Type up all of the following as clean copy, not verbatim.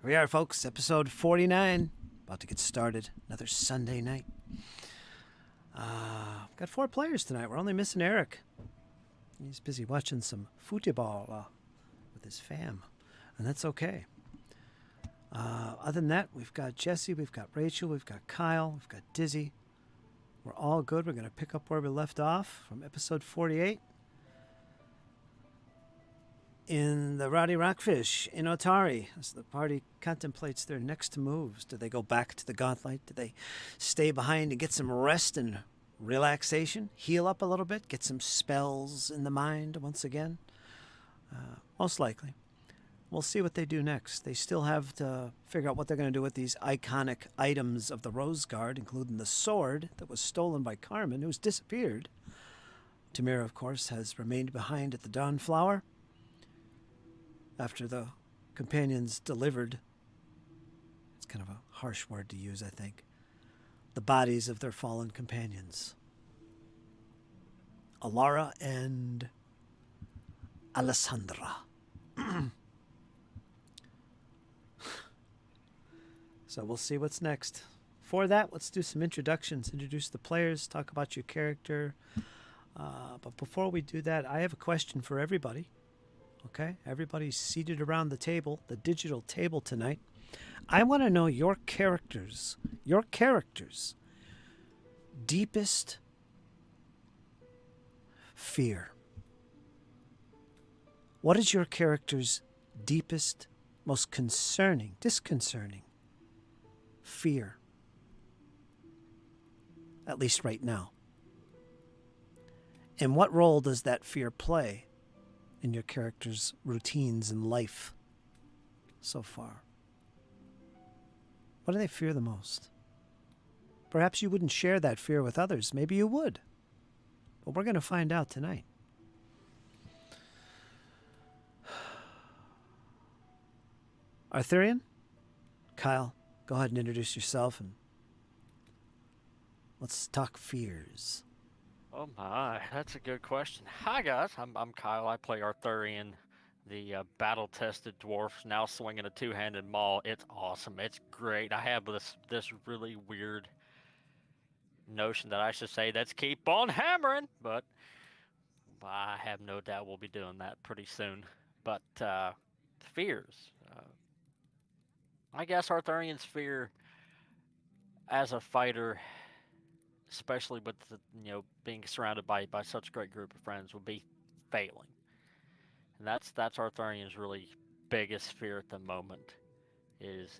we are, folks. Episode 49. About to get started. Another Sunday night. Got 4 players tonight. We're only missing Eric. He's busy watching some football with his fam. And that's okay. Other than that, we've got Jesse, we've got Rachel, we've got Kyle, we've got Dizzy. We're all good. We're going to pick up where we left off from episode 48. In the Rowdy Rockfish in Otari, as the party contemplates their next moves. Do they go back to the gauntlight? Do they stay behind and get some rest and relaxation? Heal up a little bit? Get some spells in the mind once again? Most likely. We'll see what they do next. They still have to figure out what they're going to do with these iconic items of the Rose Guard, including the sword that was stolen by Carmen, who's disappeared. Tamira, of course, has remained behind at the Dawnflower after the companions delivered, it's kind of a harsh word to use, I think, the bodies of their fallen companions. Alara and Alessandra. So we'll see what's next. For that, let's do some introductions. Introduce the players, talk about your character. But before we do that, I have a question for everybody. Okay? Everybody's seated around the table, the digital table tonight. I want to know your characters' deepest fear. What is your character's deepest, most disconcerting fear? At least right now. And what role does that fear play in your character's routines in life so far? What do they fear the most? Perhaps you wouldn't share that fear with others. Maybe you would. But we're going to find out tonight. Arthurian? Kyle, go ahead and introduce yourself and let's talk fears. Oh my, that's a good question. Hi guys, I'm Kyle. I play Arthurian, the battle-tested dwarf, now swinging a two-handed maul. It's awesome. It's great. I have this really weird notion that I should say, let's keep on hammering, but I have no doubt we'll be doing that pretty soon. But fears. I guess Arthurian's fear as a fighter, especially with the, being surrounded by such a great group of friends, would be failing. And that's Arthurian's really biggest fear at the moment is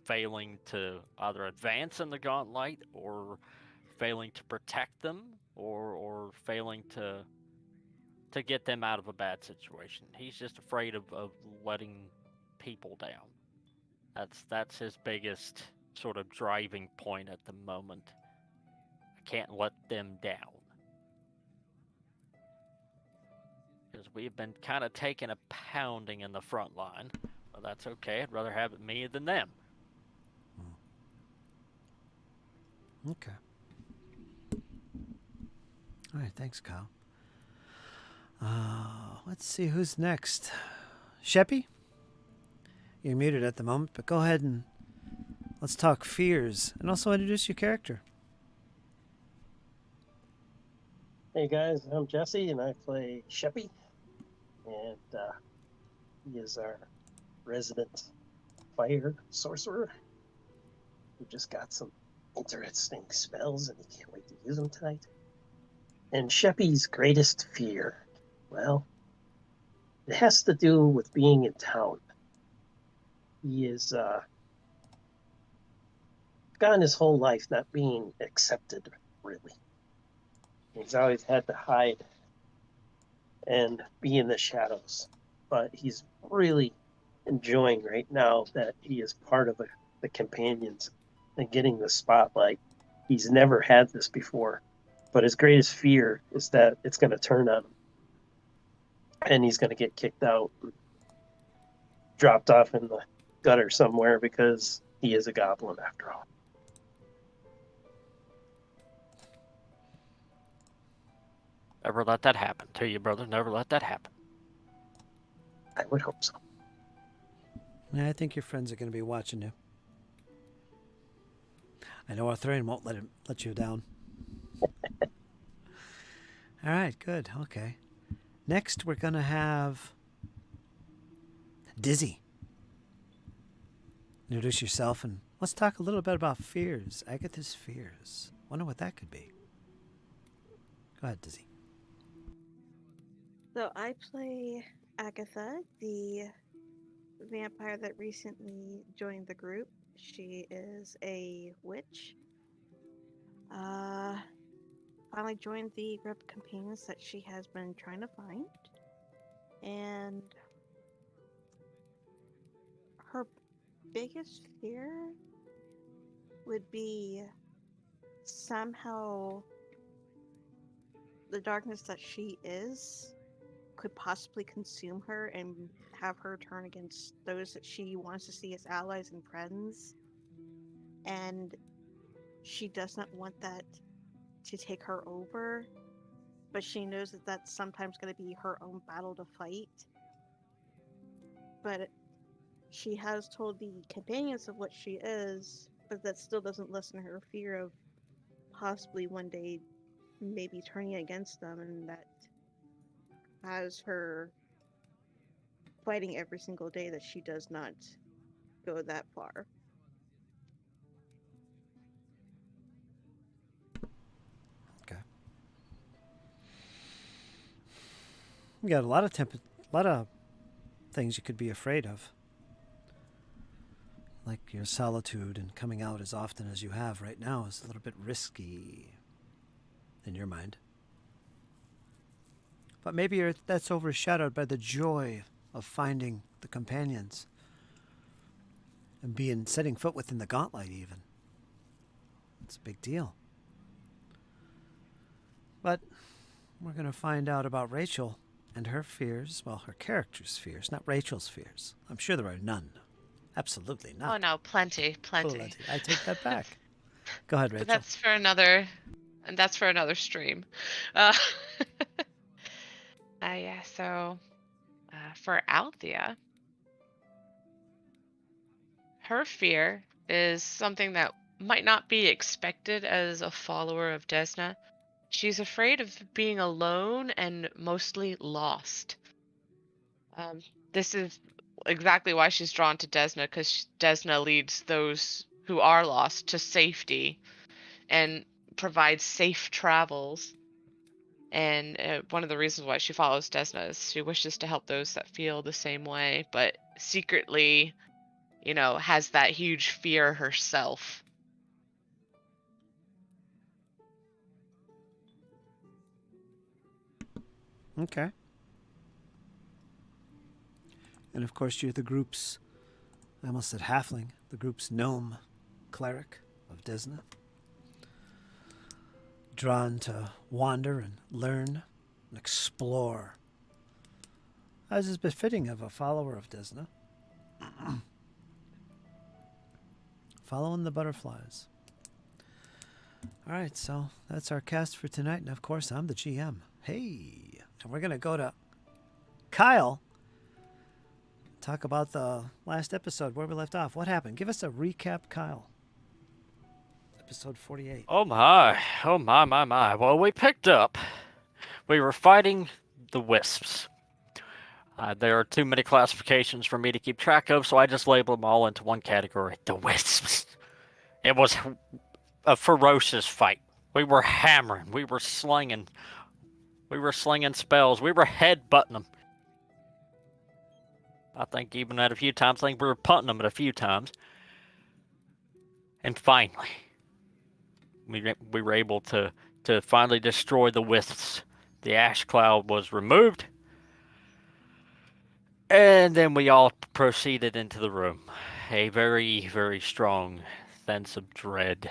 failing to either advance in the gauntlet or failing to protect them or failing to get them out of a bad situation. He's just afraid of letting people down. That's his biggest sort of driving point at the moment. I can't let them down. Because we've been kind of taking a pounding in the front line. But that's okay. I'd rather have it me than them. Okay. All right, thanks, Kyle. Let's see who's next. Sheppy? You're muted at the moment, but go ahead and let's talk fears and also introduce your character. Hey guys, I'm Jesse and I play Sheppy, and he is our resident fire sorcerer who just got some interesting spells and he can't wait to use them tonight. And Sheppy's greatest fear, well, it has to do with being in town. He is gone his whole life not being accepted, really. He's always had to hide and be in the shadows. But he's really enjoying right now that he is part of the companions and getting the spotlight. He's never had this before. But his greatest fear is that it's going to turn on him. And he's going to get kicked out, dropped off in the gutter somewhere because he is a goblin after all. Never let that happen to you, brother. Never let that happen. I would hope so. Yeah, I think your friends are going to be watching you. I know Arthurian won't let you down. All right, good. Okay. Next, we're going to have Dizzy. Introduce yourself and let's talk a little bit about fears. Agatha's fears. Wonder what that could be. Go ahead, Dizzy. So I play Agatha, the vampire that recently joined the group. She is a witch. Finally joined the group of companions that she has been trying to find. And her biggest fear would be somehow the darkness that she is could possibly consume her and have her turn against those that she wants to see as allies and friends. And she does not want that to take her over, but she knows that that's sometimes going to be her own battle to fight. But she has told the companions of what she is, but that still doesn't lessen her fear of possibly one day maybe turning against them, and that has her fighting every single day that she does not go that far. Okay. You got a lot of things you could be afraid of. Like your solitude and coming out as often as you have right now is a little bit risky in your mind. But maybe that's overshadowed by the joy of finding the companions and setting foot within the gauntlight even. It's a big deal. But we're going to find out about Rachel and her fears, well, her character's fears, not Rachel's fears. I'm sure there are none. Absolutely not. Oh no, plenty. I take that back. Go ahead, Rachel. But that's for another stream. Uh, yeah, so for Althea, her fear is something that might not be expected as a follower of Desna. She's afraid of being alone and mostly lost. This is exactly why she's drawn to Desna, because Desna leads those who are lost to safety and provides safe travels. And one of the reasons why she follows Desna is she wishes to help those that feel the same way, but secretly, has that huge fear herself. Okay. And of course, you're the group's, I almost said halfling, the group's gnome cleric of Desna. Drawn to wander and learn and explore, as is befitting of a follower of Desna. Following the butterflies. All right, so that's our cast for tonight. And of course, I'm the GM. Hey, and we're going to go to Kyle. Talk about the last episode, where we left off. What happened? Give us a recap, Kyle. Episode 48. Oh my. Well, we picked up. We were fighting the wisps. There are too many classifications for me to keep track of, so I just labeled them all into one category. The wisps. It was a ferocious fight. We were hammering. We were slinging. We were slinging spells. We were headbutting them. I think even at a few times, I think we were punting them at a few times. And finally, we were able to finally destroy the wisps. The ash cloud was removed. And then we all proceeded into the room. A very, very strong sense of dread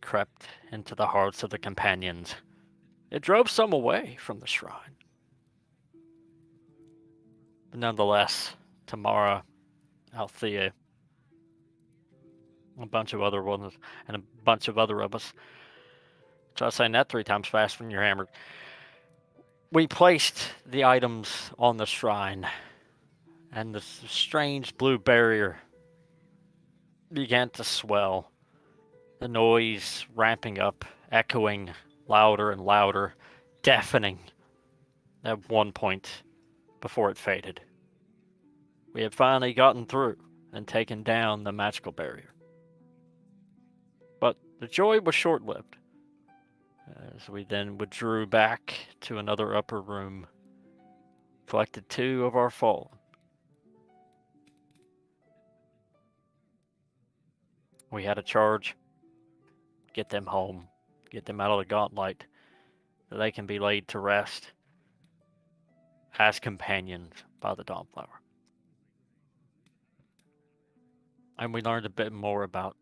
crept into the hearts of the companions. It drove some away from the shrine. But nonetheless, Tamara, Althea, a bunch of other ones, and a bunch of other of us. Try saying that 3 times fast when you're hammered. We placed the items on the shrine, and this strange blue barrier began to swell, the noise ramping up, echoing louder and louder, deafening at one point before it faded. We had finally gotten through and taken down the magical barrier. But the joy was short-lived, as we then withdrew back to another upper room, collected 2 of our fallen. We had a charge, get them home, get them out of the gauntlight, so they can be laid to rest as companions by the Dawnflower. And we learned a bit more about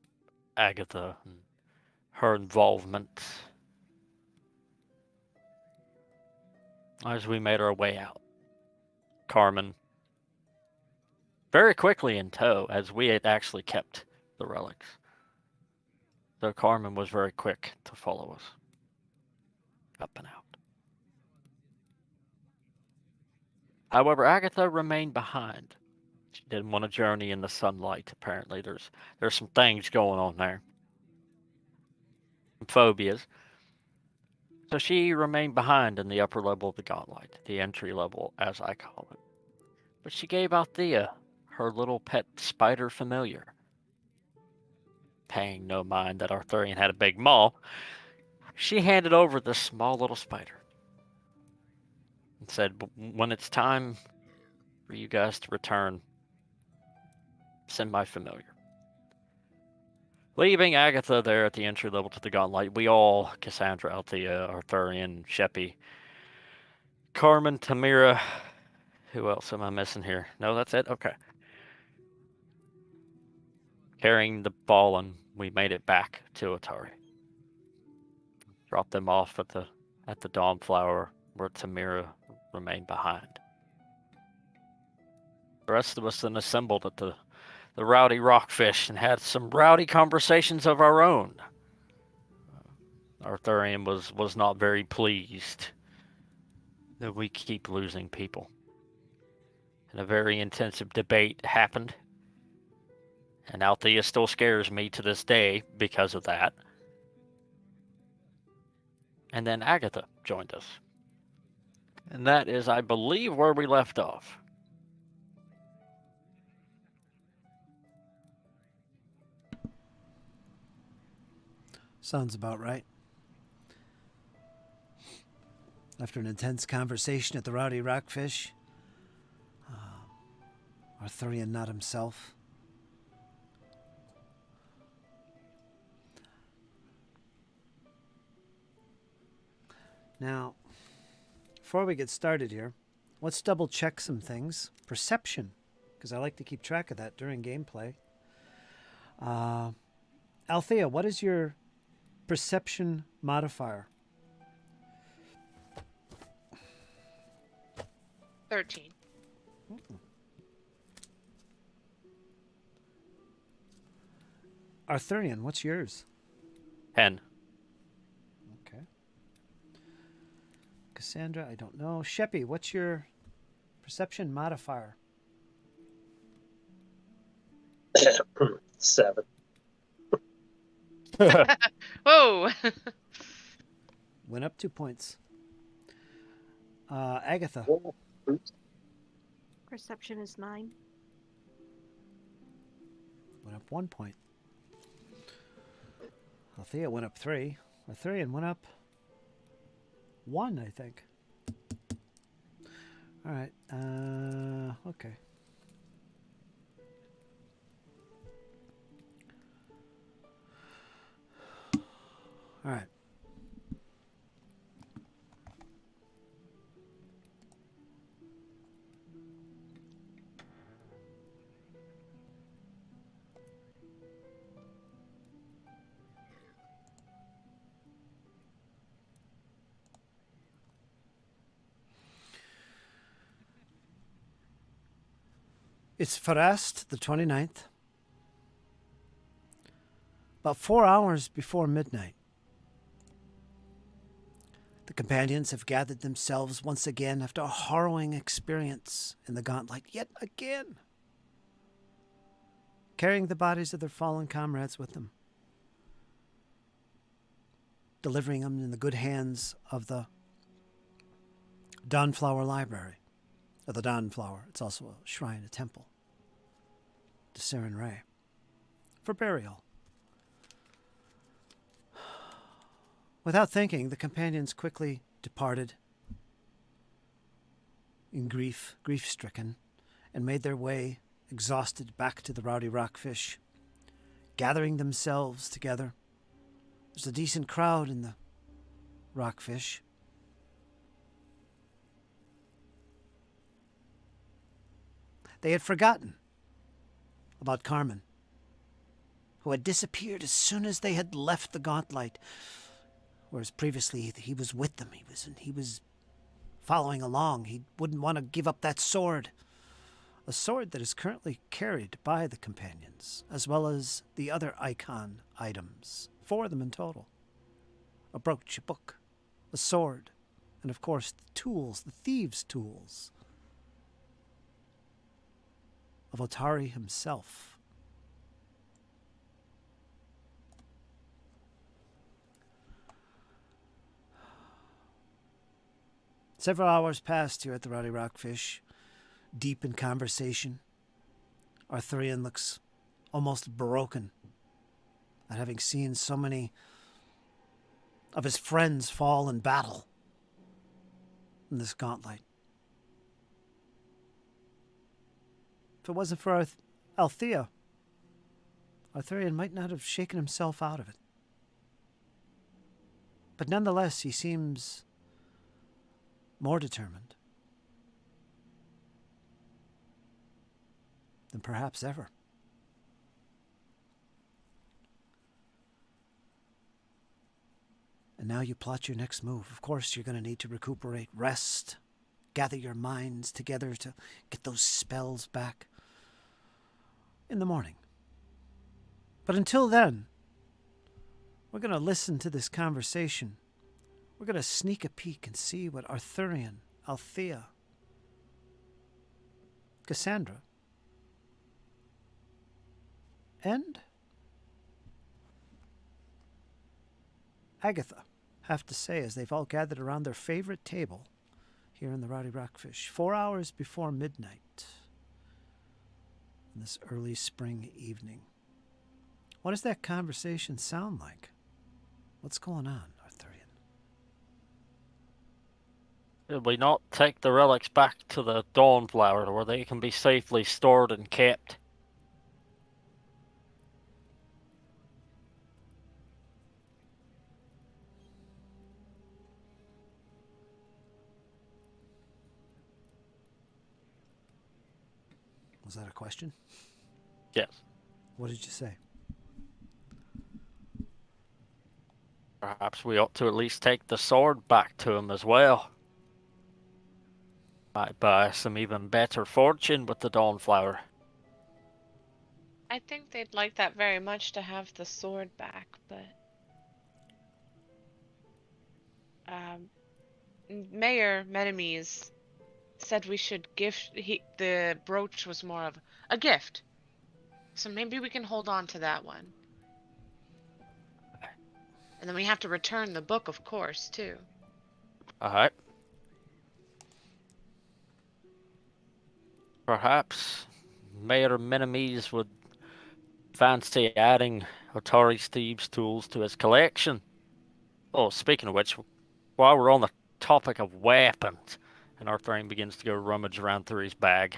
Agatha and her involvement as we made our way out. Carmen, very quickly in tow, as we had actually kept the relics. So Carmen was very quick to follow us up and out. However, Agatha remained behind. She didn't want to journey in the sunlight, apparently. There's some things going on there. Some phobias. So she remained behind in the upper level of the gauntlet, the entry level, as I call it. But she gave Althea her little pet spider familiar. Paying no mind that Arthurian had a big maw, she handed over this small little spider and said, when it's time for you guys to return, send my familiar. Leaving Agatha there at the entry level to the gauntlet, we all, Cassandra, Althea, Arthurian, Sheppy, Carmen, Tamira, who else am I missing here? No, that's it? Okay. Carrying the fallen, we made it back to Otari. Dropped them off at the Dawnflower, where Tamira remained behind. The rest of us then assembled at the Rowdy Rockfish and had some rowdy conversations of our own. Arthurian was not very pleased that we keep losing people. And a very intensive debate happened. And Althea still scares me to this day because of that. And then Agatha joined us. And that is, I believe, where we left off. Sounds about right. After an intense conversation at the Rowdy Rockfish, Arthurian not himself. Now, before we get started here, let's double check some things. Perception, because I like to keep track of that during gameplay. Althea, what is your perception modifier? 13. Arthurian, what's yours? 10. Okay. Cassandra, I don't know. Sheppy, what's your perception modifier? 7. Whoa! Went up 2 points. Agatha. Perception is 9. Went up 1 point. Althea went up 3. Arthurian went up 1, I think. All right. Okay. All right. It's Farast, the 29th. About 4 hours before midnight. The companions have gathered themselves once again after a harrowing experience in the gauntlight yet again, carrying the bodies of their fallen comrades with them, delivering them in the good hands of the Dawnflower Library, or the Dawnflower. It's also a shrine, a temple, to Seren Ray, for burial. Without thinking, the companions quickly departed in grief-stricken, and made their way, exhausted, back to the Rowdy Rockfish, gathering themselves together. There's a decent crowd in the Rockfish. They had forgotten about Carmen, who had disappeared as soon as they had left the Gauntlight, whereas previously he was with them. He was following along. He wouldn't want to give up that sword, a sword that is currently carried by the companions, as well as the other icon items, 4 of them in total: a brooch, a book, a sword, and of course the tools, the thieves' tools of Otari himself. Several hours passed here at the Rowdy Rockfish, deep in conversation. Arthurian looks almost broken at having seen so many of his friends fall in battle in this gauntlet. If it wasn't for Althea, Arthurian might not have shaken himself out of it. But nonetheless, he seems more determined than perhaps ever. And now you plot your next move. Of course, you're going to need to recuperate, rest, gather your minds together to get those spells back in the morning. But until then, we're going to listen to this conversation. We're going to sneak a peek and see what Arthurian, Althea, Cassandra, and Agatha have to say as they've all gathered around their favorite table here in the Rowdy Rockfish, 4 hours before midnight in this early spring evening. What does that conversation sound like? What's going on, Arthurian? Did we not take the relics back to the Dawnflower where they can be safely stored and kept? Was that a question? Yes. What did you say? Perhaps we ought to at least take the sword back to him as well. Might buy some even better fortune with the Dawnflower. I think they'd like that very much to have the sword back, but Mayor Menemes said we should the brooch was more of a gift. So maybe we can hold on to that one. And then we have to return the book, of course, too. Alright. Perhaps Mayor Menemes would fancy adding Otari's thieves' tools to his collection. Oh, speaking of which, while we're on the topic of weapons, and Arthurian begins to go rummage around through his bag,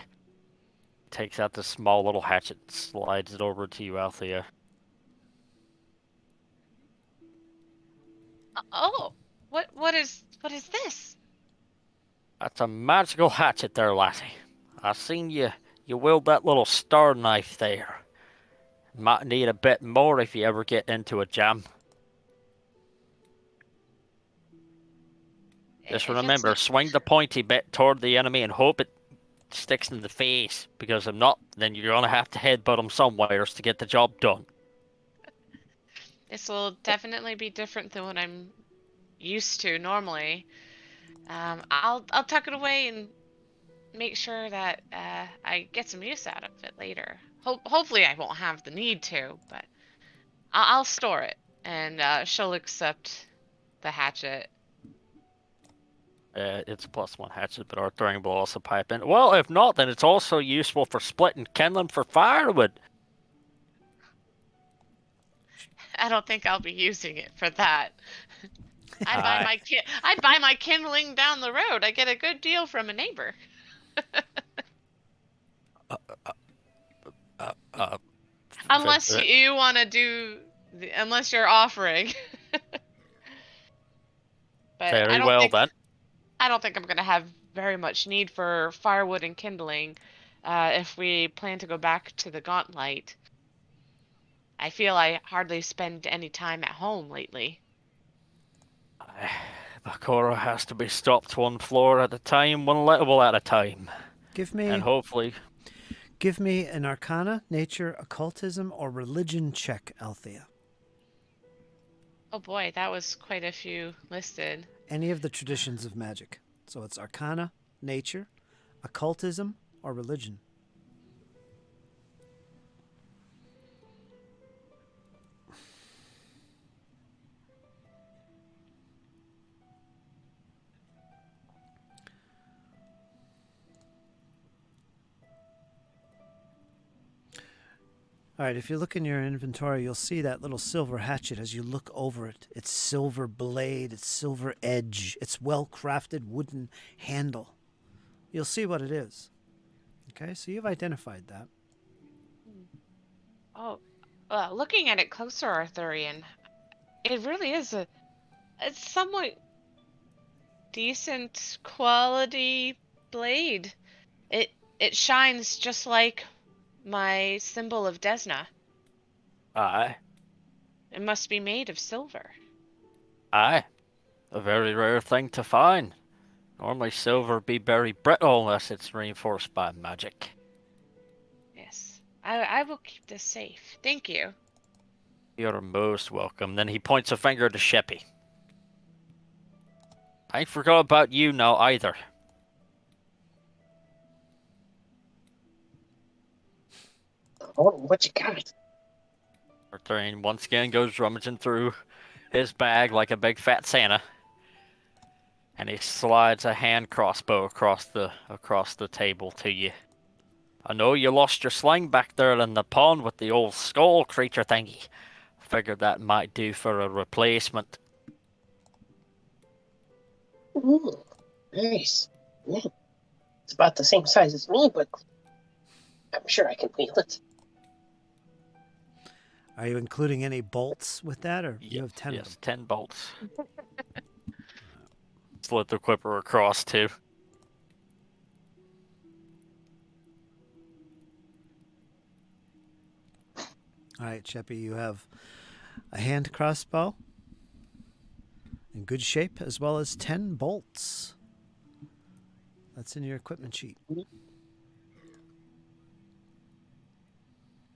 takes out this small little hatchet, slides it over to you, Althea. Oh, what is this? That's a magical hatchet there, lassie. I seen you wield that little star knife there. Might need a bit more if you ever get into a jam. Just remember, swing the pointy bit toward the enemy and hope it sticks in the face, because if not, then you're gonna have to headbutt them somewhere to get the job done. This will definitely be different than what I'm used to normally. I'll tuck it away and make sure that I get some use out of it later. Hopefully I won't have the need to, but I'll store it, and she'll accept the hatchet. It's a +1 hatchet, but Arthurian will also pipe in. Well, if not, then it's also useful for splitting kindling for firewood. I don't think I'll be using it for that. Aye. I buy my kindling down the road. I get a good deal from a neighbor. Unless you want to do, unless you're offering. But Very well then. I don't think I'm gonna have very much need for firewood and kindling, if we plan to go back to the gauntlight. I feel I hardly spend any time at home lately. Bakura has to be stopped one floor at a time, one level at a time. And hopefully... Give me an Arcana, Nature, Occultism, or Religion check, Althea. Oh boy, that was quite a few listed. Any of the traditions of magic. So it's Arcana, Nature, Occultism, or Religion. All right, if you look in your inventory, you'll see that little silver hatchet as you look over it. Its silver blade, its silver edge, its well-crafted wooden handle. You'll see what it is. Okay, so you've identified that. Oh, looking at it closer, Arthurian, it really is a somewhat decent quality blade. It shines just like my symbol of Desna. Aye. It must be made of silver. Aye. A very rare thing to find. Normally silver be very brittle unless it's reinforced by magic. Yes. I will keep this safe. Thank you. You're most welcome. Then he points a finger to Sheppy. I ain't forgot about you now either. Oh, what you got? Arthurian once again goes rummaging through his bag like a big fat Santa. And he slides a hand crossbow across the table to you. I know you lost your sling back there in the pond with the old skull creature thingy. Figured that might do for a replacement. Ooh, nice. Yeah. It's about the same size as me, but I'm sure I can wield it. Are you including any bolts with that, or you have 10 of them? Yes, 10 bolts. Slid the clipper across too. All right, Sheppy, you have a hand crossbow in good shape, as well as 10 bolts. That's in your equipment sheet.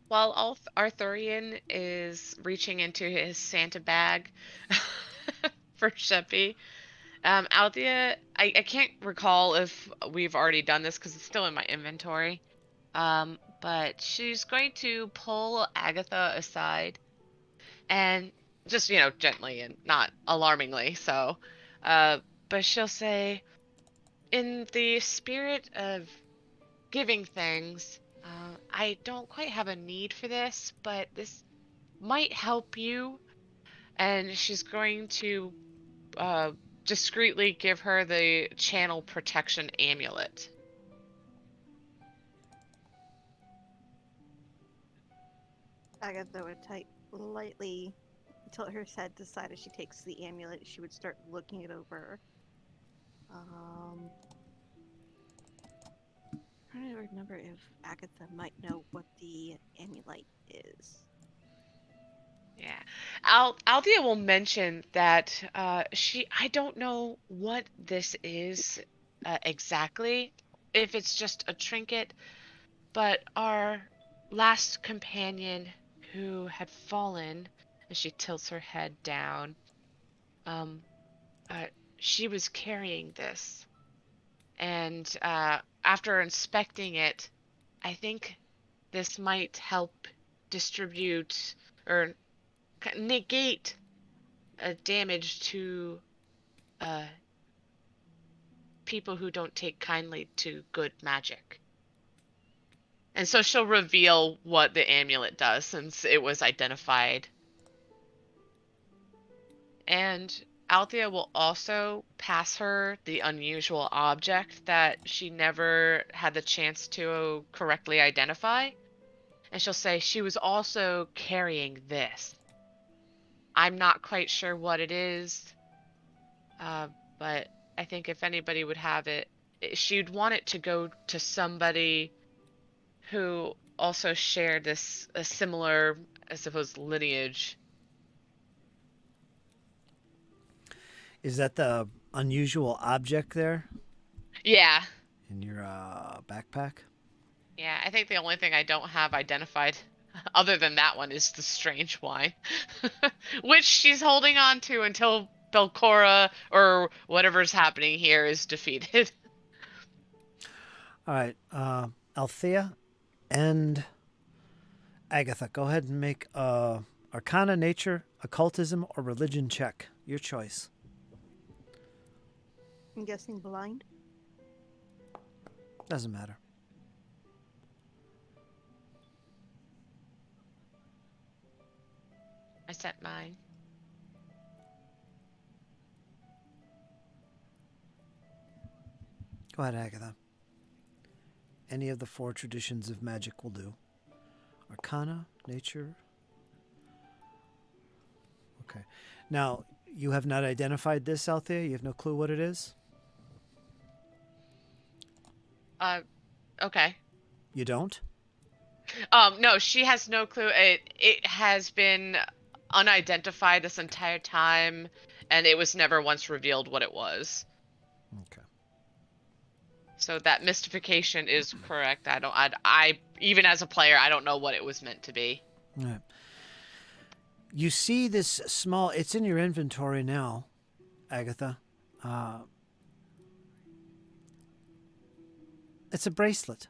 While Arthurian is reaching into his Santa bag for Sheppy, Althea, I can't recall if we've already done this because it's still in my inventory. But she's going to pull Agatha aside and just, gently and not alarmingly so. But she'll say, in the spirit of giving things, I don't quite have a need for this, but this might help you. And she's going to discreetly give her the channel protection amulet. Agatha would type lightly until her head decided she takes the amulet. She would start looking it over. I'm trying to remember if Agatha might know what the amulet is. Yeah. Althea will mention that I don't know what this is exactly, if it's just a trinket, but our last companion who had fallen, and she tilts her head down, she was carrying this. And after inspecting it, I think this might help distribute or negate damage to people who don't take kindly to good magic. And so she'll reveal what the amulet does since it was identified. And Althea will also pass her the unusual object that she never had the chance to correctly identify. And she'll say she was also carrying this. I'm not quite sure what it is, but I think if anybody would have it, she'd want it to go to somebody who also shared a similar, I suppose, lineage. Is that the unusual object there Yeah. in your backpack? Yeah, I think the only thing I don't have identified other than that one is the strange wine, which she's holding on to until Belcora or whatever's happening here is defeated. All right, Althea and Agatha, go ahead and make Arcana, Nature, Occultism, or Religion check. Your choice. I'm guessing blind. Doesn't matter. I sent mine. Go ahead, Agatha. Any of the 4 traditions of magic will do. Arcana, Nature. Okay. Now, you have not identified this, Althea? You have no clue what it is? Okay. You don't? No, she has no clue. It has been unidentified this entire time, and it was never once revealed what it was. Okay. So that mystification is correct. I even as a player, I don't know what it was meant to be. All right. You see this small, it's in your inventory now, Agatha. It's a bracelet.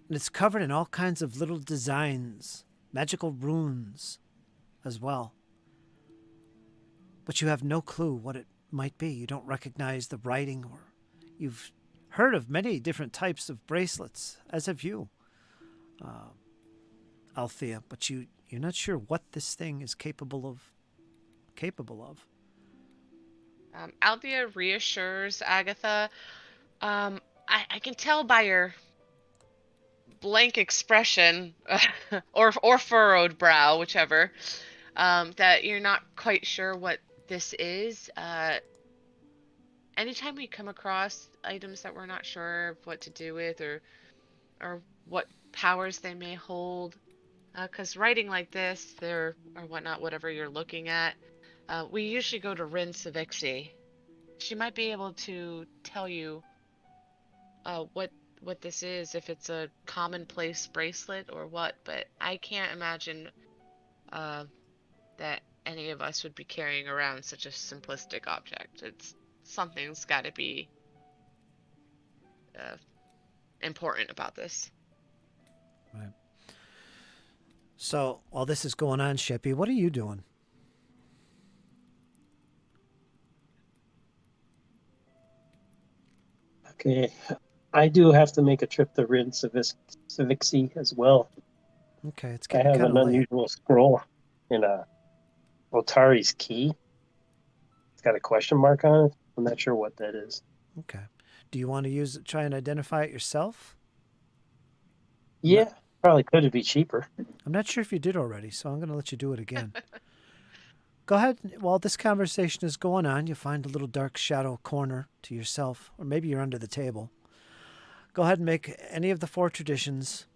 And it's covered in all kinds of little designs, magical runes as well. But you have no clue what it might be. You don't recognize the writing, or you've heard of many different types of bracelets, as have you, Althea, but you're not sure what this thing is capable of. Althea reassures Agatha. I can tell by your blank expression or furrowed brow, whichever, that you're not quite sure what this is. Anytime we come across items that we're not sure of what to do with or what powers they may hold, because writing like this or whatnot, whatever you're looking at, we usually go to Rin Savixi. She might be able to tell you what this is, if it's a commonplace bracelet or what, but I can't imagine that any of us would be carrying around such a simplistic object. Something's got to be important about this. Right. So while this is going on, Sheppy, what are you doing? Okay, I do have to make a trip to Rin Savixi as well. Okay, it's I getting have kind an of late. unusual scroll in Otari's key. It's got a question mark on it. I'm not sure what that is. Okay. Do you want to try and identify it yourself? Yeah, probably could. It'd be cheaper. I'm not sure if you did already, so I'm going to let you do it again. Go ahead. While this conversation is going on, you find a little dark shadow corner to yourself, or maybe you're under the table. Go ahead and make any of the 4 traditions.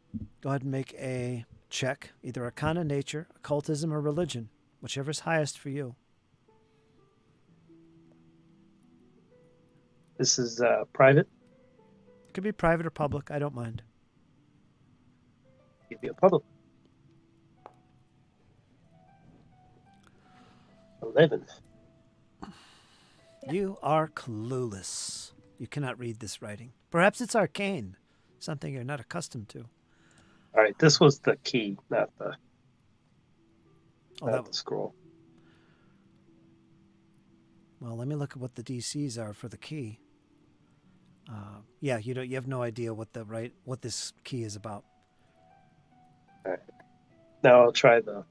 Go ahead and make a check, either Arcana, Nature, Occultism, or Religion, whichever's highest for you. This is private. It could be private or public. I don't mind. Give you a public. 11. You are clueless. You cannot read this writing. Perhaps it's arcane, something you're not accustomed to. All right, this was the key, not the Oh, not the scroll. Well, let me look at what the DCs are for the key. Yeah, you have no idea what this key is about. All right. Now I'll try the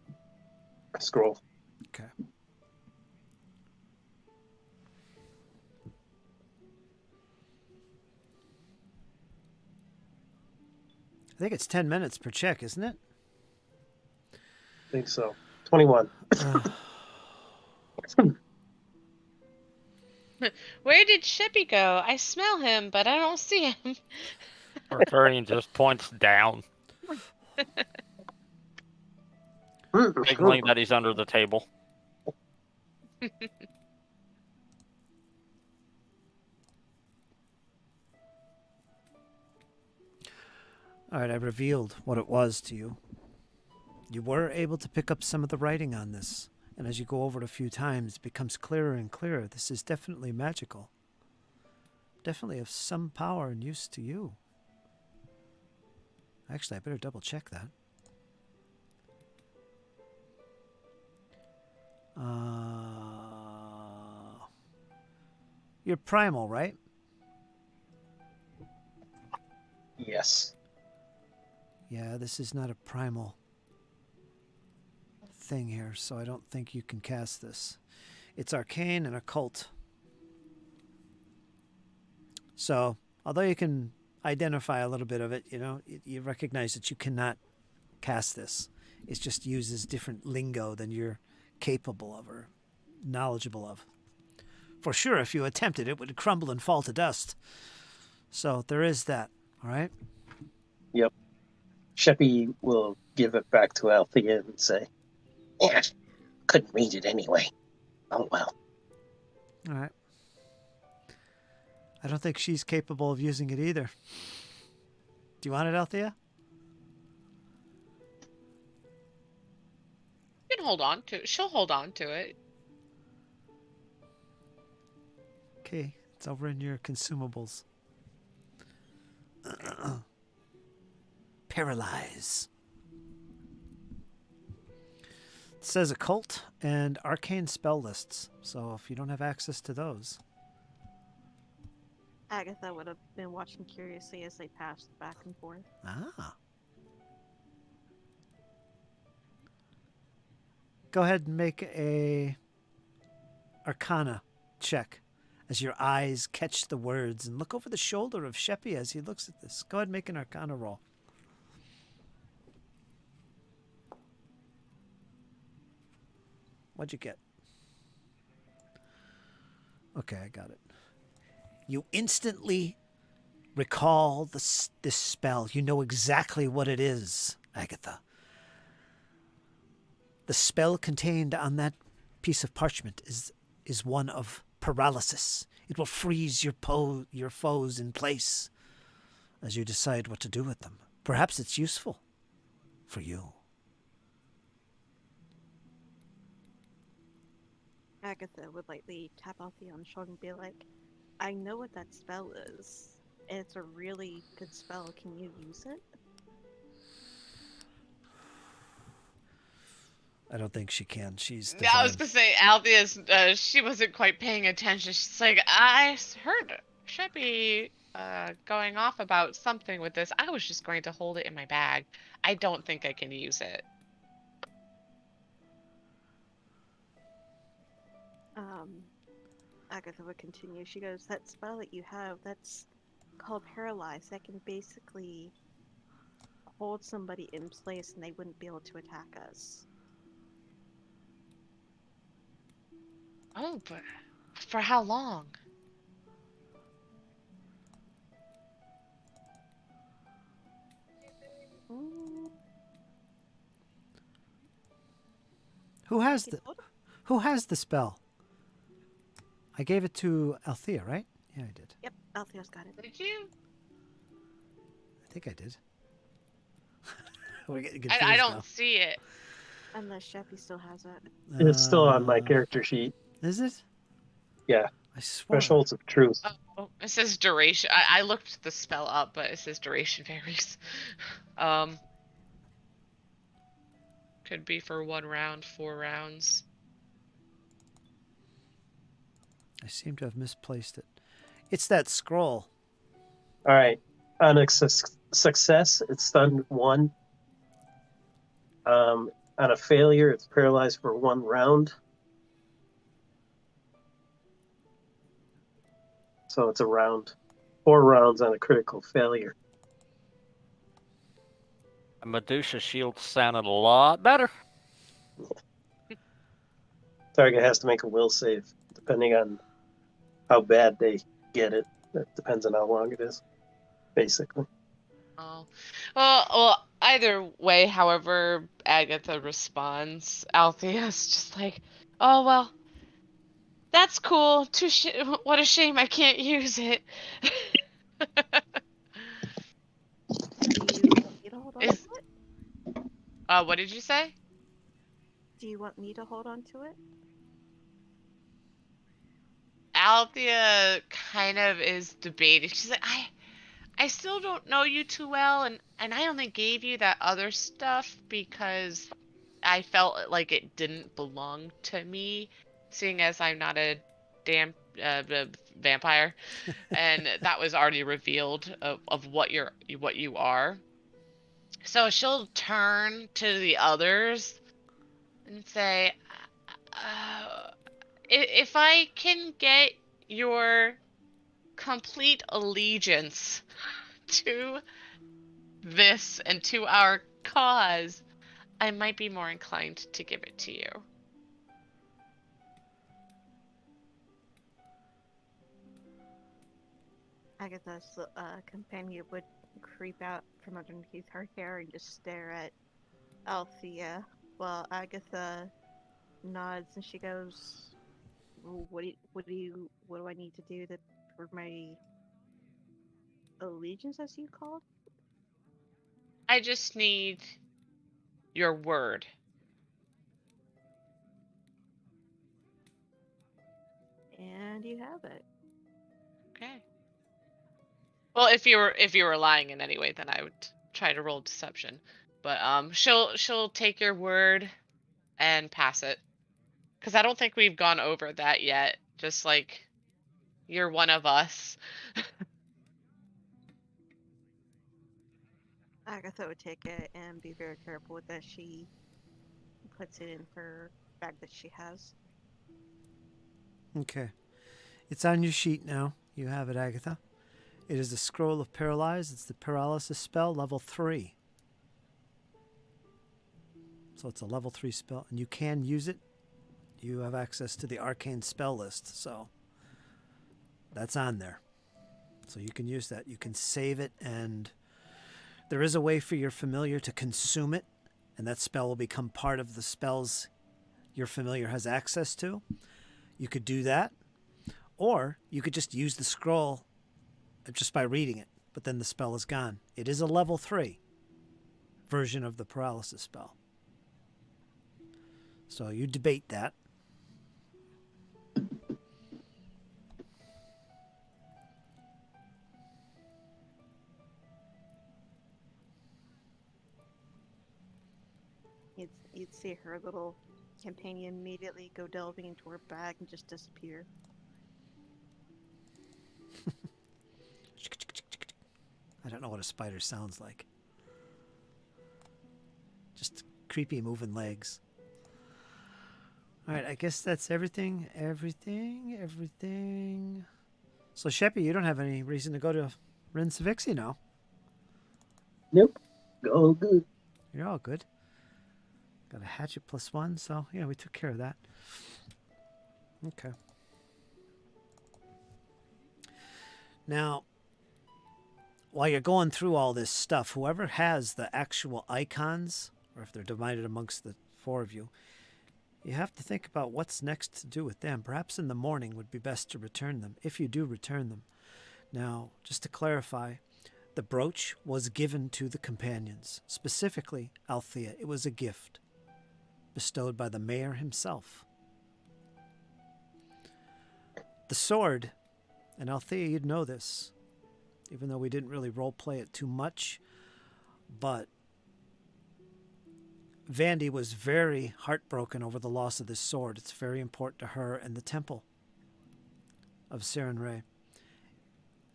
scroll. Okay. I think it's 10 minutes per check, isn't it? I think so. 21. Where did Shippy go? I smell him, but I don't see him. Arthurian just points down, signaling that he's under the table. All right, I revealed what it was to you. You were able to pick up some of the writing on this, and as you go over it a few times, it becomes clearer and clearer. This is definitely magical. Definitely of some power and use to you. Actually, I better double check that. You're primal, right? Yes. Yeah, this is not a primal thing here, so I don't think you can cast this. It's arcane and occult. So, although you can identify a little bit of it, you recognize that you cannot cast this. It just uses different lingo than you're capable of or knowledgeable of. For sure, if you attempted it would crumble and fall to dust. So there is that, all right? Yep. Sheppy will give it back to Althea and say, "Yeah, couldn't read it anyway. Oh well." All right. I don't think she's capable of using it either. Do you want it, Althea? You can hold on to it. She'll hold on to it. Okay, it's over in your consumables. Paralyze. It says occult and arcane spell lists, so if you don't have access to those. Agatha would have been watching curiously as they passed back and forth. Ah. Go ahead and make a Arcana check as your eyes catch the words and look over the shoulder of Sheppy as he looks at this. Go ahead and make an Arcana roll. What'd you get? Okay, I got it. You instantly recall this spell. You know exactly what it is, Agatha. The spell contained on that piece of parchment is one of paralysis. It will freeze your foes in place as you decide what to do with them. Perhaps it's useful for you. Agatha would lightly tap Althea on the shoulder and be like, "I know what that spell is. And it's a really good spell. Can you use it?" I don't think she can. She's Yeah, I was divine. gonna say Althea's. She wasn't quite paying attention. She's like, I heard Sheppy going off about something with this. I was just going to hold it in my bag. I don't think I can use it. Agatha would continue. She goes, "That spell that you have, that's called Paralyze. That can basically hold somebody in place and they wouldn't be able to attack us." Oh, but for how long? Who has the spell? I gave it to Althea, right? Yeah, I did. Yep, Althea's got it. Did you? I think I did. We're getting confused I don't now. see it. Unless Sheppy still has it. It's still on my character sheet. Is it? Yeah. I swear. Thresholds of truth. Oh, it says duration. I looked the spell up, but it says duration varies. Could be for 1 round, 4 rounds. I seem to have misplaced it. It's that scroll. All right. On a success, it's stunned 1. On a failure, it's paralyzed for 1 round. So it's a round. 4 rounds on a critical failure. A Medusa shield sounded a lot better. Target has to make a will save, depending on how bad they get it. That depends on how long it is, basically. Oh, well, either way, however Agatha responds, Althea's just like, oh, well, that's cool. What a shame I can't use it. Do you want me to hold on Is- to it? What did you say? Do you want me to hold on to it? Althea kind of is debating. She's like, I still don't know you too well, and I only gave you that other stuff because I felt like it didn't belong to me, seeing as I'm not a damn vampire, and that was already revealed of what you are. So she'll turn to the others and say, if I can get your complete allegiance to this and to our cause, I might be more inclined to give it to you. Agatha's companion would creep out from underneath her hair and just stare at Althea, while Agatha nods and she goes, "What do I need to do to prove my allegiance, as you called?" I just need your word. And you have it. Okay. Well, if you were lying in any way, then I would try to roll deception. But she'll take your word and pass it. Because I don't think we've gone over that yet. Just like, you're one of us. Agatha would take it and be very careful with that. She puts it in her bag that she has. Okay. It's on your sheet now. You have it, Agatha. It is the Scroll of Paralyze. It's the paralysis spell, level 3. So it's a level 3 spell, and you can use it. You have access to the arcane spell list, so that's on there. So you can use that. You can save it, and there is a way for your familiar to consume it, and that spell will become part of the spells your familiar has access to. You could do that, or you could just use the scroll just by reading it, but then the spell is gone. It is a level 3 version of the paralysis spell. So you debate that. You'd see her little companion immediately go delving into her bag and just disappear. I don't know what a spider sounds like. Just creepy moving legs. All right, I guess that's everything. So, Sheppy, you don't have any reason to go to Rin Savixi now. Nope. All good. You're all good. Got a hatchet +1, so yeah, we took care of that. Okay. Now, while you're going through all this stuff, whoever has the actual icons, or if they're divided amongst the 4 of you, you have to think about what's next to do with them. Perhaps in the morning would be best to return them, if you do return them. Now, just to clarify, the brooch was given to the companions, specifically Althea. It was a gift bestowed by the mayor himself. The sword, and Althea, you'd know this, even though we didn't really role play it too much, but Vandy was very heartbroken over the loss of this sword. It's very important to her and the temple of Seren Ray.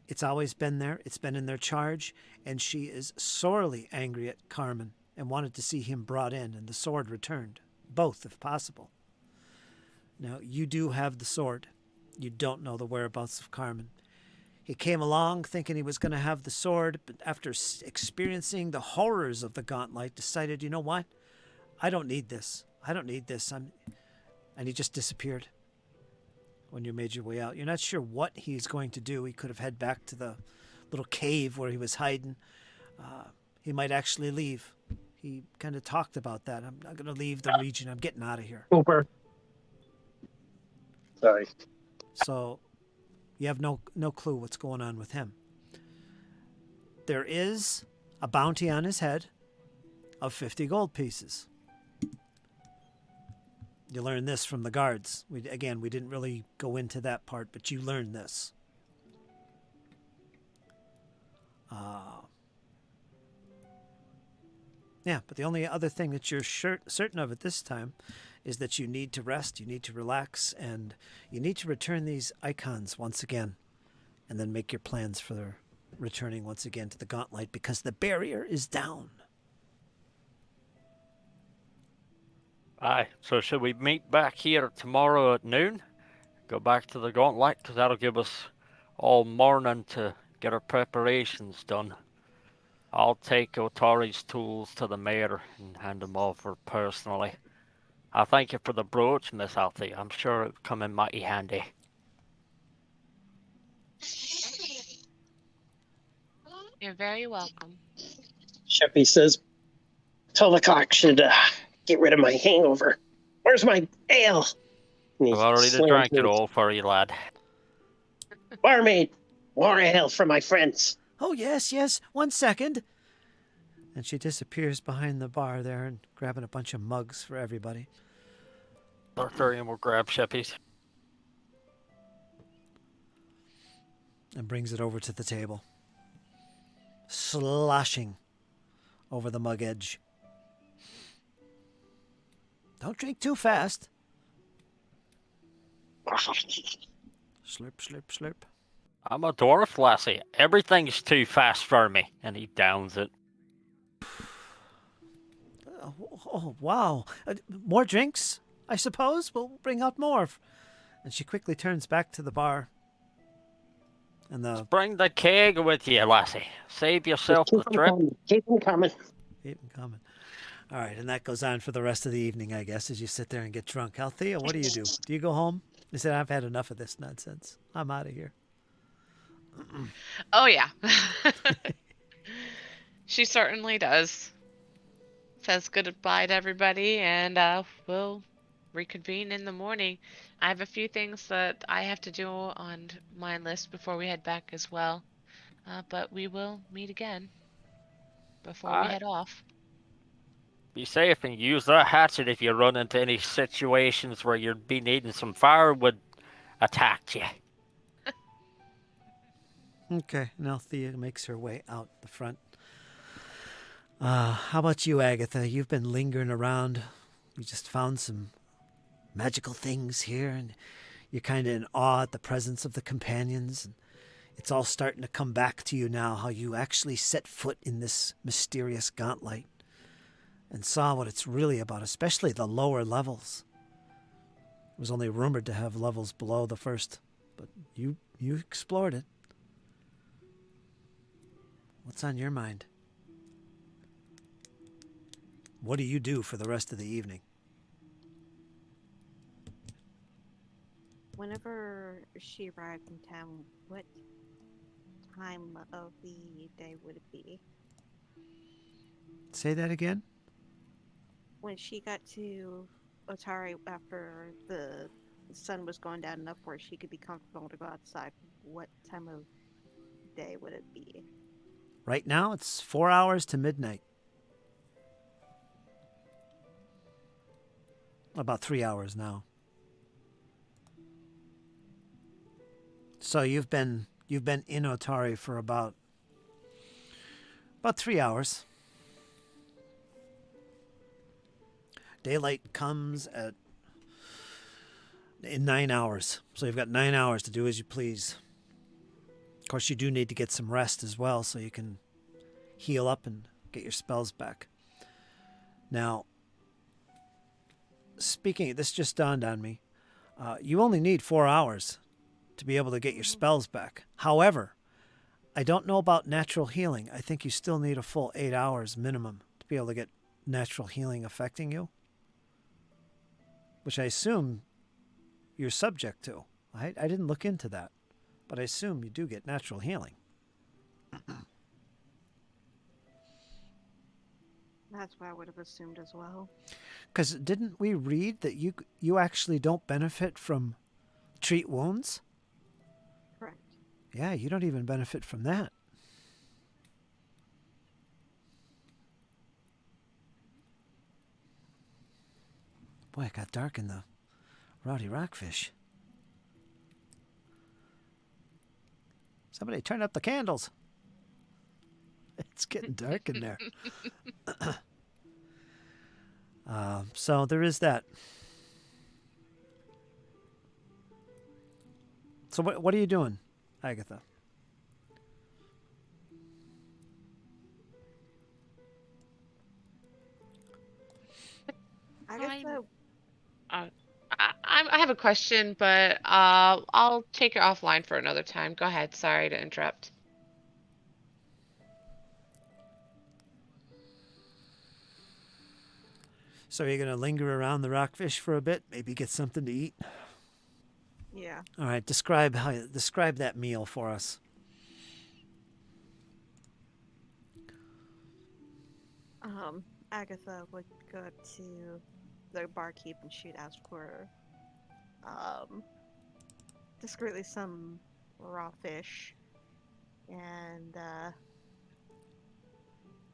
It's always been there. It's been in their charge, and she is sorely angry at Carmen and wanted to see him brought in and the sword returned. Both, if possible. Now, you do have the sword. You don't know the whereabouts of Carmen. He came along thinking he was going to have the sword, but after experiencing the horrors of the gauntlight, decided, you know what? I don't need this. I don't need this. And he just disappeared when you made your way out. You're not sure what he's going to do. He could have head back to the little cave where he was hiding. He might actually leave. He kind of talked about that. I'm not going to leave the region. I'm getting out of here. Cooper. Sorry. So you have no clue what's going on with him. There is a bounty on his head of 50 gold pieces. You learn this from the guards. We didn't really go into that part, but you learned this. Yeah, but the only other thing that you're certain of at this time is that you need to rest, you need to relax, and you need to return these icons once again, and then make your plans for returning once again to the gauntlight, because the barrier is down. Aye, so should we meet back here tomorrow at noon? Go back to the gauntlet, because that'll give us all morning to get our preparations done. I'll take Otari's tools to the mayor and hand them over personally. I thank you for the brooch, Miss Althea. I'm sure it'll come in mighty handy. You're very welcome. Sheppy says, tell the cock should get rid of my hangover. Where's my ale? And he I've already slams drank it his all for you, lad. Barmaid, more ale for my friends. Oh, yes, 1 second. And she disappears behind the bar there and grabbing a bunch of mugs for everybody. Arthurian will grab Sheppy's. And brings it over to the table, sloshing over the mug edge. Don't drink too fast. Slurp, slurp, slurp. I'm a dwarf, lassie. Everything's too fast for me. And he downs it. Oh, wow. More drinks, I suppose? We'll bring out more. And she quickly turns back to the bar. And Bring the keg with you, lassie. Save yourself the trip. Keep them coming. All right, and that goes on for the rest of the evening, I guess, as you sit there and get drunk. Althea, what do? Do you go home? You said, I've had enough of this nonsense. I'm out of here. Oh, yeah. She certainly does. Says goodbye to everybody, and we'll reconvene in the morning. I have a few things that I have to do on my list before we head back as well. But we will meet again before we head off. Be safe and use that hatchet if you run into any situations where you'd be needing some firewood attacked you. Okay, and Althea makes her way out the front. How about you, Agatha? You've been lingering around. We just found some magical things here, and you're kind of in awe at the presence of the companions. And it's all starting to come back to you now, how you actually set foot in this mysterious gauntlet and saw what it's really about, especially the lower levels. It was only rumored to have levels below the first, but you explored it. What's on your mind? What do you do for the rest of the evening? Whenever she arrived in town, what time of the day would it be? Say that again? When she got to Otari after the sun was going down enough where she could be comfortable to go outside, what time of day would it be? Right now, it's 4 hours to midnight. About 3 hours now. So you've been in Otari for about 3 hours. Daylight comes in 9 hours. So you've got 9 hours to do as you please. Of course, you do need to get some rest as well so you can heal up and get your spells back. Now, this just dawned on me. You only need 4 hours to be able to get your spells back. However, I don't know about natural healing. I think you still need a full 8 hours minimum to be able to get natural healing affecting you, which I assume you're subject to. I didn't look into that, but I assume you do get natural healing. That's what I would have assumed as well. Because didn't we read that you actually don't benefit from treat wounds? Correct. Yeah, you don't even benefit from that. Boy, it got dark in the Rowdy Rockfish. Somebody turn up the candles. It's getting dark in there. So there is that. So what are you doing, Agatha? Agatha, I have a question, but I'll take it offline for another time. Go ahead. Sorry to interrupt. So you're going to linger around the rockfish for a bit, maybe get something to eat? yeah. All right, describe that meal for us. Agatha would go up to the barkeep and she'd ask for discreetly some raw fish, and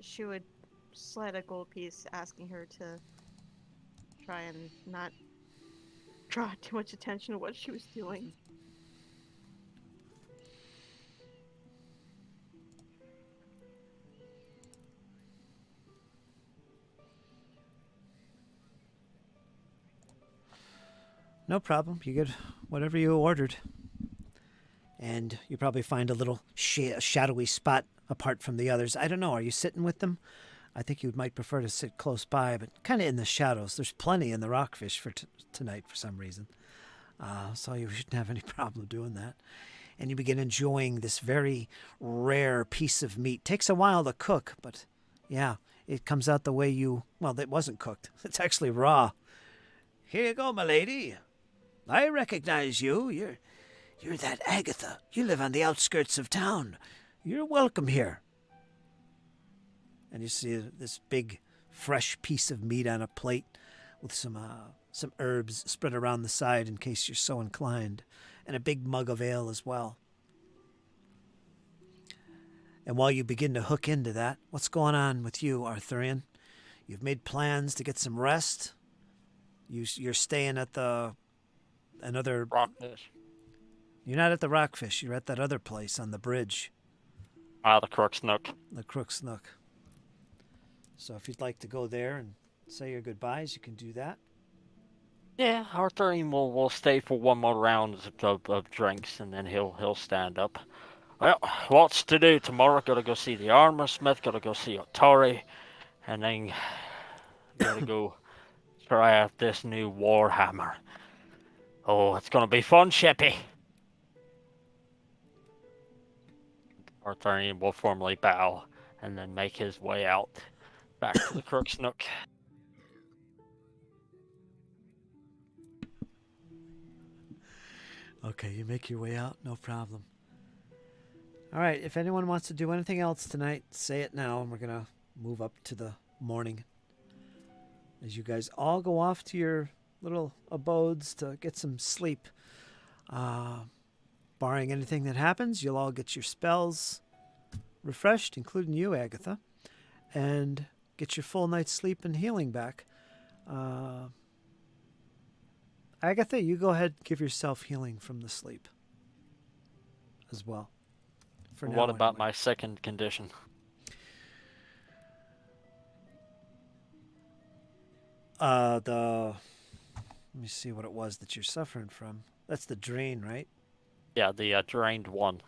she would slide a gold piece, asking her to try and not draw too much attention to what she was doing. No problem. You get whatever you ordered. And you probably find a little shadowy spot apart from the others. I don't know. Are you sitting with them? I think you might prefer to sit close by, but kind of in the shadows. There's plenty in the rockfish for tonight for some reason. So you shouldn't have any problem doing that. And you begin enjoying this very rare piece of meat. Takes a while to cook, but yeah, it comes out the way well, it wasn't cooked. It's actually raw. Here you go, my lady. I recognize you. You're that Agatha. You live on the outskirts of town. You're welcome here. And you see this big, fresh piece of meat on a plate with some herbs spread around the side in case you're so inclined, and a big mug of ale as well. And while you begin to hook into that, what's going on with you, Arthurian? You've made plans to get some rest. You're staying at another Rockfish. You're not at the Rockfish. You're at that other place on the bridge. The Crook's Nook. The Crook's Nook. So if you'd like to go there and say your goodbyes, you can do that. Yeah, Arthurian will stay for one more round of drinks, and then he'll stand up. Well, what's to do tomorrow? Gotta go see the armor smith. Gotta go see Otari, and then gotta go try out this new warhammer. Oh, it's gonna be fun, Sheppy. Arthurian will formally bow and then make his way out back to the Crook's Nook. Okay, you make your way out, no problem. All right, if anyone wants to do anything else tonight, say it now, and we're going to move up to the morning. As you guys all go off to your little abodes to get some sleep. Barring anything that happens, you'll all get your spells refreshed, including you, Agatha, and get your full night's sleep and healing back. Agatha, you go ahead and give yourself healing from the sleep. as well. For What now, about anyway. my second condition? Let me see what it was that you're suffering from. That's the drain, right? Yeah, the drained one.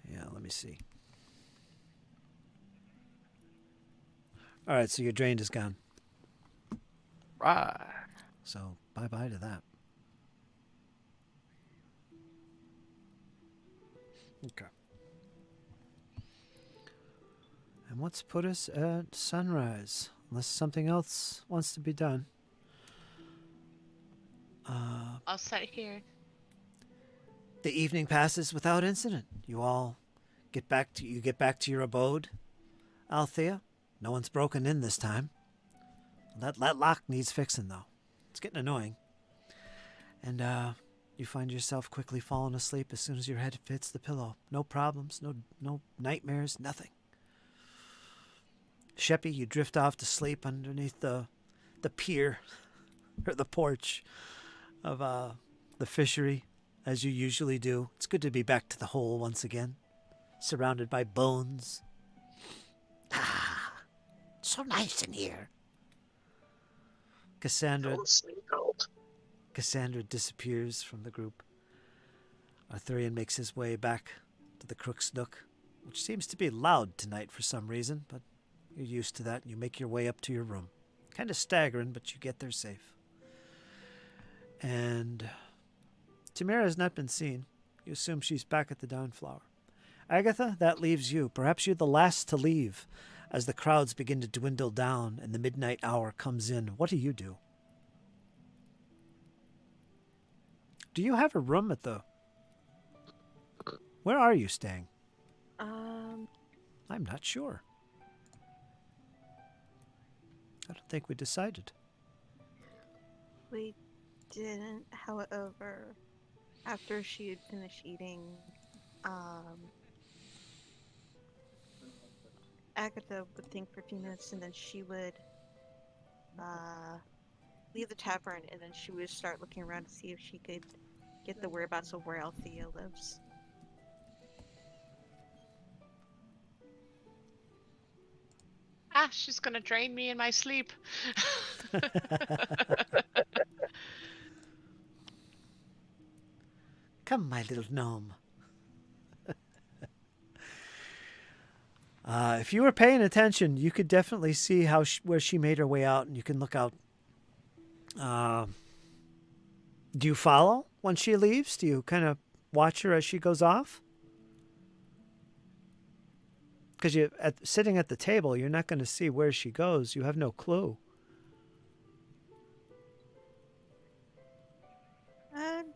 Yeah, let me see. All right, so your drain is gone. Right. So bye-bye to that. Okay. And what's put us at sunrise? Unless something else wants to be done. I'll sit here. The evening passes without incident. You get back to your abode, Althea. No one's broken in this time. That lock needs fixing though. It's getting annoying. And you find yourself quickly falling asleep as soon as your head hits the pillow. No problems, no nightmares, nothing. Sheppy, you drift off to sleep underneath the pier or the porch of the fishery, as you usually do. It's good to be back to the hole once again, surrounded by bones. Ah, so nice in here. Cassandra Don't sleep out. Cassandra disappears from the group. Arthurian makes his way back to the Crook's Nook, which seems to be loud tonight for some reason, but you're used to that and you make your way up to your room. Kind of staggering, but you get there safe. And Tamara has not been seen. You assume she's back at the Dawnflower. Agatha, that leaves you. Perhaps you're the last to leave as the crowds begin to dwindle down and the midnight hour comes in. What do you do? Do you have a room at the... Where are you staying? I'm not sure. I don't think we decided. We didn't, however, after she had finished eating, Agatha would think for a few minutes and then she would leave the tavern and then she would start looking around to see if she could get the whereabouts of where Althea lives. Ah, she's gonna drain me in my sleep. Come, my little gnome. If you were paying attention, you could definitely see where she made her way out, and you can look out. Do you follow when she leaves? Do you kind of watch her as she goes off? Because sitting at the table, you're not going to see where she goes. You have no clue.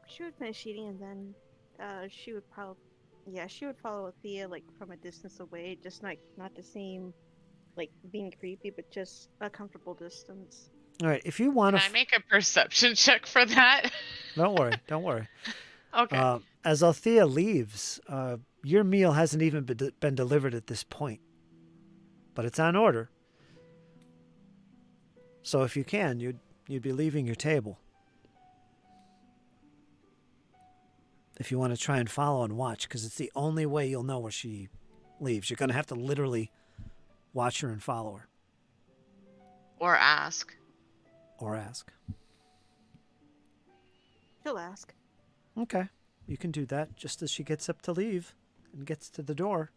She would finish eating and then she would she would follow Thea like from a distance away, just not the same, like being creepy, but just a comfortable distance. All right, if you want to... Can I make a perception check for that? Don't worry. Okay. As Althea leaves, your meal hasn't even been delivered at this point. But it's on order. So if you can, you'd be leaving your table. If you want to try and follow and watch, because it's the only way you'll know where she leaves. You're going to have to literally watch her and follow her. Or ask. Or ask. She'll ask. Okay. You can do that just as she gets up to leave and gets to the door.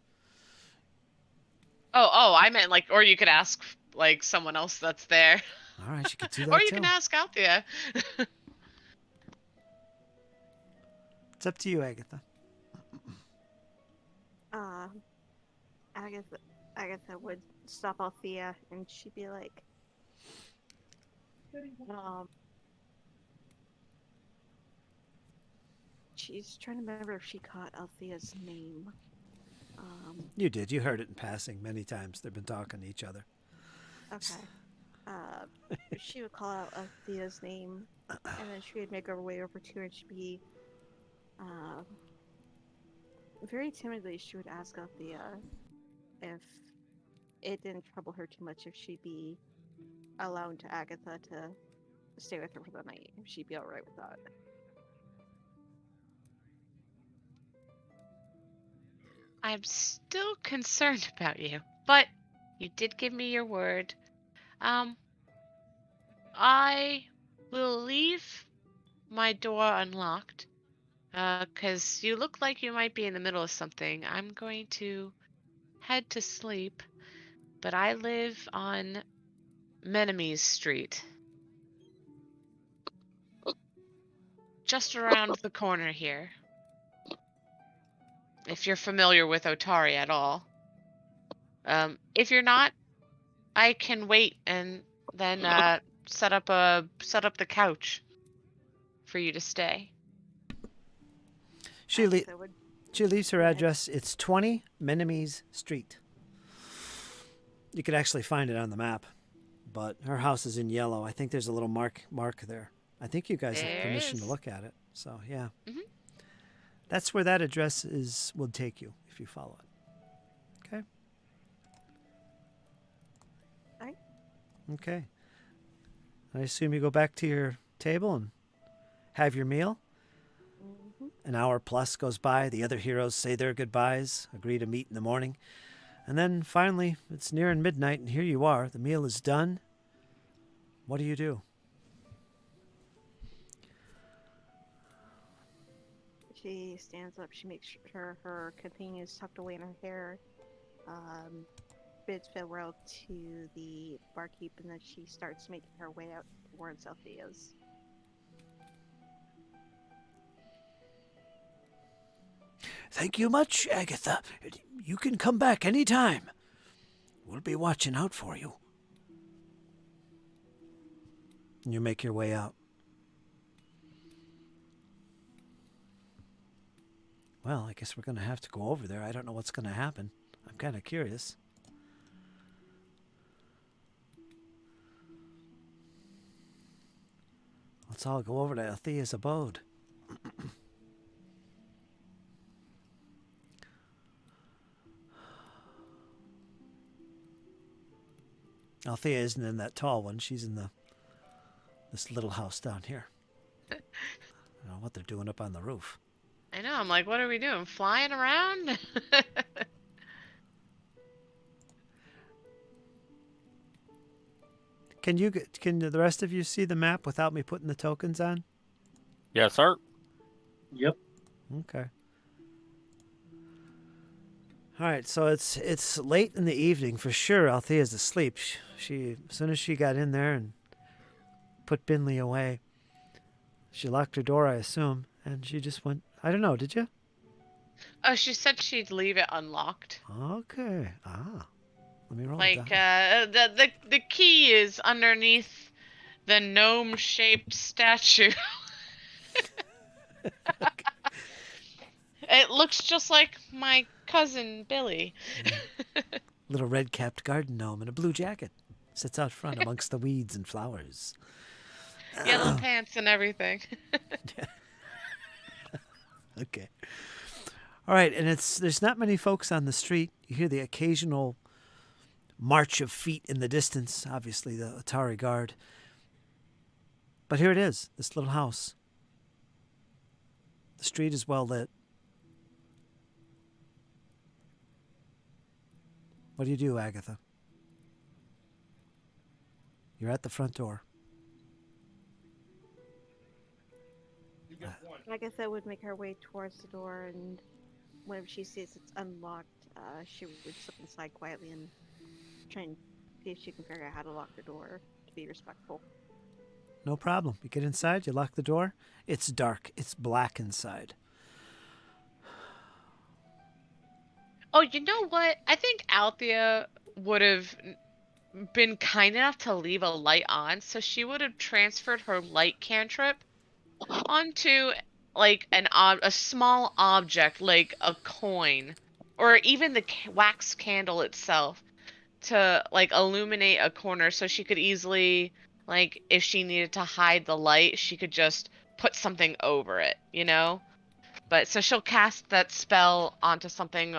Oh, I meant like, or you could ask like someone else that's there. All right, you can do that Or you too. can ask Althea. It's up to you, Agatha. Agatha would stop Althea and she'd be like, she's trying to remember if she caught Althea's name. You did. You heard it in passing many times. They've been talking to each other. Okay. She would call out Althea's name, and then she would make her way over to her, and she'd be, very timidly, she would ask Althea if it didn't trouble her too much if she'd be allowed to Agatha to stay with her for the night. If she'd be alright with that. I'm still concerned about you, but you did give me your word. I will leave my door unlocked, because you look like you might be in the middle of something. I'm going to head to sleep, but I live on Menemes Street, just around the corner here. If you're familiar with Otari at all. If you're not, I can wait and then set up the couch for you to stay. She So would She leaves her Go ahead. address. It's 20 Menemes Street. You could actually find it on the map, but her house is in yellow. I think there's a little mark there. I think you guys have There permission to is. look at it. So yeah, Mhm. that's where that address will take you if you follow it. Okay. Alright. Okay. I assume you go back to your table and have your meal. Mhm. An hour plus goes by. The other heroes say their goodbyes, agree to meet in the morning. And then finally, it's nearing midnight, and here you are. The meal is done. What do you do? She stands up. She makes sure her companion is tucked away in her hair. Bids farewell to the barkeep, and then she starts making her way out towards Althea's. Thank you much, Agatha. You can come back any time. We'll be watching out for you. And you make your way out. Well, I guess we're going to have to go over there. I don't know what's going to happen. I'm kind of curious. Let's all go over to Althea's abode. Althea isn't in that tall one. She's in this little house down here. I don't know what they're doing up on the roof. I know. I'm like, what are we doing? Flying around? Can the rest of you see the map without me putting the tokens on? Yes, sir. Yep. Okay. All right, so it's late in the evening for sure. Althea's asleep. She as soon as she got in there and put Binley away, she locked her door, I assume, and she just went. I don't know. Did you? Oh, she said she'd leave it unlocked. Okay. Let me roll Like, it down. the key is underneath the gnome-shaped statue. It looks just like my cousin Billy. Little red-capped garden gnome in a blue jacket sits out front amongst the weeds and flowers. Yellow pants and everything. Okay. All right, and there's not many folks on the street. You hear the occasional march of feet in the distance, obviously the Otari guard. But here it is, this little house. The street is well lit. What do you do, Agatha? You're at the front door. Agatha would make her way towards the door, and whenever she sees it's unlocked, she would slip inside quietly and try and see if she can figure out how to lock the door to be respectful. No problem. You get inside, you lock the door. It's dark. It's black inside. Oh, you know what? I think Althea would have been kind enough to leave a light on, so she would have transferred her light cantrip onto like a small object like a coin or even the wax candle itself to like illuminate a corner, so she could easily, like, if she needed to hide the light, she could just put something over it, you know? But so she'll cast that spell onto something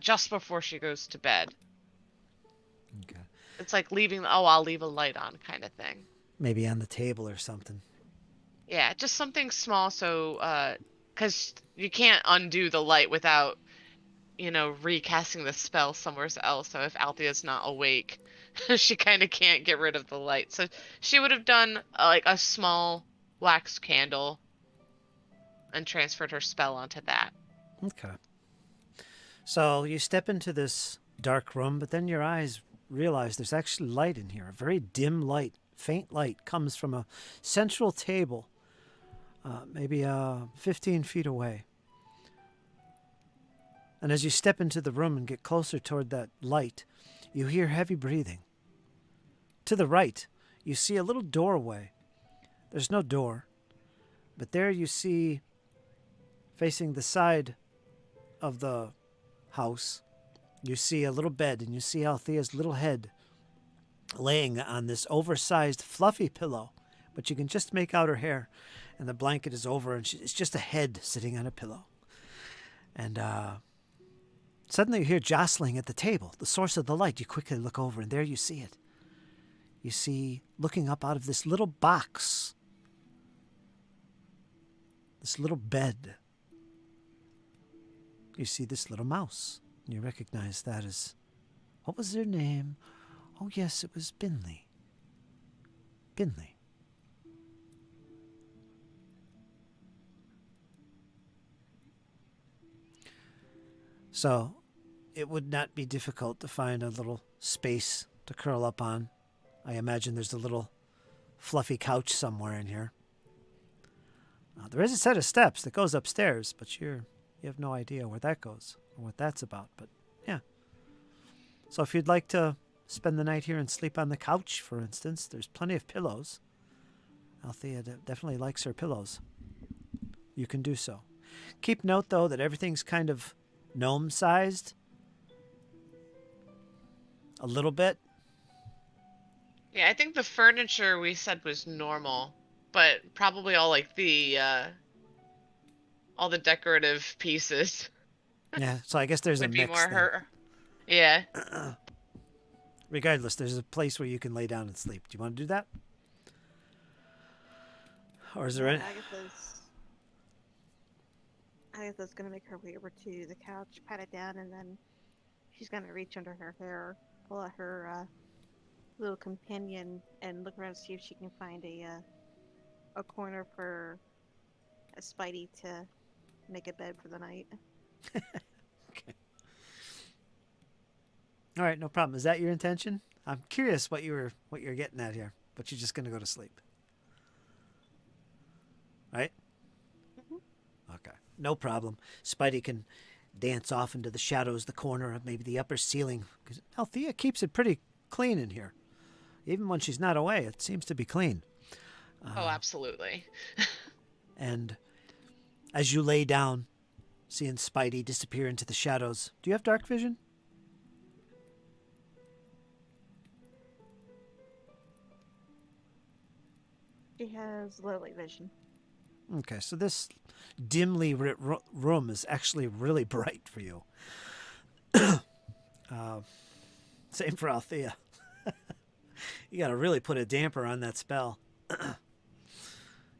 just before she goes to bed. Okay. It's like leaving, oh, I'll leave a light on kind of thing. Maybe on the table or something. Yeah, just something small so because you can't undo the light without, recasting the spell somewhere else. So if Althea's not awake, she kind of can't get rid of the light. So she would have done like a small wax candle and transferred her spell onto that. Okay. So you step into this dark room, but then your eyes realize there's actually light in here. A very dim light, faint light comes from a central table, maybe 15 feet away. And as you step into the room and get closer toward that light, you hear heavy breathing. To the right, you see a little doorway. There's no door, but there you see, facing the side of the house, you see a little bed, and you see Althea's little head laying on this oversized, fluffy pillow. But you can just make out her hair, and the blanket is over, and it's just a head sitting on a pillow. And suddenly you hear jostling at the table, the source of the light. You quickly look over, and there you see it. You see, looking up out of this little box, this little bed, you see this little mouse. You recognize that as, what was their name? Oh, yes, it was Binley. Binley. So, it would not be difficult to find a little space to curl up on. I imagine there's a little fluffy couch somewhere in here. There is a set of steps that goes upstairs, but you have no idea where that goes or what that's about. But yeah. So if you'd like to spend the night here and sleep on the couch, for instance, there's plenty of pillows. Althea definitely likes her pillows. You can do so. Keep note, though, that everything's kind of gnome-sized. A little bit. Yeah, I think the furniture we said was normal, but probably all the decorative pieces Yeah, so I guess there's a would be mix more there. her. Yeah. Regardless, there's a place where you can lay down and sleep. Do you want to do that? Or is there any... Agatha's gonna make her way over to the couch, pat it down, and then she's gonna reach under her hair, pull out her little companion, and look around to see if she can find a corner for a Spidey to make a bed for the night. Okay. All right, no problem. Is that your intention? I'm curious what you're getting at here, but you're just going to go to sleep. Right? Mm-hmm. Okay. No problem. Spidey can dance off into the shadows, the corner of maybe the upper ceiling. Because Althea keeps it pretty clean in here. Even when she's not away, it seems to be clean. Oh, absolutely. And as you lay down, seeing Spidey disappear into the shadows, do you have dark vision? She has low light vision. Okay, so this dimly lit room is actually really bright for you. Same for Althea. You got to really put a damper on that spell.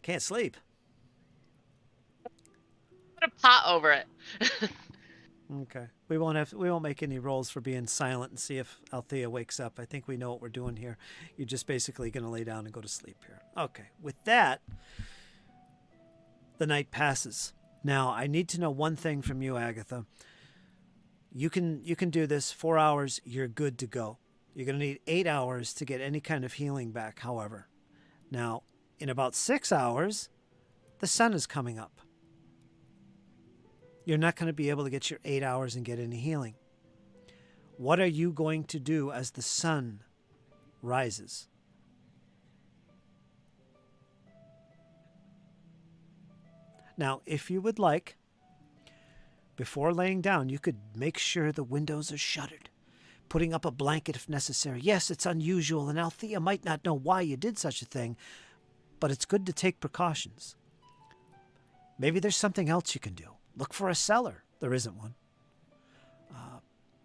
Can't sleep. Put a pot over it. Okay, we won't make any rolls for being silent and see if Althea wakes up. I think we know what we're doing here. You're just basically going to lay down and go to sleep here. Okay, with that, the night passes. Now, I need to know one thing from you, Agatha. You can do this 4 hours. You're good to go. You're going to need 8 hours to get any kind of healing back, however. Now, in about 6 hours, the sun is coming up. You're not going to be able to get your 8 hours and get any healing. What are you going to do as the sun rises? Now, if you would like, before laying down, you could make sure the windows are shuttered, putting up a blanket if necessary. Yes, it's unusual, and Althea might not know why you did such a thing, but it's good to take precautions. Maybe there's something else you can do. Look for a cellar. There isn't one.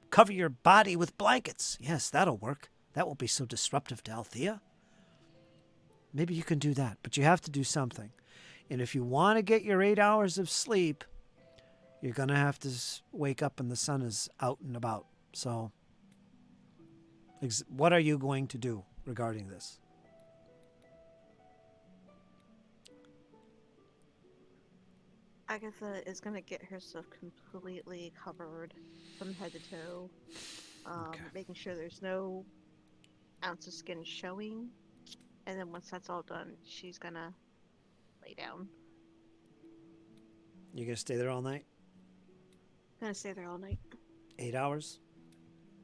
Cover your body with blankets. Yes, that'll work. That won't be so disruptive to Althea. maybe you can do that, but you have to do something. And if you want to get your 8 hours of sleep, you're going to have to wake up and the sun is out and about. So, what are you going to do regarding this? Agatha is gonna get herself completely covered from head to toe, Okay. making sure there's no ounce of skin showing. And then once that's all done, she's gonna lay down. You going to stay there all night? Gonna stay there all night. 8 hours?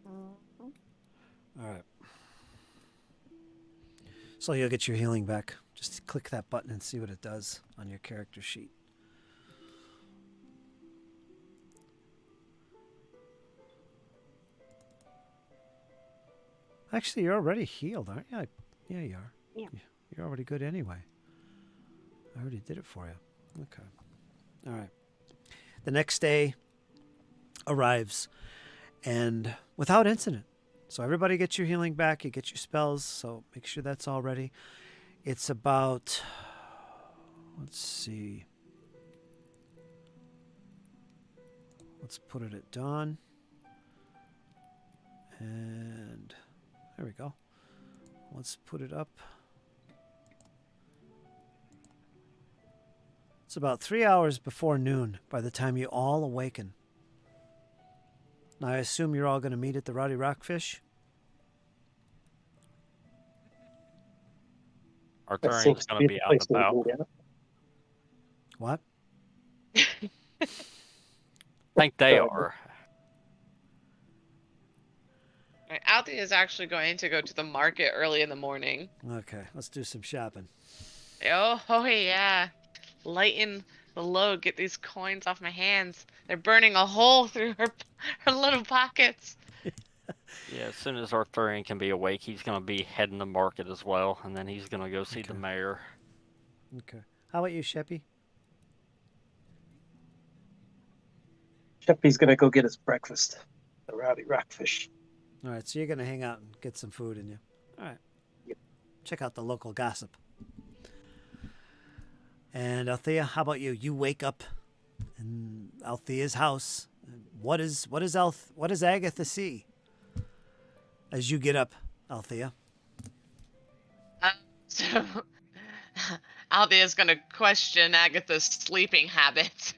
Mhm. All right. So you'll get your healing back. Just click that button and see what it does on your character sheet. Actually, you're already healed, aren't you? Yeah, you are. Yeah. You're already good anyway. I already did it for you. Okay. All right. The next day arrives, and without incident. So everybody gets your healing back. You get your spells, so make sure that's all ready. It's about, let's see. Let's put it at dawn. And there we go. Let's put it up. It's about 3 hours before noon by the time you all awaken. Now, I assume you're all going to meet at the Rowdy Rockfish? Our That Arthurian's seems to going to be be the out and place we about. can get it. What? I think they Sorry. are. Right, Althea is actually going to go to the market early in the morning. Okay, let's do some shopping. Oh yeah. Lighten the load, get these coins off my hands. They're burning a hole through her little pockets. Yeah, as soon as Arthurian can be awake, he's going to be heading the market as well, and then he's going to go see the Okay. mayor. Okay. How about you, Sheppy? Sheppy's gonna go get his breakfast. The Rowdy Rockfish. All right, so you're going to hang out and get some food in you. All right. Yep. Check out the local gossip. And Althea, how about you? You wake up in Althea's house. What does Agatha see as you get up, Althea? So Althea's gonna question Agatha's sleeping habits.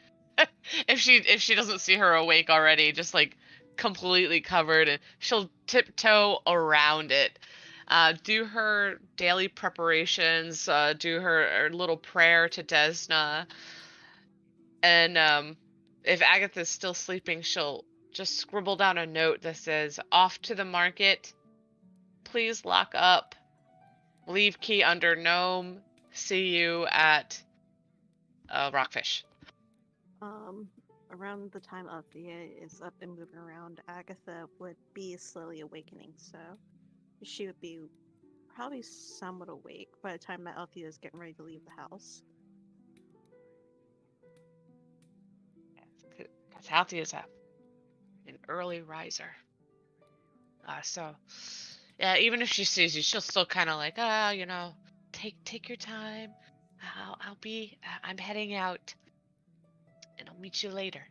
if she doesn't see her awake already, just like completely covered, and she'll tiptoe around it. Do her daily preparations, do her little prayer to Desna, and if Agatha's still sleeping, she'll just scribble down a note that says, "Off to the market. Please lock up. Leave key under gnome. See you at Rockfish." Around the time Althea is up and moving around, Agatha would be slowly awakening, so she would be probably somewhat awake by the time that Althea is getting ready to leave the house. Because Althea's an early riser. So, yeah, even if she sees you, she'll still kind of like, take your time. I'm heading out, and I'll meet you later.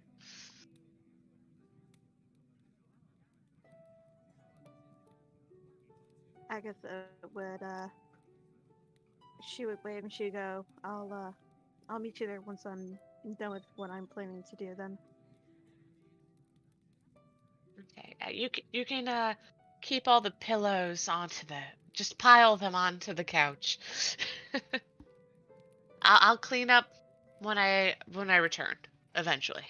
Agatha would she would wave and she'd go, I'll meet you there once I'm done with what I'm planning to do then. Okay, you can keep all the pillows just pile them onto the couch. I'll clean up when I return eventually.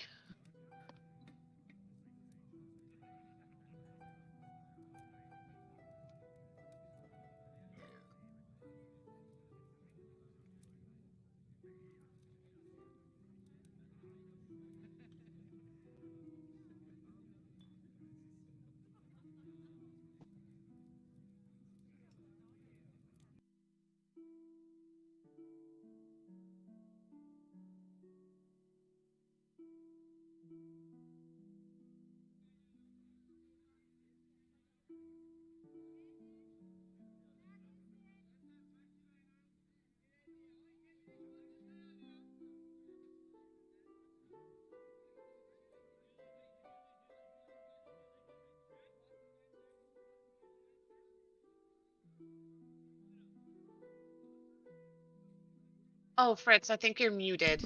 Oh, Fritz, I think you're muted.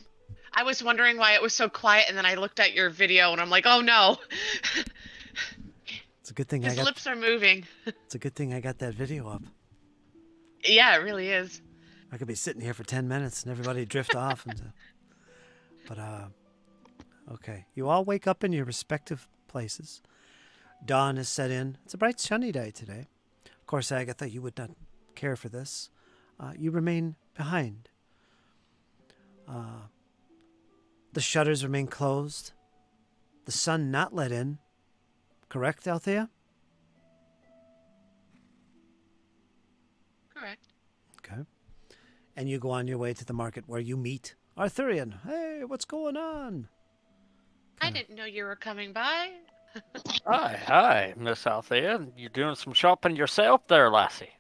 I was wondering why it was so quiet, and then I looked at your video, and I'm like, oh no. It's a good thing His lips are moving. It's a good thing I got that video up. Yeah, it really is. I could be sitting here for 10 minutes and everybody drift off. But, okay. You all wake up in your respective places. Dawn has set in. It's a bright, sunny day today. Of course, Agatha, you would not care for this. You remain behind. The shutters remain closed. The sun not let in. Correct, Althea? Correct. Okay. And you go on your way to the market where you meet Arthurian. Hey, what's going on? I didn't know you were coming by. Hi, Miss Althea. You doing some shopping yourself there, lassie?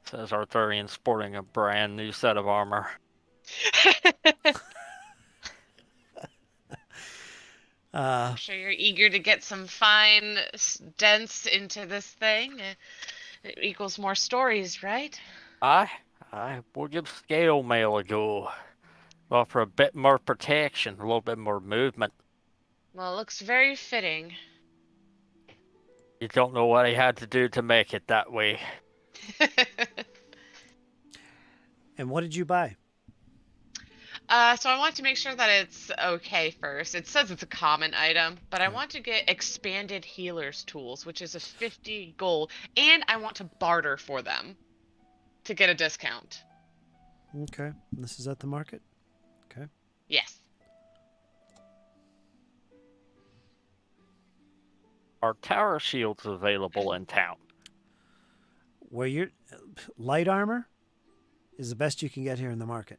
Says Arthurian, sporting a brand new set of armor. I'm sure you're eager to get some fine dents into this thing. It equals more stories, right? I will give scale mail a go. Offer a bit more protection, a little bit more movement. Well, it looks very fitting. You don't know what he had to do to make it that way. And what did you buy? So I want to make sure that it's okay first. It says it's a common item, but I want to get expanded healer's tools, which is a 50 gold, and I want to barter for them to get a discount. Okay. This is at the market? Okay. Yes. Are tower shields available in town? Where your light armor is the best you can get here in the market.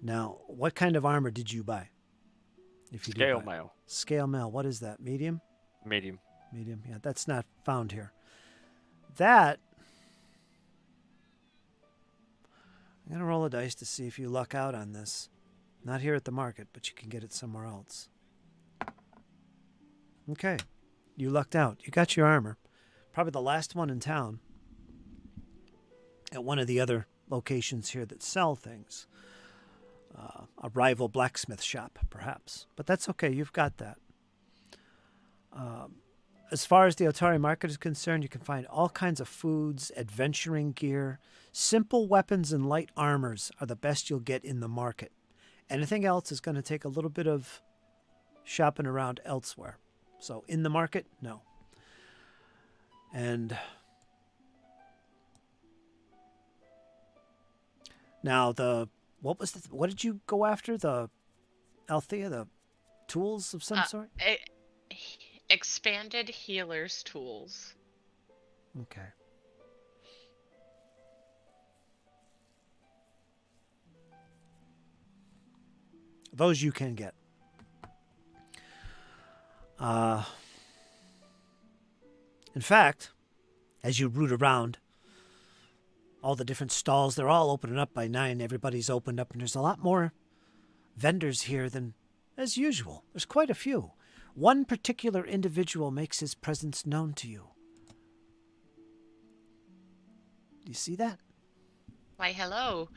Now, what kind of armor did you buy? If you Scale did buy mail. Scale mail. What is that? Medium? Medium. Medium. Yeah, that's not found here. That, I'm going to roll a dice to see if you luck out on this. Not here at the market, but you can get it somewhere else. Okay. You lucked out. You got your armor. Probably the last one in town. At one of the other locations here that sell things. A rival blacksmith shop, perhaps. But that's okay. You've got that. As far as the Otari market is concerned, you can find all kinds of foods, adventuring gear. Simple weapons and light armors are the best you'll get in the market. Anything else is going to take a little bit of shopping around elsewhere. So in the market, no. And now what did you go after? The Althea, the tools of some sort? Expanded healer's tools. Okay. Those you can get. In fact, as you root around all the different stalls, they're all opening up by 9. Everybody's opened up, and there's a lot more vendors here than as usual. There's quite a few. One particular individual makes his presence known to you. Do you see that? Why, hello.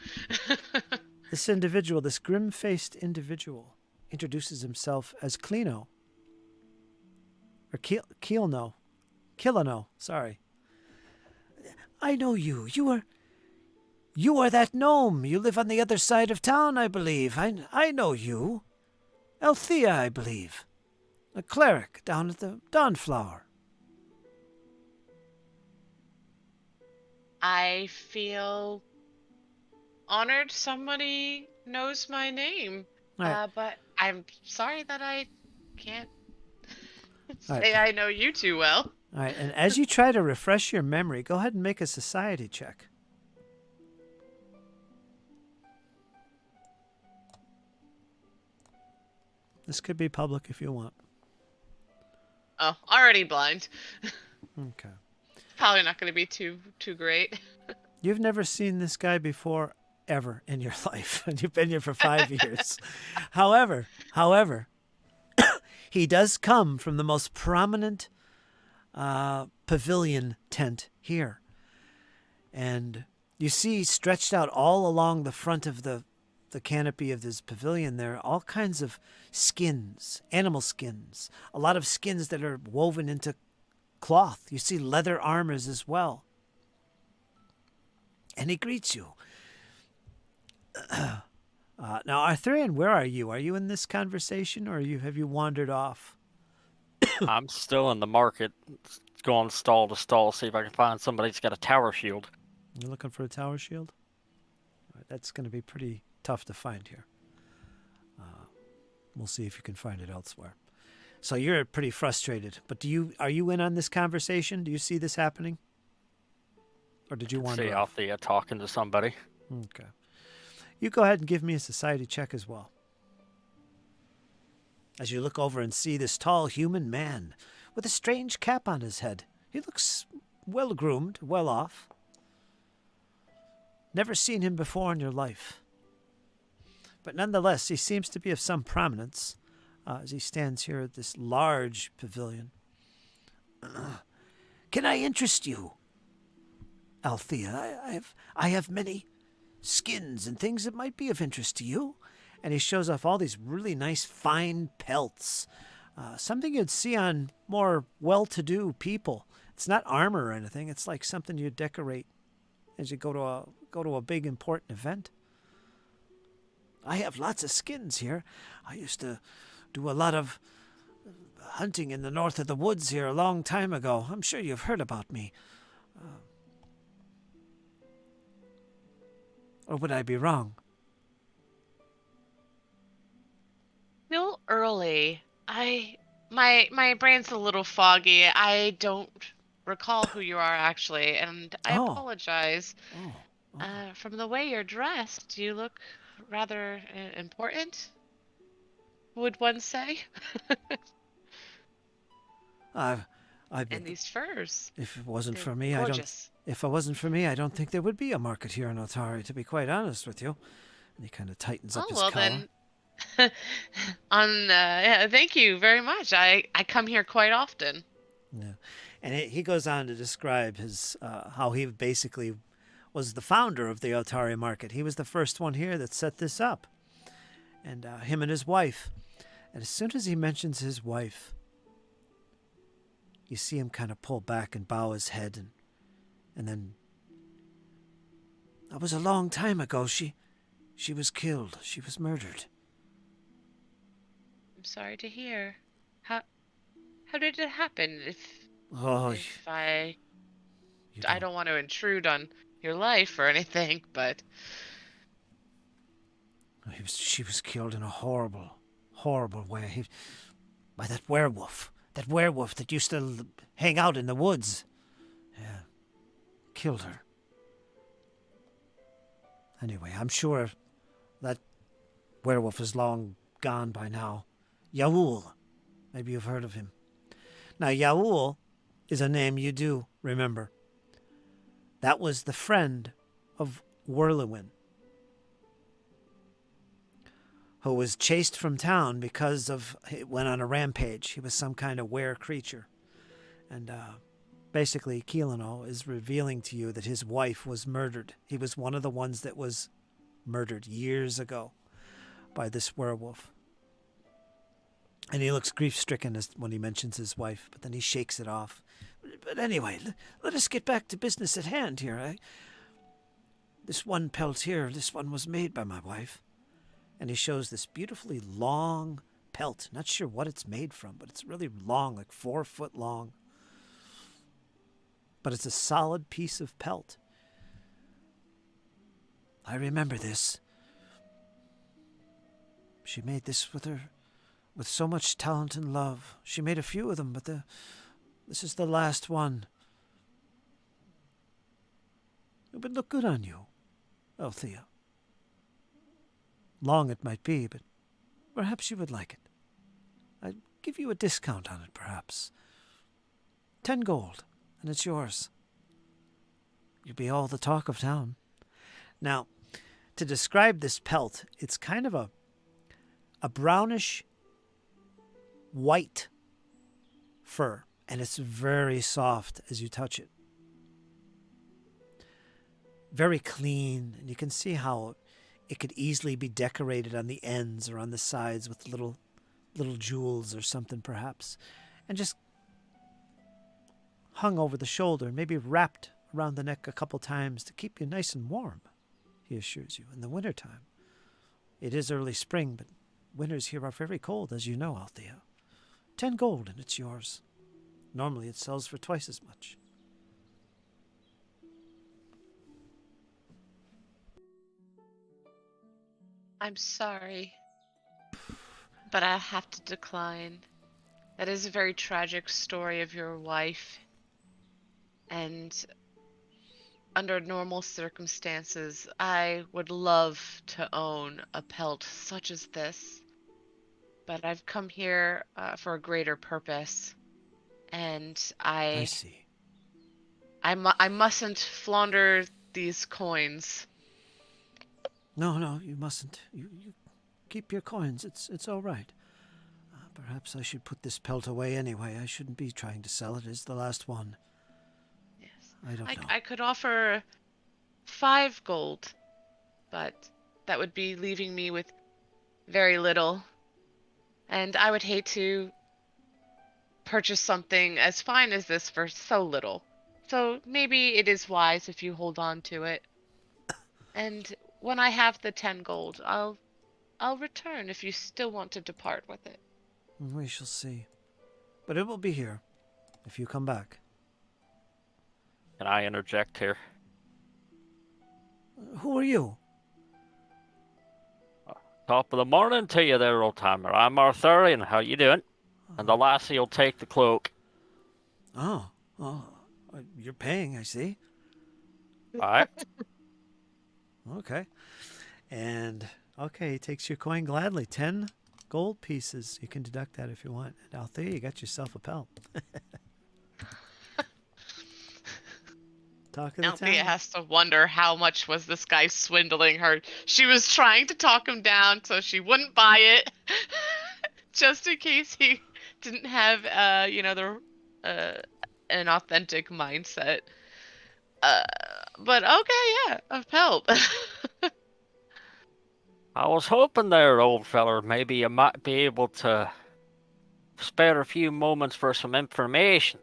This individual, this grim-faced individual, introduces himself as Clino. Or Kilano, sorry. I know you. You are that gnome. You live on the other side of town, I believe. I know you. Althea, I believe. A cleric down at the Dawnflower. I feel honored somebody knows my name. Right. But I'm sorry that I can't say Right. I know you too well. All right, and as you try to refresh your memory, go ahead and make a society check. This could be public if you want. Oh, already blind. Okay. Probably not going to be too great. You've never seen this guy before, ever, in your life, and you've been here for 5 years. However, he does come from the most prominent pavilion tent here. And You see stretched out all along the front of the canopy of this pavilion there, all kinds of skins, animal skins, a lot of skins that are woven into cloth. You see leather armors as well. And he greets you. Now, Arthurian, where are you? Are you in this conversation, or have you wandered off? I'm still in the market, going stall to stall, see if I can find somebody that's got a tower shield. You're looking for a tower shield? All right, that's going to be pretty tough to find here. We'll see if you can find it elsewhere. So you're pretty frustrated. But are you in on this conversation? Do you see this happening? Or did you wander See off? off the talking to somebody. Okay. You go ahead and give me a society check as well. As you look over and see this tall human man with a strange cap on his head. He looks well-groomed, well off. Never seen him before in your life. But nonetheless, he seems to be of some prominence as he stands here at this large pavilion. Can I interest you, Althea? I have many skins and things that might be of interest to you. And he shows off all these really nice, fine pelts. Something you'd see on more well-to-do people. It's not armor or anything. It's like something you decorate as you go to a big, important event. I have lots of skins here. I used to do a lot of hunting in the north of the woods here a long time ago. I'm sure you've heard about me. Or would I be wrong? Still early. My brain's a little foggy. I don't recall who you are actually, and I Oh. apologize. Oh. From the way you're dressed, you look rather important, would one say? I've And been, these furs. if it wasn't They're for me, gorgeous. If it wasn't for me, I don't think there would be a market here in Otari, to be quite honest with you. And he kind of tightens up Oh, his well collar. then. Yeah, thank you very much. I come here quite often. Yeah. And he goes on to describe his how he basically was the founder of the Otari market. He was the first one here that set this up. And him and his wife. And as soon as he mentions his wife, you see him kind of pull back and bow his head. And then, that was a long time ago. She was killed. She was murdered. I'm sorry to hear. How did it happen? If I don't want to intrude on your life or anything, but she was killed in a horrible, horrible way. By that werewolf. That werewolf that used to hang out in the woods. Yeah. Killed her. Anyway, I'm sure that werewolf is long gone by now. Yaul. Maybe you've heard of him. Now, Yaul is a name you do remember. That was the friend of Whirlwind, who was chased from town because he went on a rampage. He was some kind of were creature. And basically, Keelano is revealing to you that his wife was murdered. He was one of the ones that was murdered years ago by this werewolf. And he looks grief-stricken when he mentions his wife, but then he shakes it off. But anyway, let us get back to business at hand here. This one pelt here, this one was made by my wife. And he shows this beautifully long pelt. Not sure what it's made from, but it's really long, like 4 foot long. But it's a solid piece of pelt. I remember this. She made this with so much talent and love. She made a few of them, but this is the last one. It would look good on you, Althea. Long it might be, but perhaps you would like it. I'd give you a discount on it, perhaps. 10 gold, and it's yours. You'll be all the talk of town. Now, to describe this pelt, it's kind of a brownish white fur, and it's very soft as you touch it. very clean, and you can see how it could easily be decorated on the ends or on the sides with little jewels or something perhaps, and just hung over the shoulder, maybe wrapped around the neck a couple times to keep you nice and warm, he assures you, in the wintertime. It is early spring, but winters here are very cold, as you know, Althea. 10 gold and it's yours. Normally it sells for twice as much. I'm sorry, but I have to decline. That is a very tragic story of your wife, and under normal circumstances, I would love to own a pelt such as this, but I've come here for a greater purpose, and I see. I mustn't flaunder these coins. No, you mustn't. You keep your coins. It's all right. Perhaps I should put this pelt away anyway. I shouldn't be trying to sell it. It's the last one. Yes. I don't know. I could offer 5 gold, but that would be leaving me with very little. And I would hate to purchase something as fine as this for so little. So maybe it is wise if you hold on to it. And when I have the 10 gold, I'll return if you still want to depart with it. We shall see. But it will be here, if you come back. Can I interject here? Who are you? Top of the morning to you there, old timer. I'm Otari, and how you doing? And the lassie will take the cloak. Oh, you're paying, I see. Alright? Okay. And, okay, he takes your coin gladly. 10 gold pieces. You can deduct that if you want. And Althea, you got yourself a pelt. Talk of the Althea town. has to wonder how much was this guy swindling her. She was trying to talk him down so she wouldn't buy it, just in case he didn't have, an authentic mindset. But okay, yeah, a pelt. I was hoping there, old feller, maybe you might be able to spare a few moments for some information.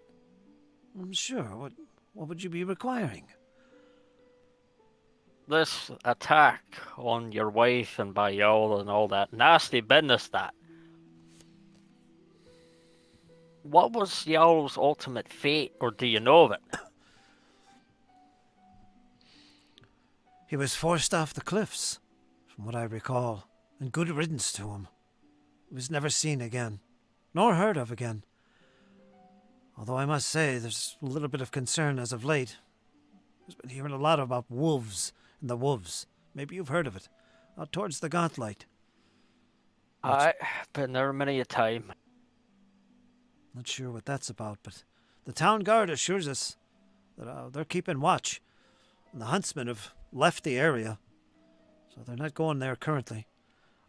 I'm sure. What would you be requiring? This attack on your wife and by y'all and all that nasty business that. What was y'all's ultimate fate, or do you know of it? He was forced off the cliffs, from what I recall, and good riddance to him. He was never seen again, nor heard of again. Although I must say there's a little bit of concern as of late. I've been hearing a lot about wolves and the wolves. Maybe you've heard of it. Out towards the gauntlight. I've been there many a time. Not sure what that's about, but the town guard assures us that they're keeping watch. And the huntsmen have left the area, so they're not going there currently.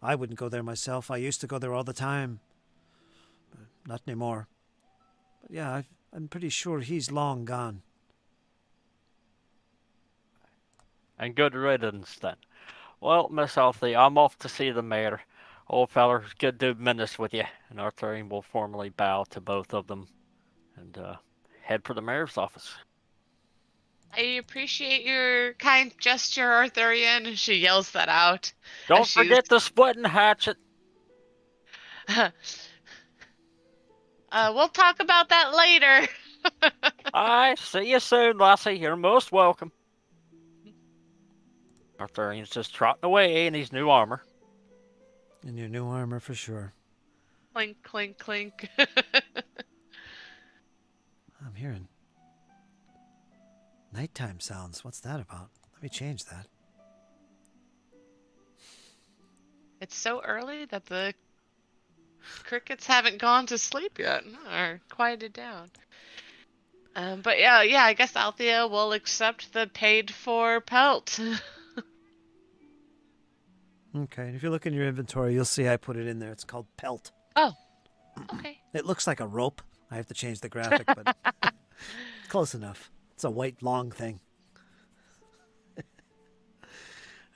I wouldn't go there myself. I used to go there all the time, but not anymore. But yeah, I'm pretty sure he's long gone. And good riddance then. Well, Miss Althea, I'm off to see the mayor. Old feller, it's good doing business with you. And Arthurian will formally bow to both of them and head for the mayor's office. I appreciate your kind gesture, Arthurian. She yells that out. Don't forget the splitting hatchet. We'll talk about that later. Aye, see you soon, lassie. You're most welcome. Arthurian's just trotting away in his new armor. In your new armor for sure. Clink, clink, clink. I'm hearing nighttime sounds. What's that about? Let me change that. It's so early that the crickets haven't gone to sleep yet, or quieted down. But yeah, I guess Althea will accept the paid-for pelt. Okay, and if you look in your inventory, you'll see I put it in there. It's called pelt. Oh, okay. It looks like a rope. I have to change the graphic, but close enough. It's a white long thing.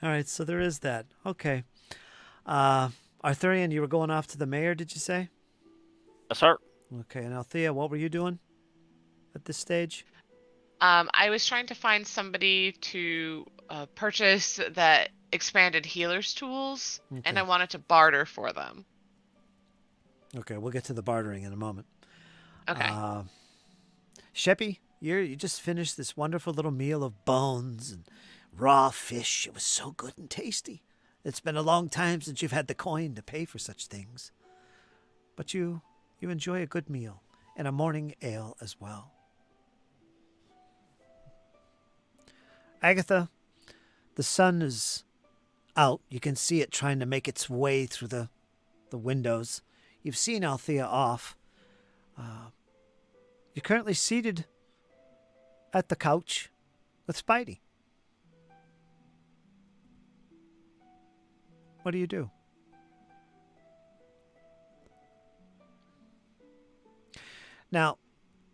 All right, so there is that. Okay. Arthurian, you were going off to the mayor, did you say? Yes, sir. Okay, and Althea, what were you doing at this stage? I was trying to find somebody to purchase that expanded healer's tools, and I Okay. wanted to barter for them. Okay, we'll get to the bartering in a moment. Okay. Sheppy, you just finished this wonderful little meal of bones and raw fish. It was so good and tasty. It's been a long time since you've had the coin to pay for such things. But you enjoy a good meal and a morning ale as well. Agatha, the sun is out. You can see it trying to make its way through the windows. You've seen Althea off. You're currently seated at the couch with Spidey. What do you do? Now,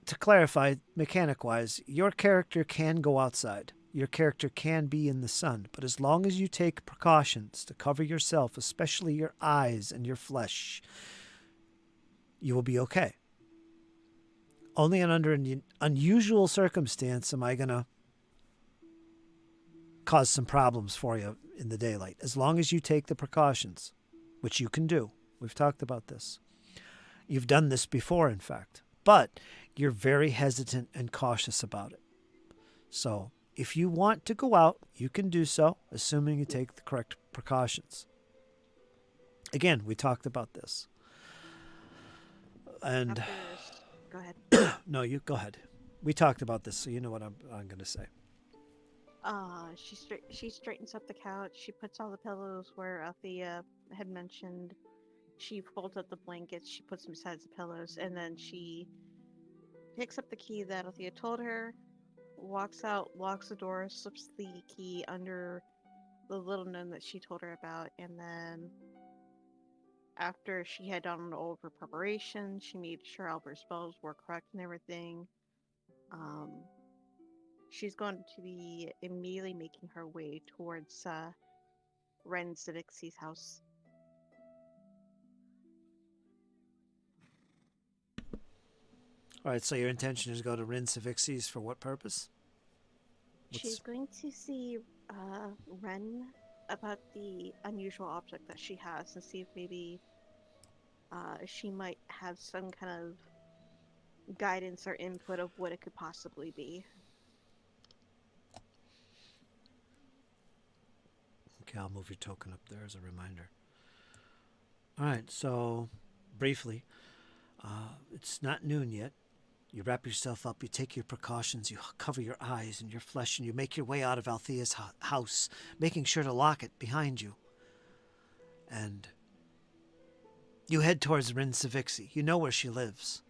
to clarify, mechanic-wise, your character can go outside. Your character can be in the sun, but as long as you take precautions to cover yourself, especially your eyes and your flesh, you will be okay. Only under an unusual circumstance am I going to cause some problems for you in the daylight. As long as you take the precautions, which you can do. We've talked about this. You've done this before, in fact. But you're very hesitant and cautious about it. So if you want to go out, you can do so, assuming you take the correct precautions. Again, we talked about this. And Go ahead. no, you go ahead. We talked about this, so you know what I'm going to say. She straightens up the couch. She puts all the pillows where Althea had mentioned. She folds up the blankets. She puts them beside the pillows, and then she picks up the key that Althea told her, walks out, locks the door, slips the key under the little gnome that she told her about, and then after she had done all of her preparation, she made sure all of her spells were correct and everything. She's going to be immediately making her way towards Ren Zivixie's house. All right, so your intention is to go to Rin Savixie's for what purpose? She's going to see Ren about the unusual object that she has and see if maybe she might have some kind of guidance or input of what it could possibly be. Okay, I'll move your token up there as a reminder. All right, so briefly, it's not noon yet. You wrap yourself up, you take your precautions, you cover your eyes and your flesh, and you make your way out of Althea's house, making sure to lock it behind you. And you head towards Rin Savixie. You know where she lives.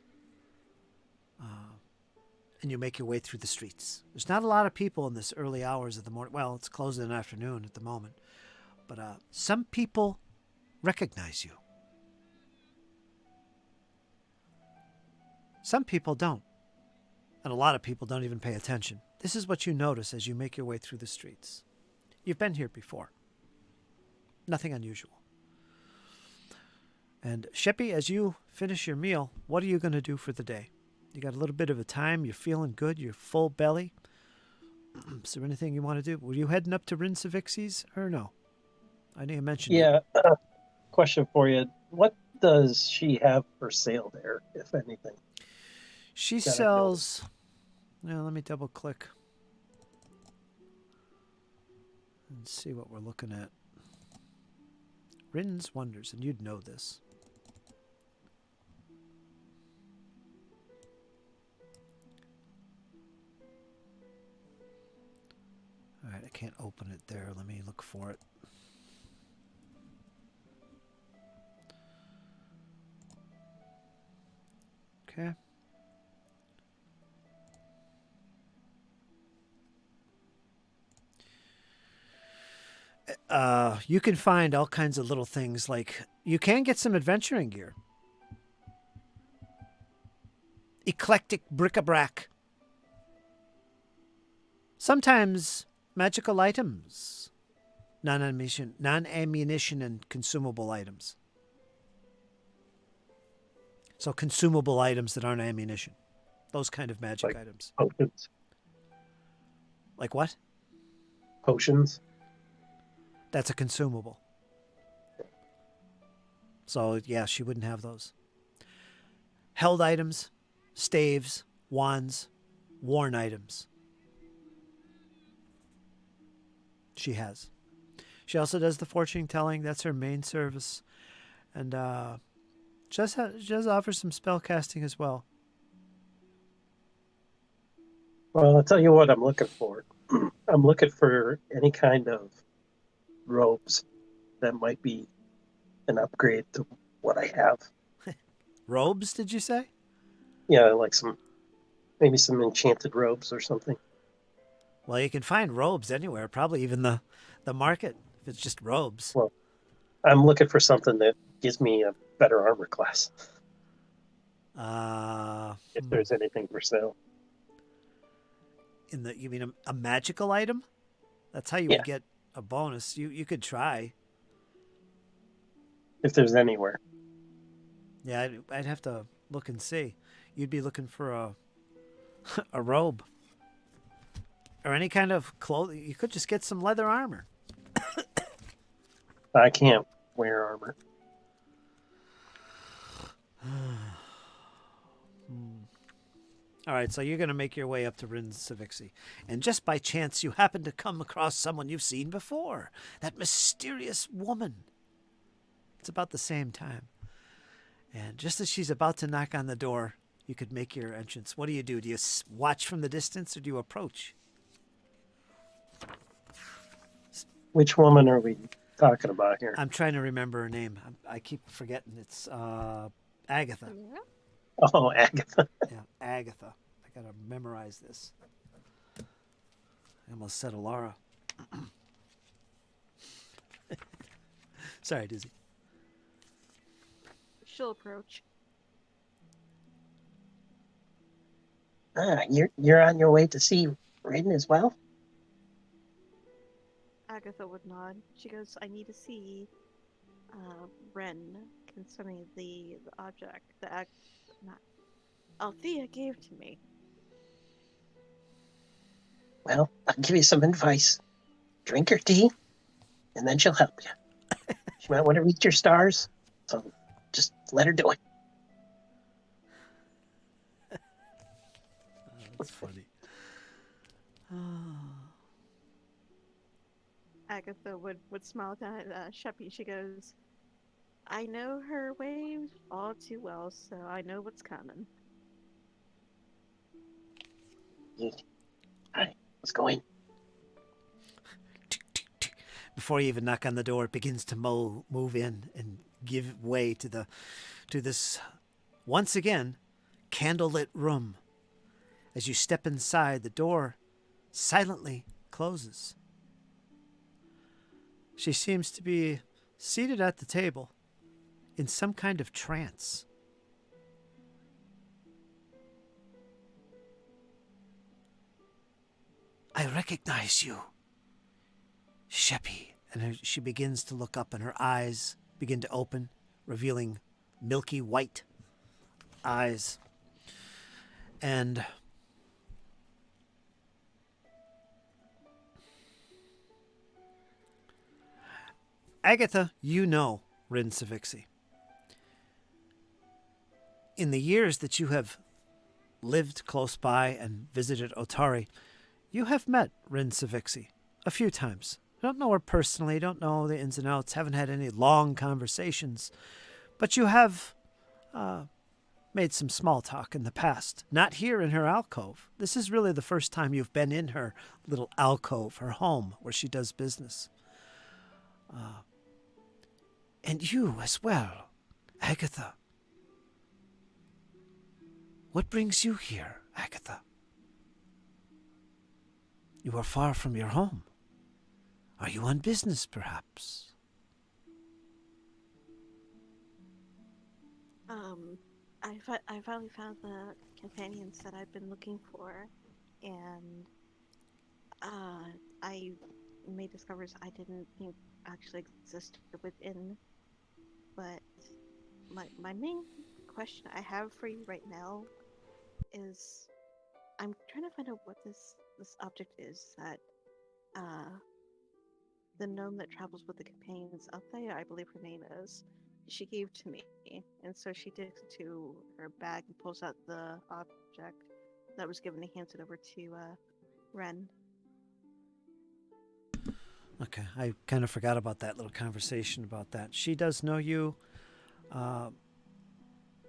And you make your way through the streets. There's not a lot of people in this early hours of the morning. Well, it's closed in the afternoon at the moment. But some people recognize you. Some people don't. And a lot of people don't even pay attention. This is what you notice as you make your way through the streets. You've been here before. Nothing unusual. And Sheppy, as you finish your meal, what are you going to do for the day? You got a little bit of a time. You're feeling good. You're full belly. Is there anything you want to do? Were you heading up to Rin Savixie's or no? I know you mentioned it. Yeah. Question for you. What does she have for sale there, if anything? She sells... Now, let me double click and see what we're looking at. Rin's Wonders, and you'd know this. All right, I can't open it there. Let me look for it. Okay. You can find all kinds of little things, like you can get some adventuring gear. Eclectic bric-a-brac. Sometimes magical items. non-ammunition and consumable items. So consumable items that aren't ammunition. Those kind of magic Like- items. Potions. Like what? Potions. That's a consumable. So, yeah, she wouldn't have those. Held items, staves, wands, worn items. She has. She also does the fortune telling. That's her main service. And just offers some spell casting as well. Well, I'll tell you what I'm looking for. I'm looking for any kind of robes that might be an upgrade to what I have. Robes, did you say? Yeah, like maybe some enchanted robes or something. Well, you can find robes anywhere, probably even the market, if it's just robes. Well, I'm looking for something that gives me a better armor class, if there's anything for sale. You mean a magical item? That's how you Yeah. would get a bonus. You could try. If there's anywhere. Yeah, I'd have to look and see. You'd be looking for a a robe or any kind of clothing. You could just get some leather armor. I can't wear armor. All right, so you're going to make your way up to Rin Savixi. And just by chance, you happen to come across someone you've seen before. That mysterious woman. It's about the same time. And just as she's about to knock on the door, you could make your entrance. What do? Do you watch from the distance or do you approach? Which woman are we talking about here? I'm trying to remember her name. I keep forgetting. It's Agatha. Yeah. Oh, Agatha. Yeah, Agatha. I got to memorize this. I almost said Alara. Sorry, Dizzy. She'll approach. You're on your way to see Raiden as well? Agatha would nod. She goes, I need to see Ren concerning the object that Althea gave to me. Well, I'll give you some advice. Drink your tea, and then she'll help you. She might want to reach your stars, so just let her do it. That's funny. Agatha would smile down at Sheppy. She goes, I know her ways all too well, so I know what's coming. Alright, let's go in. Before you even knock on the door, it begins to move in and give way to this once again candlelit room. As you step inside, the door silently closes. She seems to be seated at the table in some kind of trance. I recognize you, Sheppy. And she begins to look up and her eyes begin to open, revealing milky white eyes. And Agatha, you know Rin Savixi. In the years that you have lived close by and visited Otari, you have met Rin Savixi a few times. Don't know her personally, don't know the ins and outs, haven't had any long conversations, but you have made some small talk in the past. Not here in her alcove. This is really the first time you've been in her little alcove, her home, where she does business. And you as well, Agatha. What brings you here, Agatha? You are far from your home. Are you on business, perhaps? I finally found the companions that I've been looking for, and I May discovers I didn't think actually existed within. But my main question I have for you right now is I'm trying to find out what this object is that uh the gnome that travels with the companions Althea, I believe her name is, she gave to me. And so she digs into her bag and pulls out the object that was given and hands it over to Ren. Okay, I kind of forgot about that little conversation about that. She does know you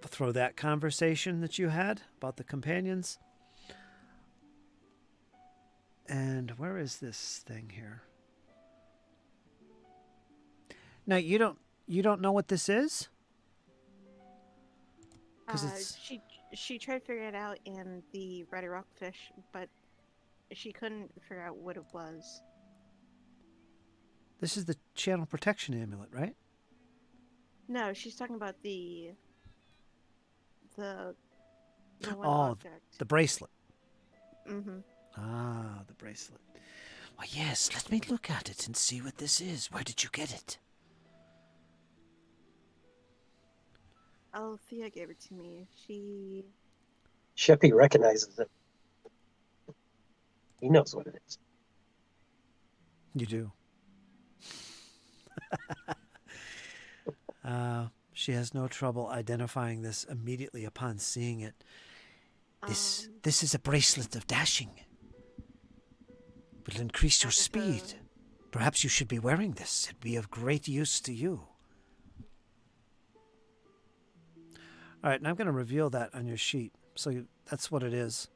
through that conversation that you had about the companions. And where is this thing here? Now you don't know what this is? Because it's She tried to figure it out in the Ruddy Rockfish, but she couldn't figure out what it was. this is the channel protection amulet, right? No, she's talking about the one Oh, object. the bracelet. Mm-hmm. Ah, the bracelet. Why, yes, let me look at it and see what this is. Where did you get it? Althea gave it to me. Sheppy recognizes it. He knows what it is. You do. She has no trouble identifying this immediately upon seeing it. This is a bracelet of dashing. Will increase your speed. Perhaps you should be wearing this. It'd be of great use to you. All right, and I'm going to reveal that on your sheet. So that's what it is.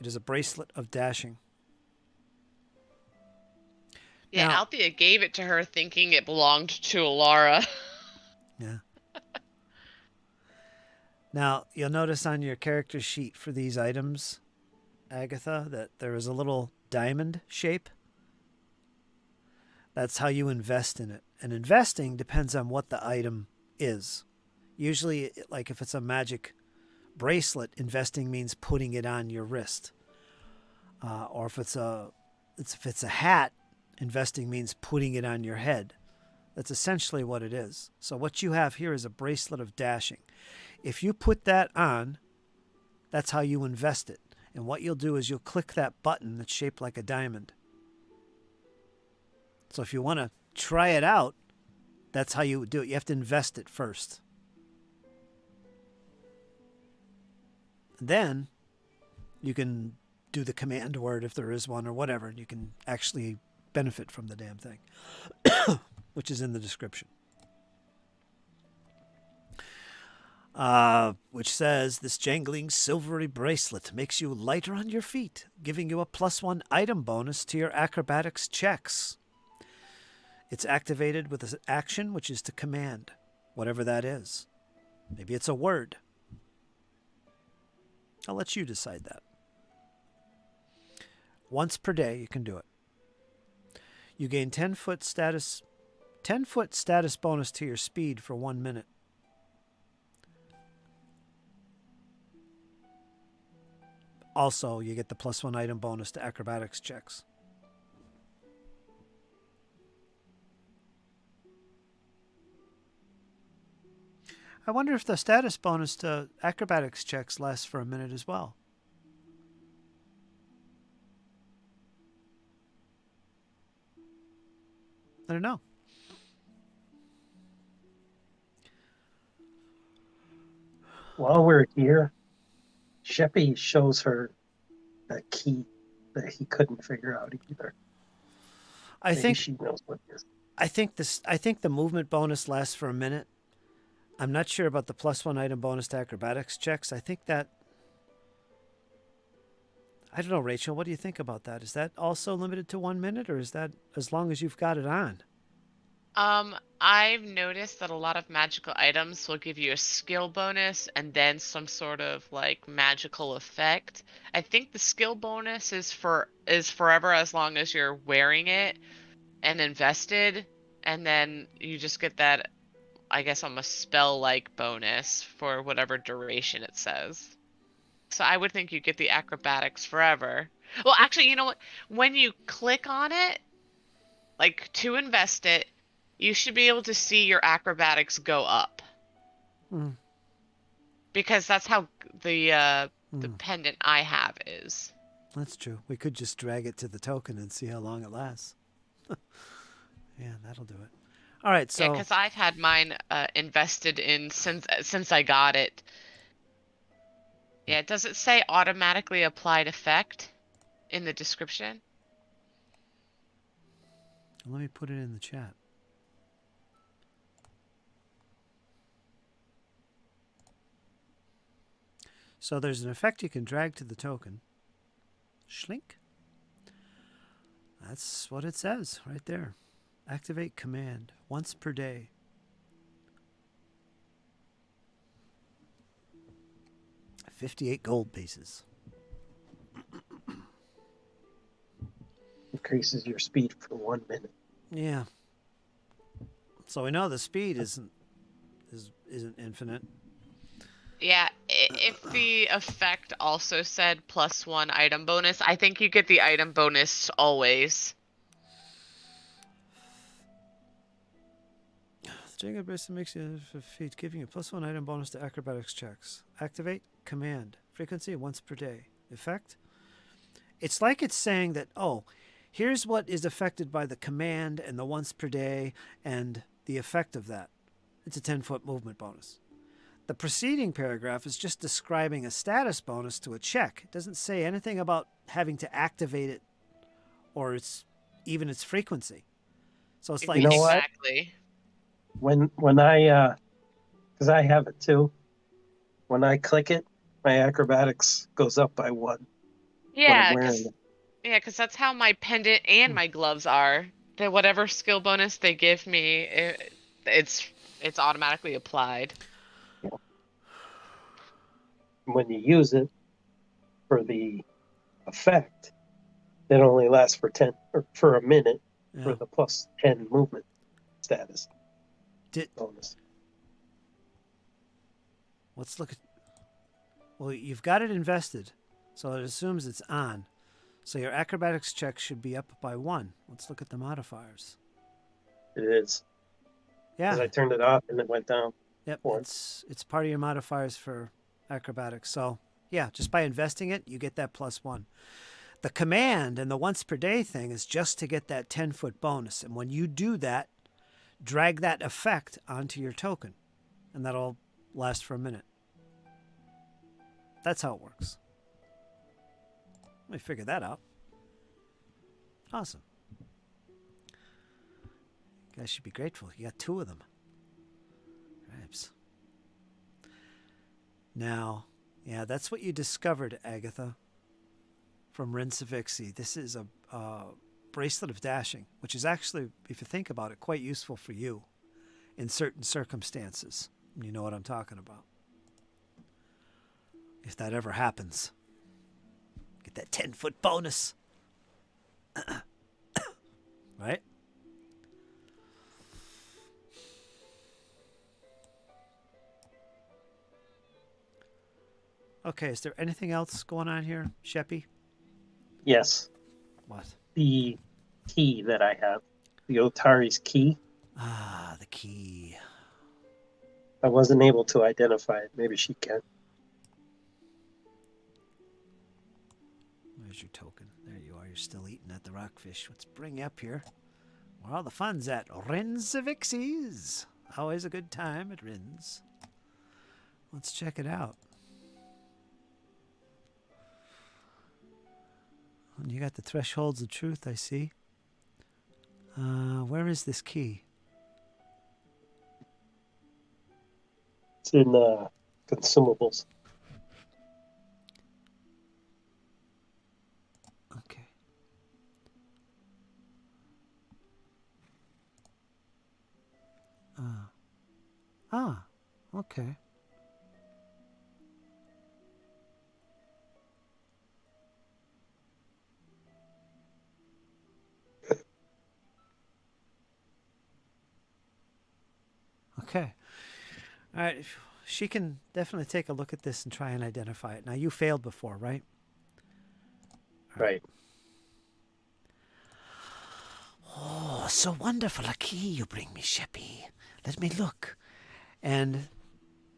It is a bracelet of dashing. Yeah, Now- Althea gave it to her thinking it belonged to Alara. Yeah. Now, you'll notice on your character sheet for these items, Agatha, that there is a little diamond shape. That's how you invest in it. And investing depends on what the item is. Usually, like if it's a magic bracelet, investing means putting it on your wrist. Or if it's a hat, investing means putting it on your head. That's essentially what it is. So what you have here is a bracelet of dashing. If you put that on, that's how you invest it. And what you'll do is you'll click that button that's shaped like a diamond. So if you want to try it out, that's how you do it. You have to invest it first. Then you can do the command word if there is one or whatever, and you can actually benefit from the damn thing, which is in the description. Which says, this jangling silvery bracelet makes you lighter on your feet, giving you a +1 item bonus to your acrobatics checks. It's activated with an action, which is to command, whatever that is. Maybe it's a word. I'll let you decide that. Once per day, you can do it. You gain 10-foot status bonus to your speed for 1 minute. Also, you get the +1 item bonus to acrobatics checks. I wonder if the status bonus to acrobatics checks lasts for a minute as well. I don't know. While we're here, Sheppy shows her a key that he couldn't figure out either. I Maybe think she knows what it is. I think the movement bonus lasts for a minute. I'm not sure about the +1 item bonus to acrobatics checks. I think that... I don't know, Rachel. What do you think about that? Is that also limited to 1 minute, or is that as long as you've got it on? I've noticed that a lot of magical items will give you a skill bonus and then some sort of like magical effect. I think the skill bonus is forever as long as you're wearing it and invested, and then you just get that, I guess, on a spell-like bonus for whatever duration it says. So I would think you get the acrobatics forever. Well, actually, you know what? When you click on it, like to invest it, you should be able to see your acrobatics go up. Hmm. Because that's how the Hmm. pendant I have is. That's true. We could just drag it to the token and see how long it lasts. Yeah, that'll do it. All right, Yeah, so because I've had mine invested in since I got it. Yeah, does it say automatically applied effect in the description? let me put it in the chat. So there's an effect you can drag to the token. Schlink. That's what it says right there. Activate command once per day. $58 gold pieces. Increases your speed for 1 minute. Yeah. So we know the speed isn't infinite. Yeah, if the effect also said +1 item bonus, I think you get the item bonus always. Jenga Bristol makes you a feat, giving you +1 item bonus to acrobatics checks. Activate command frequency once per day. Effect. It's like it's saying that, oh, here's what is affected by the command and the once per day and the effect of that. It's a 10-foot movement bonus. The preceding paragraph is just describing a status bonus to a check. It doesn't say anything about having to activate it or its frequency. So it's like, You know what? Exactly. When I, because I have it too, when I click it, my acrobatics goes up by 1 when I'm Yeah, wearing it. because that's how my pendant and my gloves are. That whatever skill bonus they give me, it's automatically applied. When you use it for the effect, it only lasts for 10 or for a minute yeah. for the +10 movement status Did, bonus. let's look at. Well, you've got it invested, so it assumes it's on. So your acrobatics check should be up by 1. Let's look at the modifiers. It is. Yeah. Because I turned it off and it went down. Yep. 1. It's part of your modifiers for acrobatics. So yeah, just by investing it, you get that +1. The command and the once per day thing is just to get that 10-foot bonus. And when you do that, drag that effect onto your token, and that'll last for a minute. That's how it works. Let me figure that out. Awesome. You guys should be grateful. You got 2 of them. Grapes. Now, yeah, that's what you discovered, Agatha, from Rinsavixi. This is a bracelet of dashing, which is actually, if you think about it, quite useful for you in certain circumstances. You know what I'm talking about. If that ever happens. Get that 10-foot bonus. Right? Okay, is there anything else going on here, Sheppy? Yes. What? The key that I have, the Otari's key, Ah, the key. I wasn't able to identify it. Maybe she can. Where's your token? There you are. You're still eating at the Rockfish. Let's bring you up here. Where all the fun's at. Rinsavixi's. Always a good time at Rins. Let's check it out. And you got the thresholds of truth, I see. Where is this key? It's in consumables. Okay. Okay. Okay. All right. She can definitely take a look at this and try and identify it. Now, you failed before, right? Right. Oh, so wonderful a key you bring me, Sheppy. Let me look. And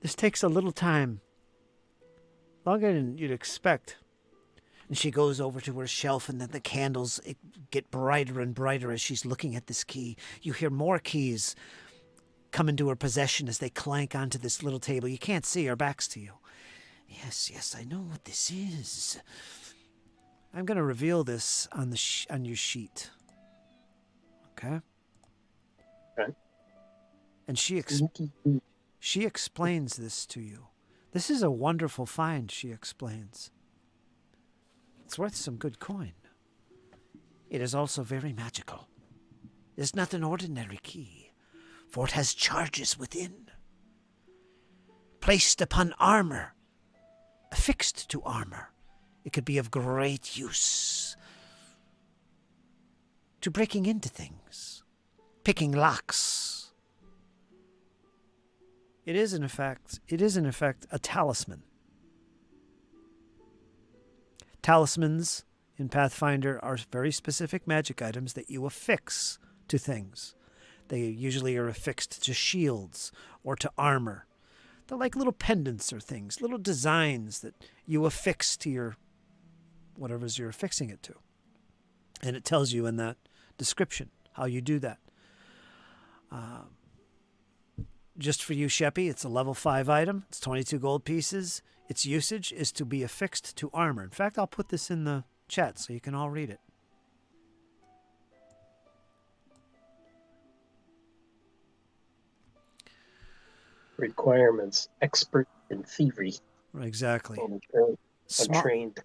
this takes a little time, longer than you'd expect. And she goes over to her shelf, and then the candles get brighter and brighter as she's looking at this key. You hear more keys come into her possession as they clank onto this little table. You can't see, her back's to you. Yes, I know what this is. I'm going to reveal this on on your sheet. Okay? Okay. And she explains this to you. This is a wonderful find, she explains. It's worth some good coin. It is also very magical. It is not an ordinary key, for it has charges within. Placed upon armor, affixed to armor, it could be of great use to breaking into things, picking locks. It is in effect a talisman. Talismans in Pathfinder are very specific magic items that you affix to things. They usually are affixed to shields or to armor. They're like little pendants or things, little designs that you affix to your whatever you're affixing it to. And it tells you in that description how you do that. Just for you, Sheppy, it's a level 5 item. It's 22 gold pieces. Its usage is to be affixed to armor. In fact, I'll put this in the chat so you can all read it. Requirements: expert in thievery. Exactly. I'm trained.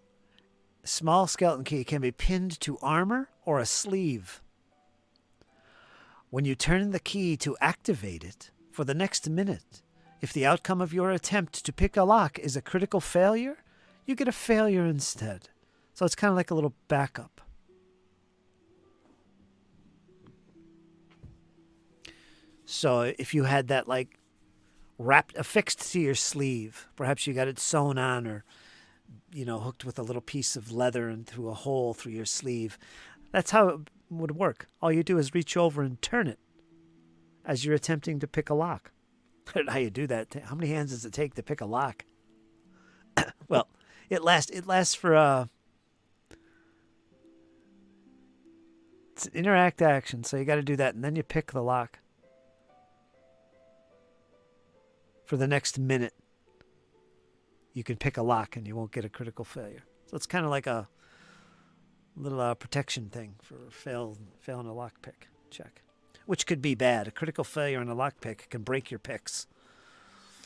Small skeleton key can be pinned to armor or a sleeve. When you turn the key to activate it for the next minute, if the outcome of your attempt to pick a lock is a critical failure, you get a failure instead. So it's kind of like a little backup. So if you had that like affixed to your sleeve, perhaps you got it sewn on or hooked with a little piece of leather and through a hole through your sleeve. That's how it would work. All you do is reach over and turn it as you're attempting to pick a lock. I don't know how you do that. How many hands does it take to pick a lock? Well, it lasts for it's an interact action, so you got to do that, and then you pick the lock for the next minute. You can pick a lock and you won't get a critical failure. So it's kind of like a little protection thing for failing a lockpick check, which could be bad. A critical failure on a lockpick can break your picks.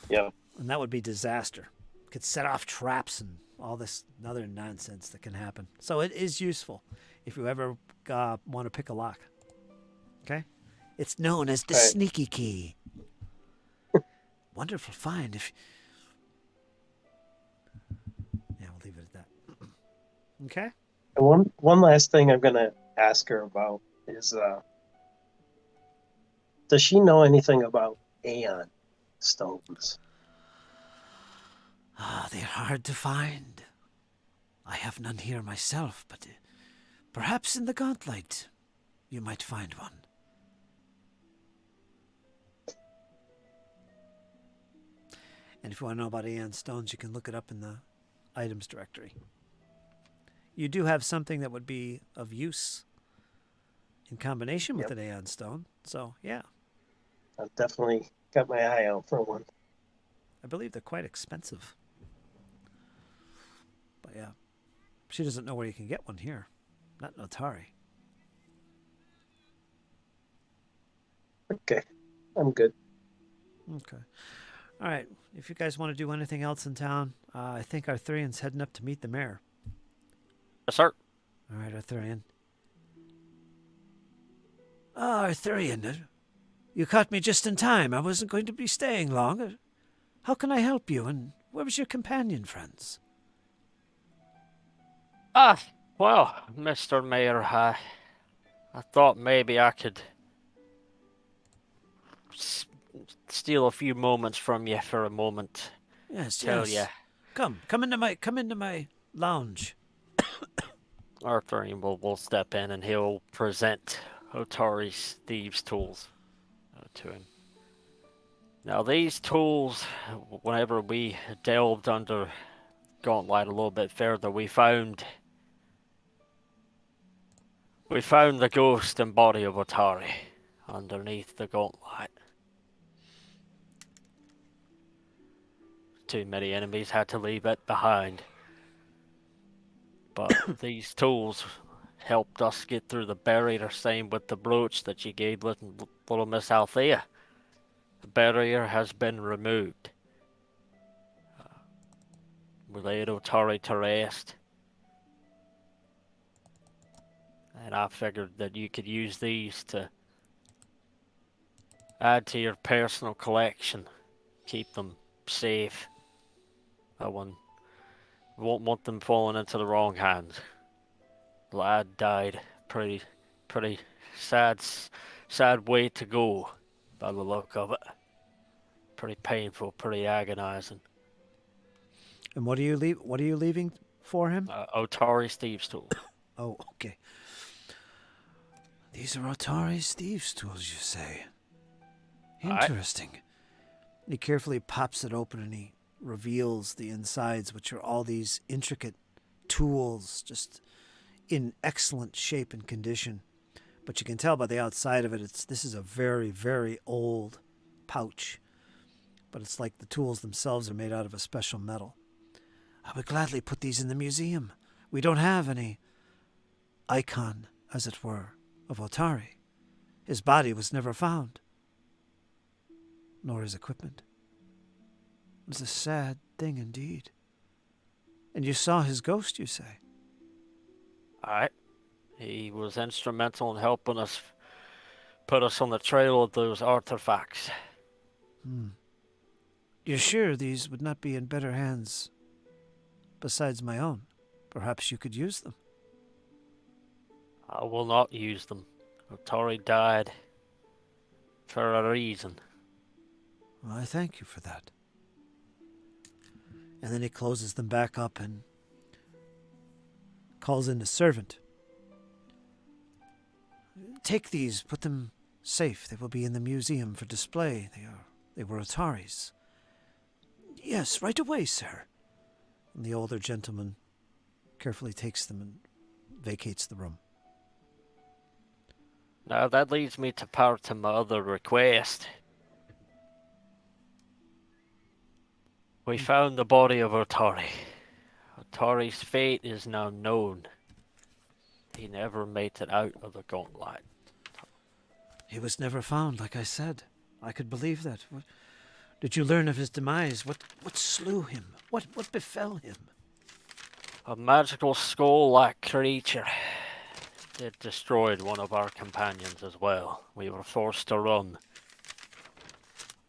Yeah. And that would be disaster. It could set off traps and all this other nonsense that can happen. So it is useful if you ever want to pick a lock. Okay? It's known as the sneaky key. Wonderful find. Yeah, we'll leave it at that. Okay? And one last thing I'm going to ask her about is, does she know anything about Aeon stones? They're hard to find. I have none here myself, but perhaps in the gauntlight you might find one. And if you want to know about Aeon stones, you can look it up in the items directory. You do have something that would be of use in combination with an Aeon stone. So, yeah. I've definitely got my eye out for one. I believe they're quite expensive. But yeah. She doesn't know where you can get one here. Not in Otari. Okay. I'm good. Okay. All right. If you guys want to do anything else in town, I think Arthurian's heading up to meet the mayor. Yes, sir. All right, Arthurian. Arthurian, you caught me just in time. I wasn't going to be staying long. How can I help you, and where was your companion, friends? Well, Mr. Mayor, I thought maybe I could steal a few moments from you for a moment. Yes, Tell yes. ya. Come into my lounge. Arthurian will step in and he'll present Otari's thieves' tools to him. Now these tools, whenever we delved under Gauntlight a little bit further, we found the ghost and body of Otari underneath the Gauntlight. Too many enemies had to leave it behind. But these tools helped us get through the barrier, same with the brooch that you gave little Miss Althea. The barrier has been removed. We laid Otari to rest. And I figured that you could use these to add to your personal collection. Keep them safe. We won't want them falling into the wrong hands. The lad died pretty sad way to go by the look of it. Pretty painful, pretty agonizing. And what are you leaving for him? Otari's thieves' tools. Oh, okay. These are Otari's thieves' tools, you say? Interesting. He carefully pops it open and he reveals the insides, which are all these intricate tools, just in excellent shape and condition. But you can tell by the outside of it, this is a very, very old pouch. But it's like the tools themselves are made out of a special metal. I would gladly put these in the museum. We don't have any icon, as it were, of Otari. His body was never found, nor his equipment. It was a sad thing indeed. And you saw his ghost, you say? Aye. He was instrumental in helping us put us on the trail of those artifacts. You're sure these would not be in better hands besides my own? Perhaps you could use them. I will not use them. Otari died for a reason. Well, I thank you for that. And then he closes them back up and calls in a servant. Take these, put them safe. They will be in the museum for display. They were Otari's. Yes, right away, sir. And the older gentleman carefully takes them and vacates the room. Now that leads me to part of my other request. We found the body of Otari. Otari's fate is now known. He never made it out of the gauntlet. He was never found, like I said. I could believe that. What, did you learn of his demise? What slew him? What befell him? A magical skull-like creature. It destroyed one of our companions as well. We were forced to run.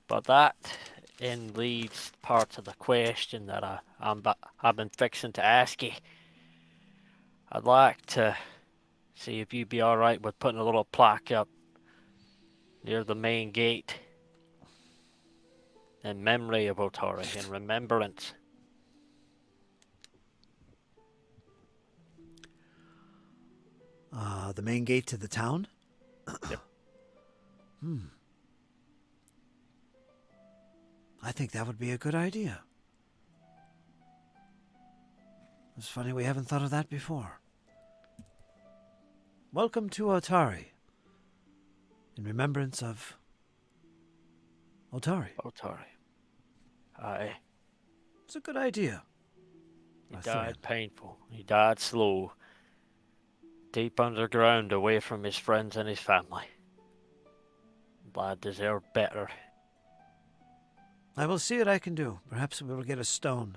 But that leads part of the question that I've been fixing to ask you. I'd like to see if you'd be alright with putting a little plaque up near the main gate in memory of Otari, in remembrance. The main gate to the town? Yep. I think that would be a good idea. It's funny we haven't thought of that before. Welcome to Otari. In remembrance of Otari. Otari. Aye. It's a good idea. He I thought died it. painful. He died slow. Deep underground, away from his friends and his family. Lad deserved better. I will see what I can do. Perhaps we will get a stone.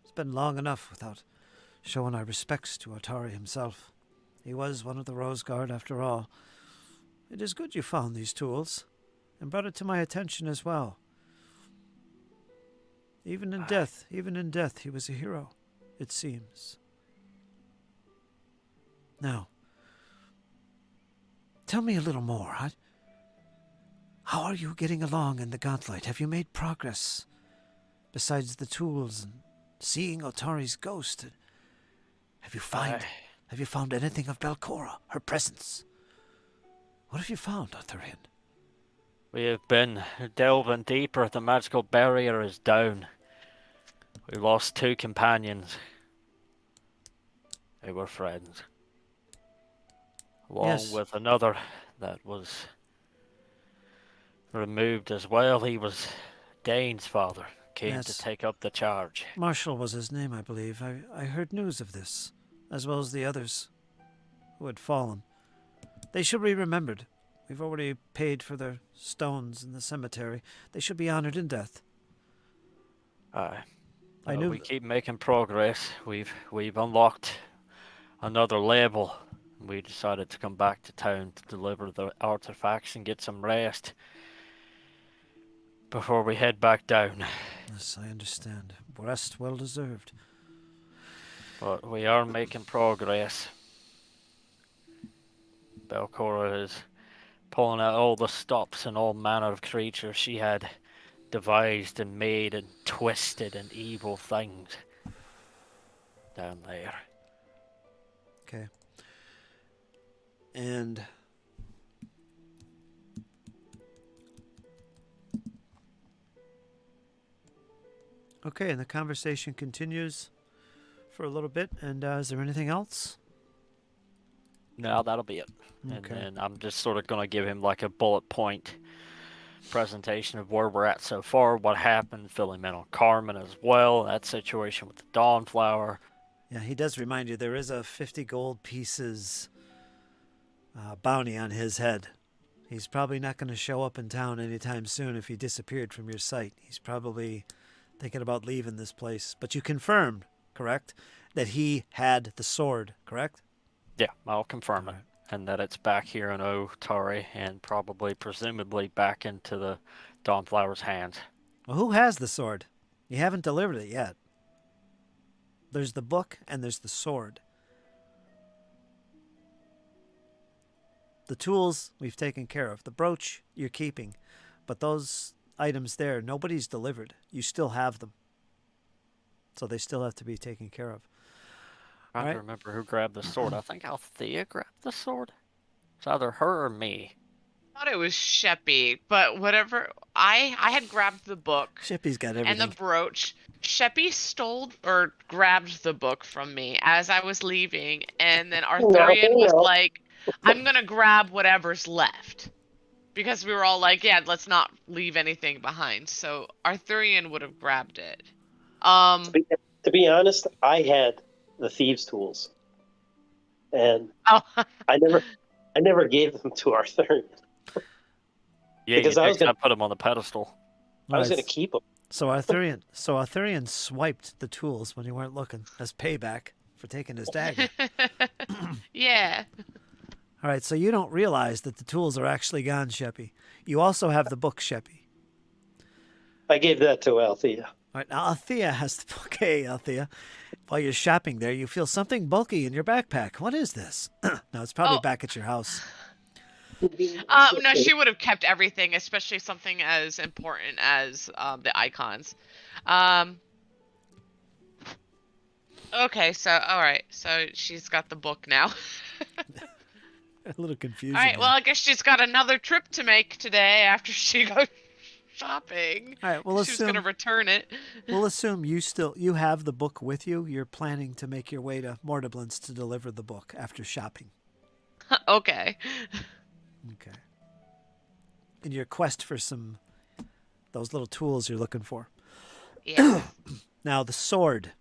It's been long enough without showing our respects to Otari himself. He was one of the Rose Guard after all. It is good you found these tools and brought it to my attention as well. Even in death, he was a hero, it seems. Now, tell me a little more. How are you getting along in the gauntlet? Have you made progress? Besides the tools and seeing Otari's ghost, have you Have you found anything of Belcora, her presence? What have you found, Arthurian? We have been delving deeper. The magical barrier is down. We lost 2 companions. They were friends. Along Yes. with another that was removed as well. He was Dane's father. Came Yes. to take up the charge. Marshall was his name, I believe. I heard news of this, as well as the others who had fallen. They should be remembered. We've already paid for their stones in the cemetery. They should be honored in death. Aye. I knew We keep making progress. We've unlocked another level. We decided to come back to town to deliver the artifacts and get some rest before we head back down. Yes, I understand. Rest well deserved. But we are making progress. Belcora is pulling out all the stops and all manner of creatures she had devised and made and twisted and evil things down there. Okay. And okay, and the conversation continues for a little bit. And is there anything else? No, that'll be it. And Okay. then I'm just sort of going to give him like a bullet point presentation of where we're at so far, what happened, filling in on Carmen as well, that situation with the Dawnflower. Yeah, he does remind you there is a 50 gold pieces bounty on his head. He's probably not going to show up in town anytime soon if he disappeared from your sight. He's probably thinking about leaving this place. But you confirmed, correct, that he had the sword, correct? Yeah, I'll confirm it. Alright. And that it's back here in Otari and probably, presumably, back into the Dawnflower's hands. Well, who has the sword? You haven't delivered it yet. There's the book and there's the sword. The tools we've taken care of. The brooch you're keeping. But those items there, nobody's delivered. You still have them. So they still have to be taken care of. I Alright. don't remember who grabbed the sword. I think Althea grabbed the sword. It's either her or me. I thought it was Sheppy, but whatever. I had grabbed the book Shippy's got everything. and the brooch. Sheppy stole or grabbed the book from me as I was leaving, and then Arthurian was no. like, I'm gonna grab whatever's left. Because we were all like, yeah, let's not leave anything behind. So Arthurian would have grabbed it. To be honest, I had the thieves' tools, and Oh, I never gave them to Arthurian. Yeah, Because you I was picked gonna- up, put them on the pedestal. I was Right. going to keep them. So Arthurian swiped the tools when you weren't looking as payback for taking his dagger. yeah. All right, so you don't realize that the tools are actually gone, Sheppy. You also have the book, Sheppy. I gave that to Althea. All right, now Althea has the book. Hey, Althea. While you're shopping there, you feel something bulky in your backpack. What is this? No, it's probably Oh. back at your house. No, she would have kept everything, especially something as important as the icons. Okay, so all right, so she's got the book now. A little confusing. All right, there. well, I guess she's got another trip to make today after she goes shopping. All right, we'll She was gonna assume return it. we'll assume you have the book with you. You're planning to make your way to Mortiblins to deliver the book after shopping. Okay. Okay. In your quest for those little tools you're looking for. Yeah. Now the sword.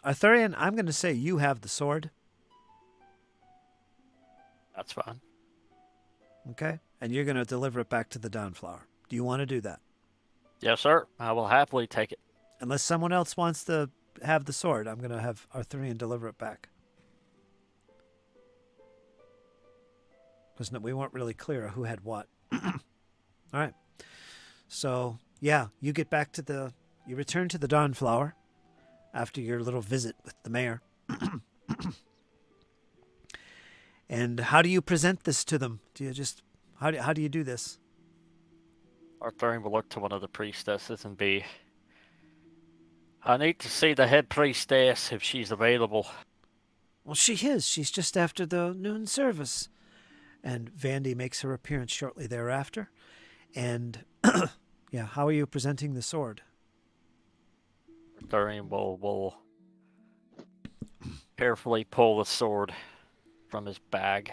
Arthurian, I'm going to say you have the sword, That's fine. okay? And you're going to deliver it back to the Dawnflower. Do you want to do that? Yes, sir. I will happily take it. Unless someone else wants to have the sword, I'm going to have Arthurian deliver it back. Because we weren't really clear who had what. All right. So, yeah, you get back to you return to the Dawnflower after your little visit with the mayor. And how do you present this to them? Do you just, how do you do this? Arthurian will look to one of the priestesses and be, I need to see the head priestess if she's available. Well, she is. She's just after the noon service. And Vandy makes her appearance shortly thereafter. And, yeah, how are you presenting the sword? Arthurian will carefully pull the sword from his bag.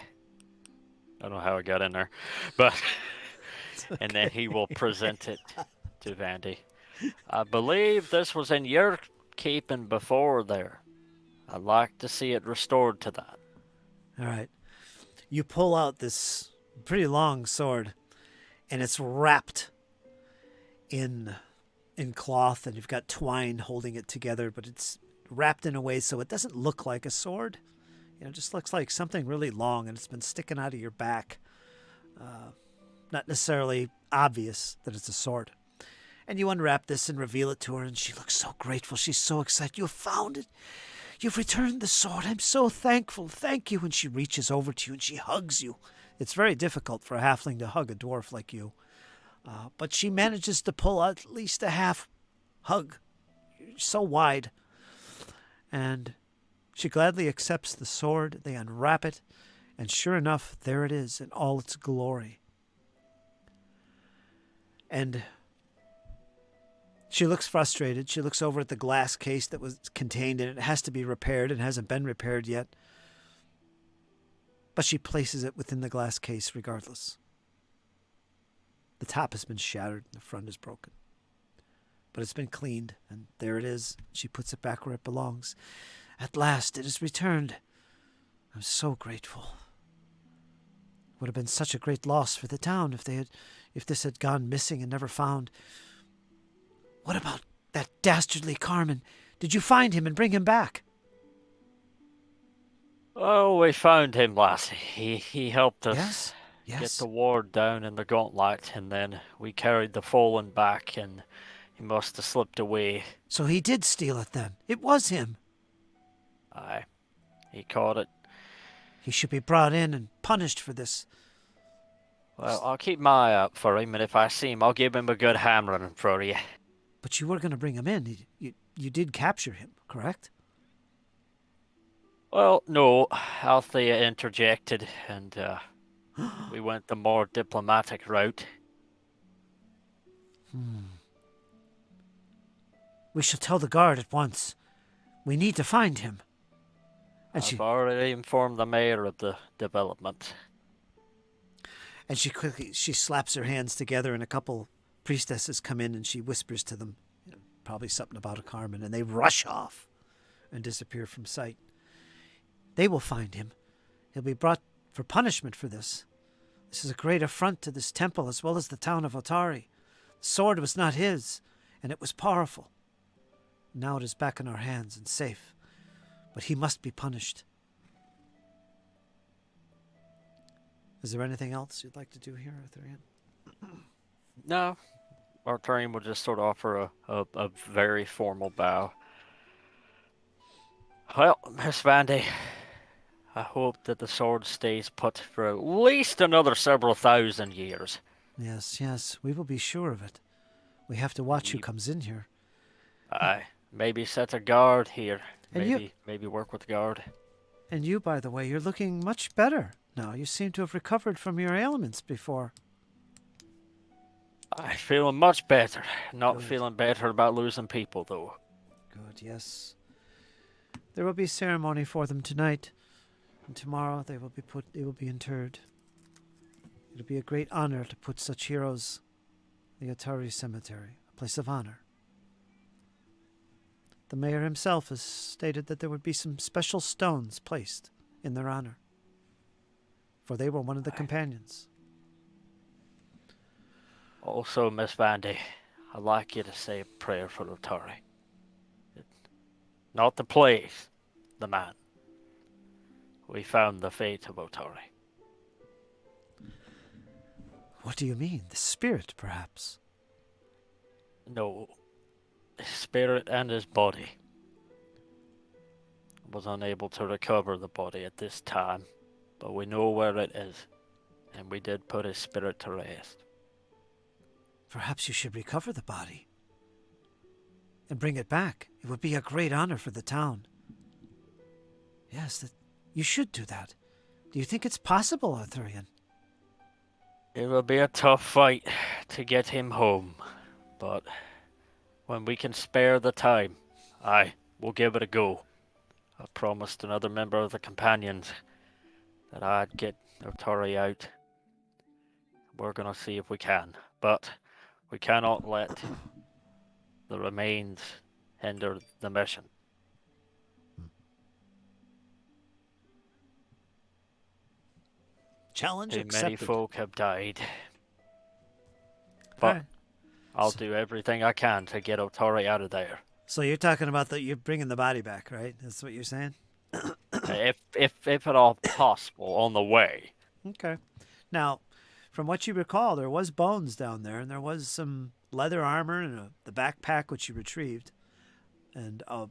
I don't know how it got in there, but and then he will present it to Vandy. I believe this was in your keeping before there. I'd like to see it restored to that. All right. You pull out this pretty long sword, and it's wrapped in cloth, and you've got twine holding it together, but it's wrapped in a way so it doesn't look like a sword. It just looks like something really long, and it's been sticking out of your back. Not necessarily obvious that it's a sword. And you unwrap this and reveal it to her, and she looks so grateful. She's so excited. You found it. You've returned the sword. I'm so thankful. Thank you. And she reaches over to you and she hugs you. It's very difficult for a halfling to hug a dwarf like you. But she manages to pull out at least a half hug. So wide. And she gladly accepts the sword. They unwrap it. And sure enough, there it is in all its glory. And she looks frustrated. She looks over at the glass case that was contained in it. It has to be repaired. It hasn't been repaired yet. But she places it within the glass case regardless. The top has been shattered and the front is broken. But it's been cleaned, and there it is. She puts it back where it belongs. At last, it is returned. I'm so grateful. Would have been such a great loss for the town if this had gone missing and never found. What about that dastardly Carmen? Did you find him and bring him back? Oh, we found him, lassie. He helped us Yes. get the ward down in the gauntlight, and then we carried the fallen back, and he must have slipped away. So he did steal it then. It was him. Aye, he caught it. He should be brought in and punished for this. Well, I'll keep my eye out for him, and if I see him, I'll give him a good hammering for you. But you were going to bring him in. You did capture him, correct? Well, no, Althea interjected, and we went the more diplomatic route. We shall tell the guard at once. We need to find him. And I've already informed the mayor of the development. And she slaps her hands together, and a couple priestesses come in, and she whispers to them, probably something about a Carmen, and they rush off and disappear from sight. They will find him. He'll be brought for punishment for this. This is a great affront to this temple as well as the town of Otari. The sword was not his, and it was powerful. Now it is back in our hands and safe, but he must be punished. Is there anything else you'd like to do here, Arthurian? No, Arthurian will just sort of offer a very formal bow. Well, Miss Vandy, I hope that the sword stays put for at least another several thousand years. Yes, we will be sure of it. We have to watch who comes in here. Aye, maybe set a guard here. And Maybe work with the guard. And you, by the way, you're looking much better now. You seem to have recovered from your ailments before. I'm feeling much better. Not Good. feeling better about losing people, though. Good, yes. There will be a ceremony for them tonight, and tomorrow they will be interred. It'll be a great honor to put such heroes in the Otari cemetery, a place of honor. The mayor himself has stated that there would be some special stones placed in their honor, for they were one of the companions. Also, Miss Vandy, I'd like you to say a prayer for Otari. Not the place, the man. We found the fate of Otari. What do you mean? The spirit, perhaps? No, his spirit and his body. I was unable to recover the body at this time, but we know where it is, and we did put his spirit to rest. Perhaps you should recover the body. and bring it back. It would be a great honor for the town. Yes, you should do that. Do you think it's possible, Arthurian? It will be a tough fight to get him home, but when we can spare the time, we'll give it a go. I promised another member of the companions that I'd get Otari out. We're gonna see if we can, but we cannot let the remains hinder the mission. Challenge Too accepted. many folk have died. All But right. I'll do everything I can to get Otari out of there. So you're talking about you're bringing the body back, right? That's what you're saying? if at all possible, on the way. Okay. Now, from what you recall, there was bones down there, and there was some leather armor and the backpack which you retrieved, and a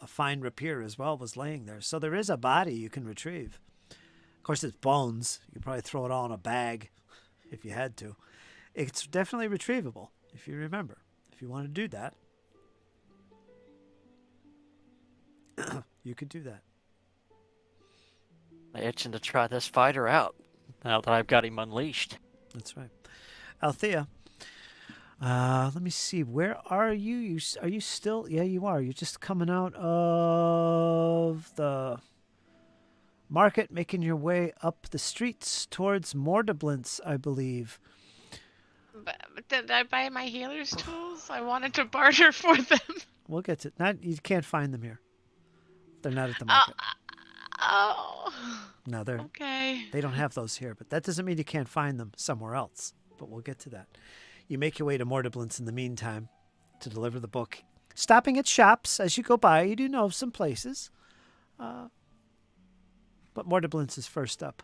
fine rapier as well was laying there. So there is a body you can retrieve. Of course, it's bones. You could probably throw it all in a bag if you had to. It's definitely retrievable, if you remember, if you want to do that. You could do that. I'm itching to try this fighter out now that I've got him unleashed. That's right. Althea, let me see. Where are you? Are you still? Yeah, you are. You're just coming out of the market, making your way up the streets towards Mordeblintz, I believe. But did I buy my healer's tools? I wanted to barter for them. We'll get to it. You can't find them here. They're not at the market. No, Okay. they don't have those here, but that doesn't mean you can't find them somewhere else. But we'll get to that. You make your way to Mordeblintz in the meantime to deliver the book, stopping at shops as you go by. You do know of some places, but Mordeblintz is first up.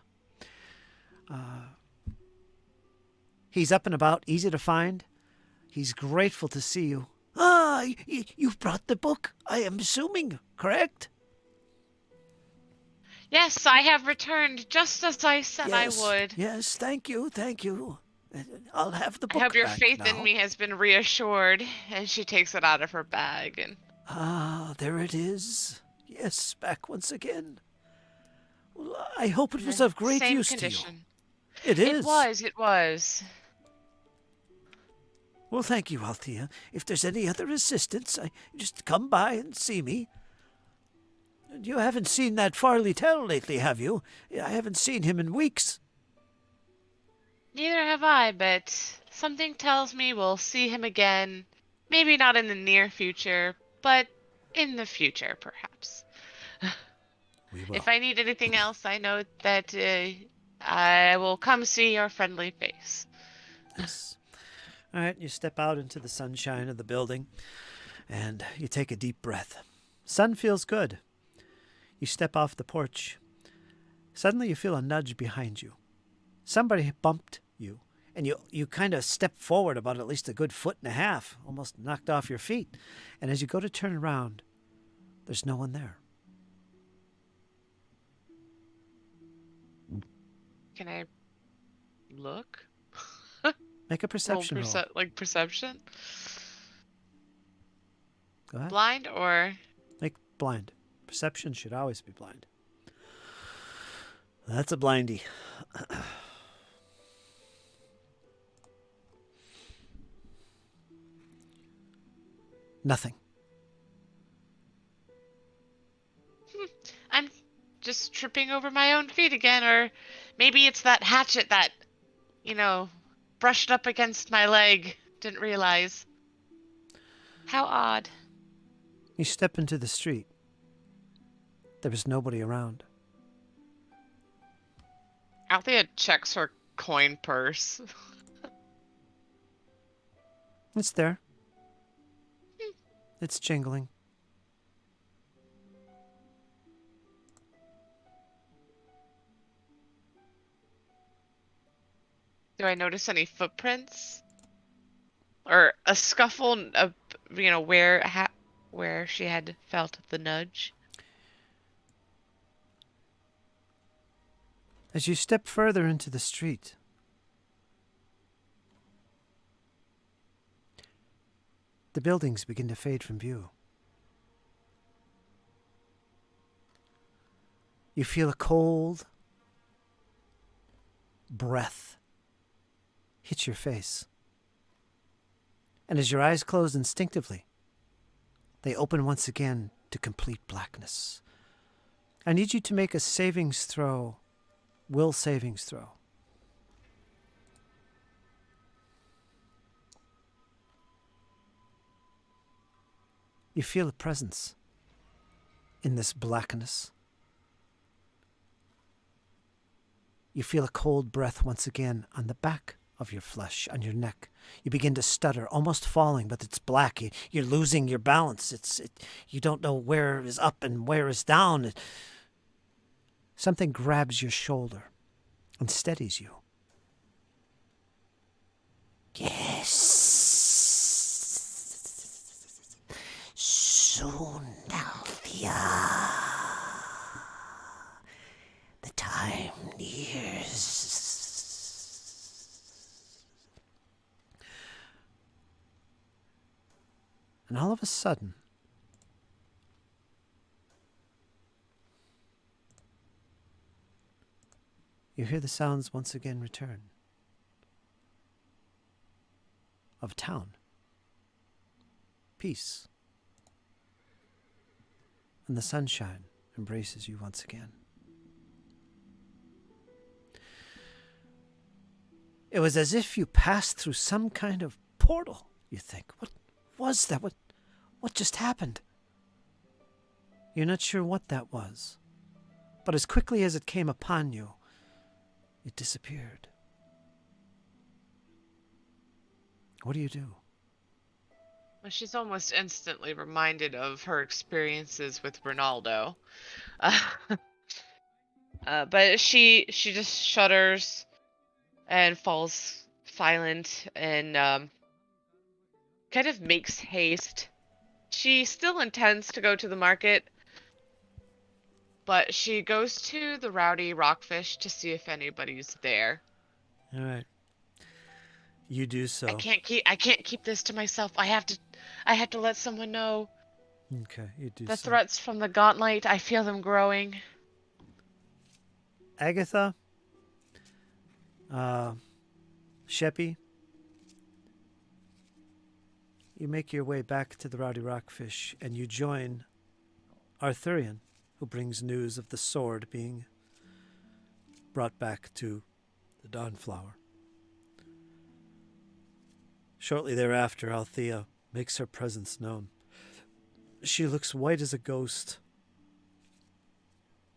He's up and about, easy to find. He's grateful to see you. You've brought the book, I am assuming, correct? Yes, I have returned just as I said I would. Yes, thank you. I'll have the book I hope your back faith now. in me has been reassured. And she takes it out of her bag and There it is. Yes, back once again. Well, I hope it was of great same use condition. to you. It is. It was. Well, thank you, Althea. If there's any other assistance, just come by and see me. You haven't seen that Farley Tell lately, have you? I haven't seen him in weeks. Neither have I, but something tells me we'll see him again. Maybe not in the near future, but in the future, perhaps. We will. If I need anything else, I know that I will come see your friendly face. Yes. All right, you step out into the sunshine of the building, and you take a deep breath. Sun feels good. You step off the porch. Suddenly you feel a nudge behind you. Somebody bumped you, and you kind of step forward about at least a good 1.5 feet, almost knocked off your feet. And as you go to turn around, there's no one there. Can I look? Make a perception roll. Like perception? Go ahead. Blind or? Make blind. Perception should always be blind. That's a blindy. Nothing. I'm just tripping over my own feet again, or maybe it's that hatchet that, brushed up against my leg. Didn't realize. How odd. You step into the street. There was nobody around. Althea checks her coin purse. It's there. It's jingling. Do I notice any footprints? Or a scuffle, where she had felt the nudge? As you step further into the street, The buildings begin to fade from view. You feel a cold breath hit your face. And as your eyes close instinctively, they open once again to complete blackness. I need you to make a savings throw, will savings throw. You feel a presence in this blackness. You feel a cold breath once again on the back of your flesh, on your neck. You begin to stutter, almost falling, but it's black. You're losing your balance. You don't know where is up and where is down. Something grabs your shoulder and steadies you. Yes. Soon, Althea. The time nears. And all of a sudden, you hear the sounds once again return of town, peace, and the sunshine embraces you once again. It was as if you passed through some kind of portal, you think. What was that? What just happened? You're not sure what that was, but as quickly as it came upon you, it disappeared. What do you do? Well, she's almost instantly reminded of her experiences with Ronaldo. But she just shudders and falls silent and kind of makes haste. She still intends to go to the market, but she goes to the Rowdy Rockfish to see if anybody's there. All right. You do so. I can't keep this to myself. I have to let someone know. Okay, you do The so. threats from the gauntlight, I feel them growing. Agatha, Sheppy, you make your way back to the Rowdy Rockfish and you join Arthurian, who brings news of the sword being brought back to the Dawnflower. Shortly thereafter, Althea makes her presence known. She looks white as a ghost,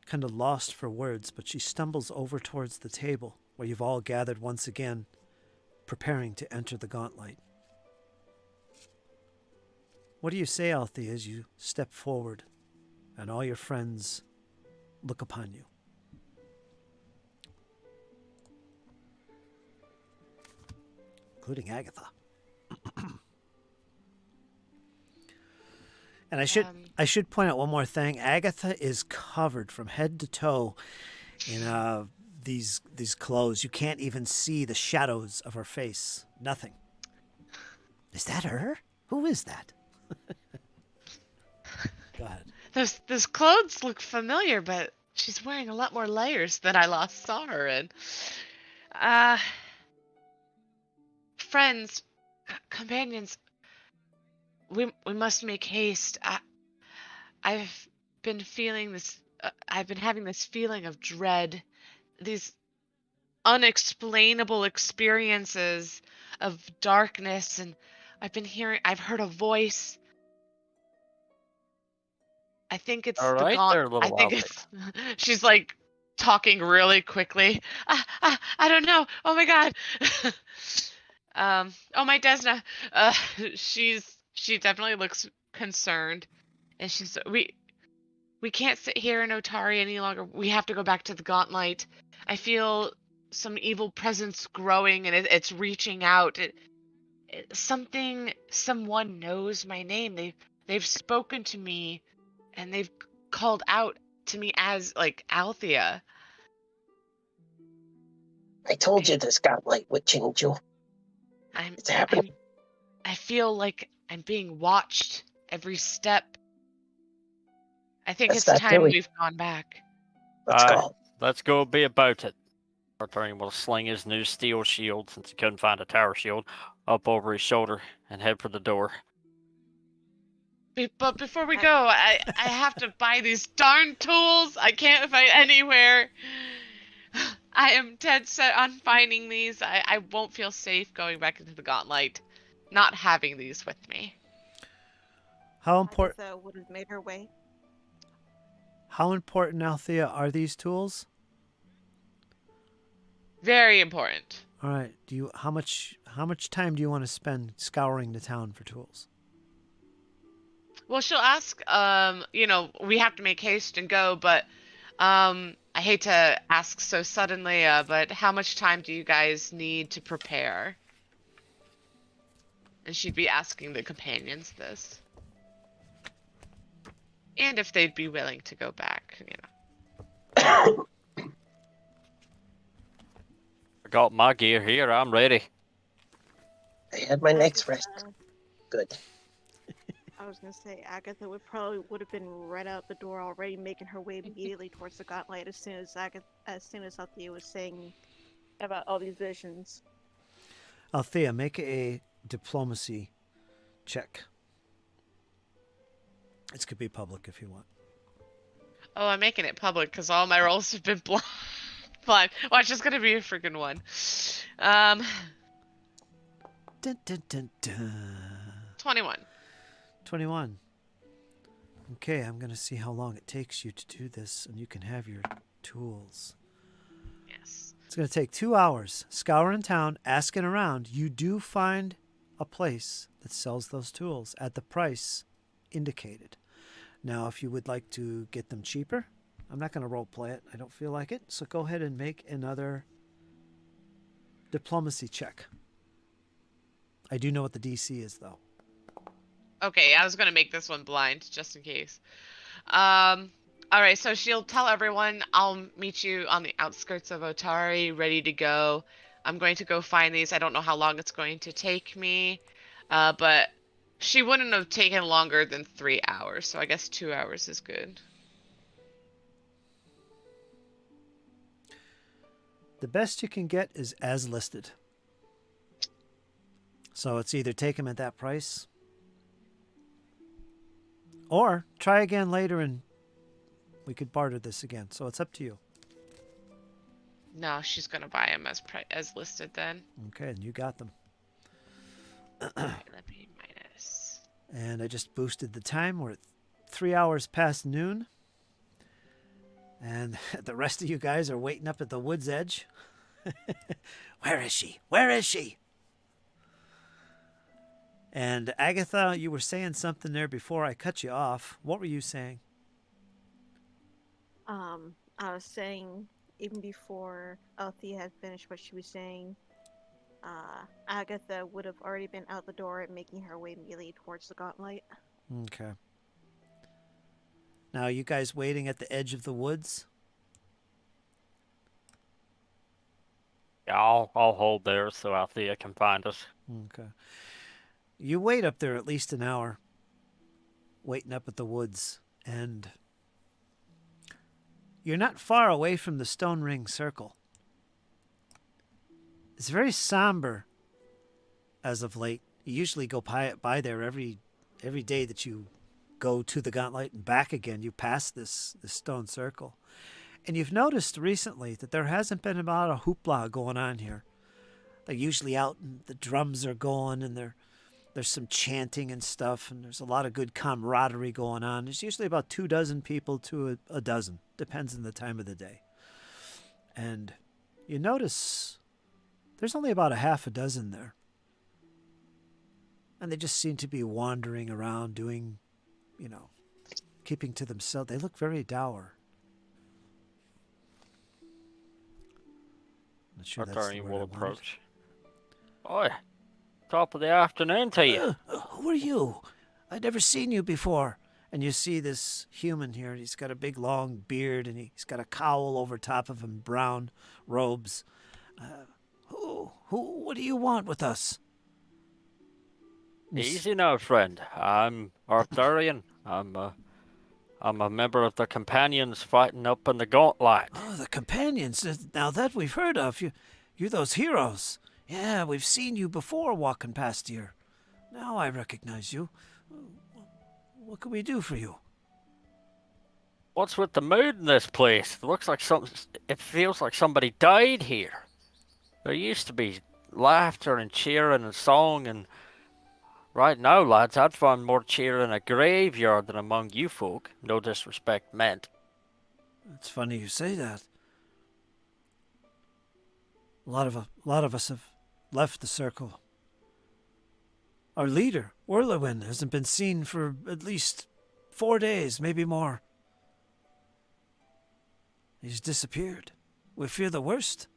kind of lost for words, but she stumbles over towards the table where you've all gathered once again, preparing to enter the gauntlight. What do you say, Althea, as you step forward and all your friends look upon you? Including Agatha. And I should point out one more thing. Agatha is covered from head to toe in these clothes. You can't even see the shadows of her face. Nothing. Is that her? Who is that? Go ahead. Those clothes look familiar, but she's wearing a lot more layers than I last saw her in. Friends, companions, we must make haste. I've been feeling this. I've been having this feeling of dread, these unexplainable experiences of darkness, and I've heard a voice. I think it's All the right, gaunt. there, little I think Alfie. it's. She's like talking really quickly. I don't know. Oh my god. Oh my Desna. She definitely looks concerned, and we can't sit here in Otari any longer. We have to go back to the gauntlight. I feel some evil presence growing, and it's reaching out. Someone knows my name. They've spoken to me, and they've called out to me as like Althea. I told you this gauntlight would change you. It's happening. I feel like and being watched every step. I think That's it's that time Billy. we've gone back. Let's go. Let's go be about it. Otari will sling his new steel shield, since he couldn't find a tower shield, up over his shoulder and head for the door. But before we go, I have to buy these darn tools. I can't find anywhere. I am dead set on finding these. I won't feel safe going back into the gauntlet, not having these with me. How important? Agatha would have made her way. How important, Althea, are these tools? Very important. All right. How much time do you want to spend scouring the town for tools? Well, she'll ask, we have to make haste and go, but I hate to ask so suddenly, but how much time do you guys need to prepare? And she'd be asking the companions this. And if they'd be willing to go back, I got my gear here. I'm ready. I had my next rest. Agatha- Good. I was gonna say Agatha would have been right out the door already, making her way immediately towards the gauntlet as soon as Althea was saying about all these visions. Althea, make a diplomacy check. This could be public if you want. Oh, I'm making it public because all my rolls have been blind. Well, it's just gonna be a freaking one. Dun, dun, dun, dun. 21. 21. Okay, I'm going to see how long it takes you to do this, and you can have your tools. Yes. It's going to take 2 hours. Scouring town, asking around. You do find a place that sells those tools at the price indicated. Now, if you would like to get them cheaper, I'm not going to role play it. I don't feel like it. So go ahead and make another diplomacy check. I do know what the DC is, though. Okay, I was gonna make this one blind just in case. Alright, so she'll tell everyone I'll meet you on the outskirts of Otari, ready to go. I'm going to go find these. I don't know how long it's going to take me, but she wouldn't have taken longer than 3 hours, so I guess 2 hours is good. The best you can get is as listed. So it's either take them at that price, or try again later and we could barter this again. So it's up to you. No, she's gonna buy them as listed then. Okay, and you got them. Alright, let me minus. And I just boosted the time. We're at 3 hours past noon. And the rest of you guys are waiting up at the wood's edge. Where is she? Where is she? And Agatha, you were saying something there before I cut you off. What were you saying? I was saying, even before Althea had finished what she was saying, Agatha would have already been out the door and making her way immediately towards the gauntlet. Okay. Now, you guys waiting at the edge of the woods? Yeah, I'll hold there so Althea can find us. Okay. You wait up there at least an hour, waiting up at the woods, and you're not far away from the stone ring circle. It's very somber as of late. You usually go by there every day that you go to the gauntlet and back again. You pass this stone circle. And you've noticed recently that there hasn't been a lot of hoopla going on here. They're usually out and the drums are going and there's some chanting and stuff, and there's a lot of good camaraderie going on. There's usually about 24 people to a dozen. Depends on the time of the day. And you notice there's only about a half a dozen there. And they just seem to be wandering around doing, keeping to themselves. They look very dour. Not sure that's the Otari word will I wanted. approach. Oi, top of the afternoon to you. Who are you? I'd never seen you before. And you see this human here. He's got a big long beard and he's got a cowl over top of him, brown robes. What do you want with us? Easy now, friend. I'm Arthurian. I'm a member of the companions fighting up in the gauntlight. Oh, the companions. Now that we've heard of you, you're those heroes. Yeah, we've seen you before walking past here. Now I recognize you. What can we do for you? What's with the mood in this place? It looks like it feels like somebody died here. There used to be laughter and cheering and song, and right now, lads, I'd find more cheer in a graveyard than among you folk. No disrespect meant. It's funny you say that. A lot of us have left the circle. Our leader, Orlewin, hasn't been seen for at least 4 days, maybe more. He's disappeared. We fear the worst.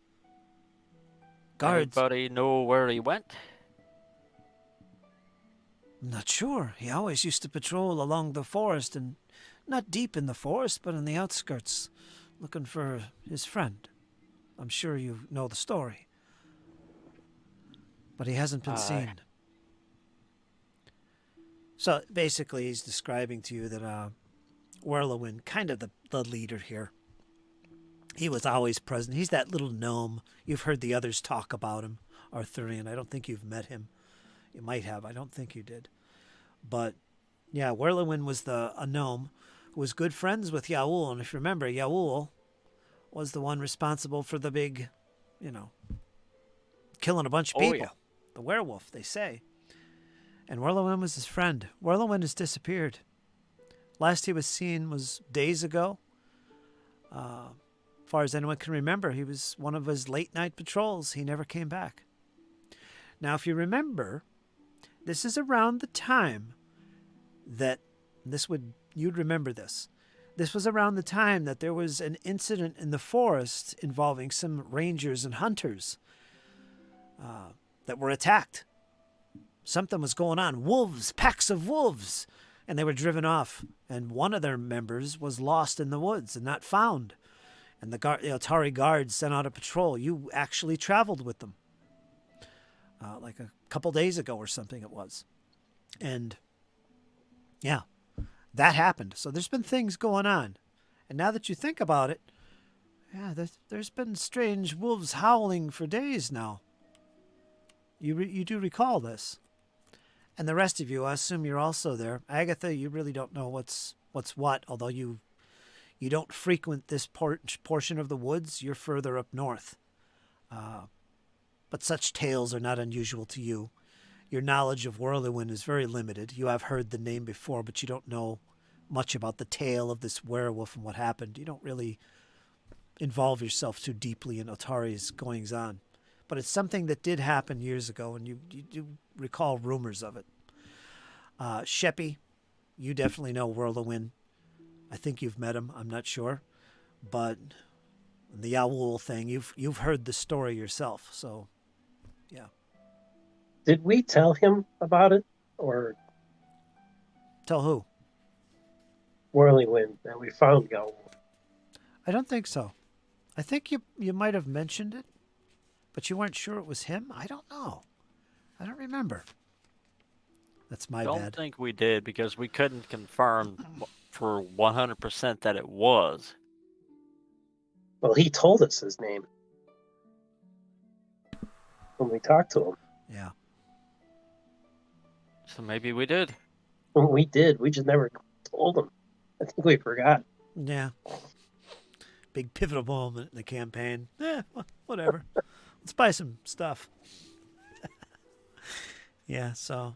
Guards. Anybody know where he went? I'm not sure. He always used to patrol along the forest, and not deep in the forest, but on the outskirts, looking for his friend. I'm sure you know the story. But he hasn't been seen. So basically, he's describing to you that Orlewin, kind of the leader here, he was always present. He's that little gnome. You've heard the others talk about him, Arthurian. I don't think you've met him. You might have. I don't think you did. But, yeah, Orlewin was a gnome who was good friends with Yaul. And if you remember, Yaul was the one responsible for the big, killing a bunch of people. Yeah. The werewolf, they say. And Orlewin was his friend. Orlewin has disappeared. Last he was seen was days ago. As far as anyone can remember, he was one of his late night patrols. He never came back. Now, if you remember, this is around the time that you'd remember this. This was around the time that there was an incident in the forest involving some rangers and hunters that were attacked. Something was going on. Wolves, packs of wolves. And they were driven off. And one of their members was lost in the woods and not found. And the Otari guards sent out a patrol. You actually traveled with them. Like a couple days ago or something it was. And, yeah, that happened. So there's been things going on. And now that you think about it, yeah, there's been strange wolves howling for days now. You do recall this. And the rest of you, I assume you're also there. Agatha, you really don't know what's what, although you don't frequent this portion of the woods. You're further up north. But such tales are not unusual to you. Your knowledge of Orlewin is very limited. You have heard the name before, but you don't know much about the tale of this werewolf and what happened. You don't really involve yourself too deeply in Otari's goings-on. But it's something that did happen years ago, and you do recall rumors of it. Sheppy, you definitely know Orlewin. I think you've met him. I'm not sure. But the Yaul thing, you've heard the story yourself, so yeah. Did we tell him about it, or Tell who? Whirlywin that we found Yaul? I don't think so. I think you might have mentioned it, but you weren't sure it was him? I don't know. I don't remember. That's my Don't bad. think we did because we couldn't confirm for 100% that it was. Well, he told us his name when we talked to him. Yeah. So maybe we did. We did. We just never told him. I think we forgot. Yeah. Big pivotal moment in the campaign. Whatever. Let's buy some stuff. Yeah, so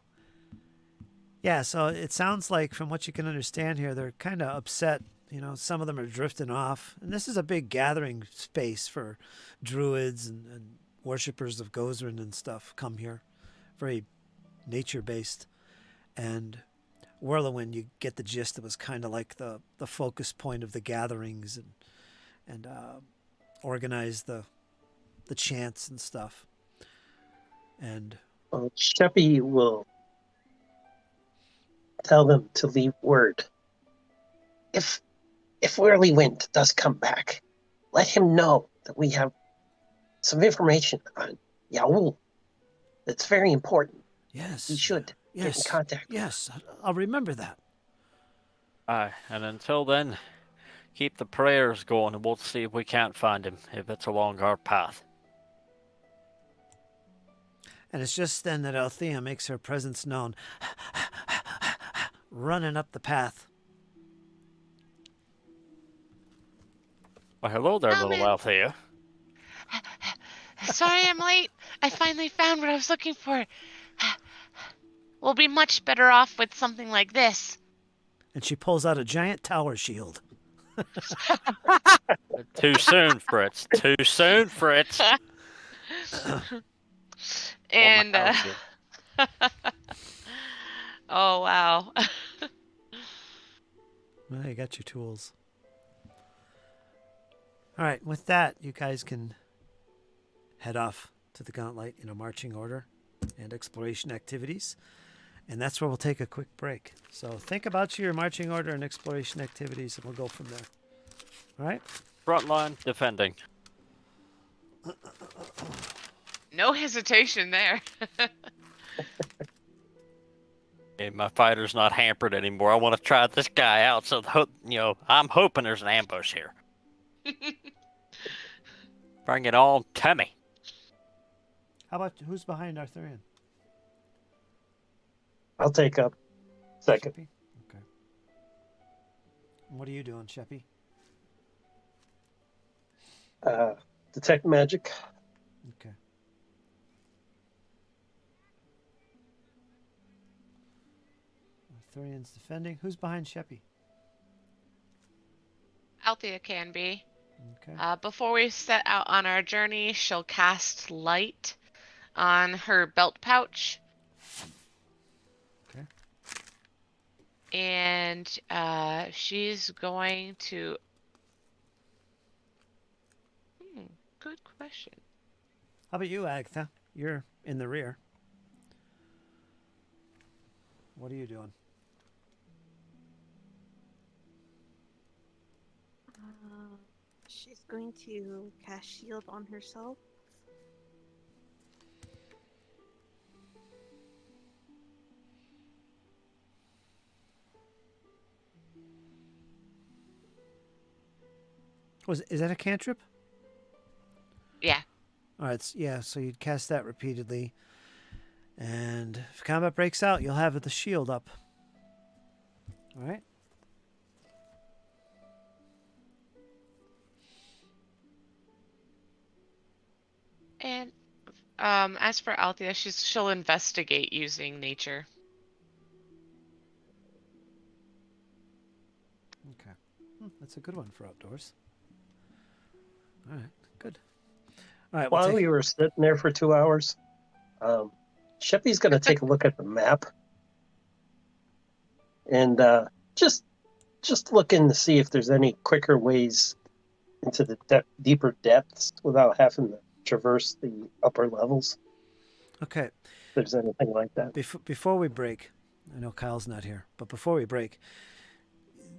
it sounds like from what you can understand here, they're kind of upset. Some of them are drifting off. And this is a big gathering space for druids and worshippers of Gozrin and stuff come here. Very nature-based. And Orlewin, you get the gist, it was kind of like the focus point of the gatherings and organize the chants and stuff. And Well, Sheppy will tell them to leave word. If Whirlywin does come back, let him know that we have some information on Yaul. That's very important. yes, He should. get in Yes. contact. Yes, I'll remember that. Aye, and until then, keep the prayers going, and we'll see if we can't find him, if it's along our path. And it's just then that Althea makes her presence known, running up the path. Well, hello there, little Coming. Althea. Sorry I'm late. I finally found what I was looking for. We'll be much better off with something like this. And she pulls out a giant tower shield. Too soon, Fritz. Too soon, Fritz. And oh wow. Well, you got your tools. All right, with that, you guys can head off to the gauntlight in a marching order and exploration activities. And that's where we'll take a quick break. So think about your marching order and exploration activities, and we'll go from there. All right? Frontline defending. No hesitation there. Hey, my fighter's not hampered anymore. I want to try this guy out, so I'm hoping there's an ambush here. Bring it on to me. How about who's behind Arthurian? I'll take up second. Sheppy? Okay. And what are you doing, Sheppy? Detect magic. Okay. Arthurian's defending. Who's behind Sheppy? Althea can be. Okay. Before we set out on our journey, she'll cast light on her belt pouch. Okay. And she's going to... good question. How about you, Agatha? You're in the rear. What are you doing? She's going to cast shield on herself. Is that a cantrip? Yeah. All right. Yeah. So you'd cast that repeatedly, and if combat breaks out, you'll have the shield up. All right. And as for Althea, she'll investigate using nature. Okay. That's a good one for outdoors. All right. Good. All right. While we were sitting there for 2 hours, Sheppy's going to take a look at the map and just looking to see if there's any quicker ways into the deeper depths without having to traverse the upper levels. Okay. If there's anything like that. Before we break, I know Kyle's not here, but before we break,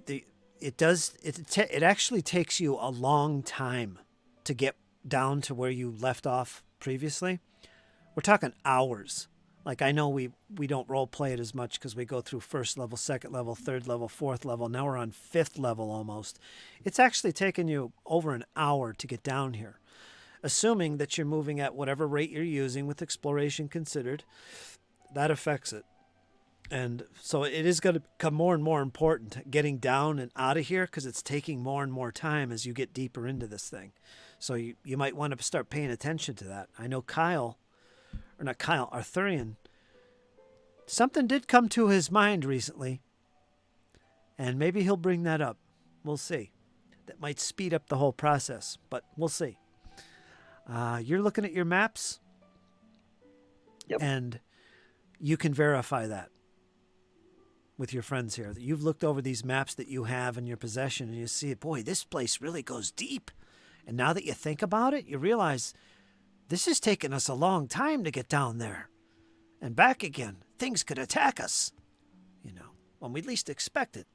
it actually takes you a long time to get down to where you left off previously. We're talking hours. Like, I know we don't role play it as much because we go through first level, second level, third level, fourth level. Now we're on fifth level almost. It's actually taken you over an hour to get down here. Assuming that you're moving at whatever rate you're using with exploration considered, that affects it. And so it is going to become more and more important getting down and out of here because it's taking more and more time as you get deeper into this thing. So you might want to start paying attention to that. I know Arthurian, something did come to his mind recently, and maybe he'll bring that up. We'll see. That might speed up the whole process, but we'll see. You're looking at your maps, Yep. And you can verify that with your friends here, that you've looked over these maps that you have in your possession, and you see, boy, this place really goes deep. And now that you think about it, you realize this has taken us a long time to get down there and back again. Things could attack us, when we least expect it.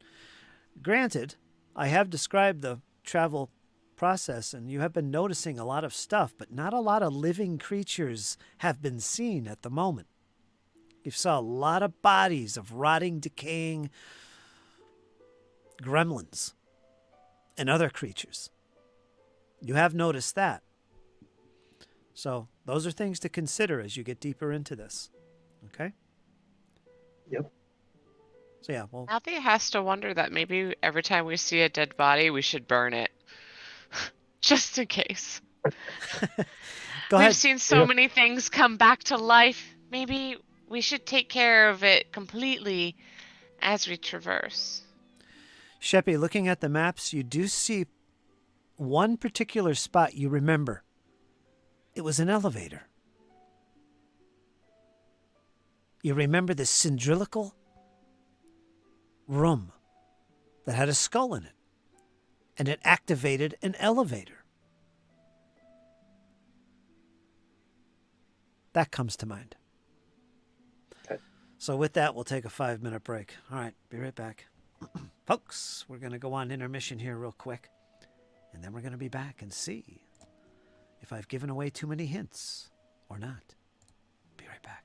Granted, I have described the travel process, and you have been noticing a lot of stuff, but not a lot of living creatures have been seen at the moment. You saw a lot of bodies of rotting, decaying gremlins and other creatures. You have noticed that. So those are things to consider as you get deeper into this. Okay? Yep. So yeah, well, Althea has to wonder that maybe every time we see a dead body, we should burn it. Just in case. go We've ahead. seen so Yep. many things come back to life. Maybe we should take care of it completely as we traverse. Sheppy, looking at the maps, you do see one particular spot you remember. It was an elevator. You remember this cylindrical room that had a skull in it, and it activated an elevator. That comes to mind. Okay. So with that, we'll take a 5-minute break. All right, be right back. Folks, we're going to go on intermission here real quick, and then we're going to be back and see if I've given away too many hints or not. Be right back.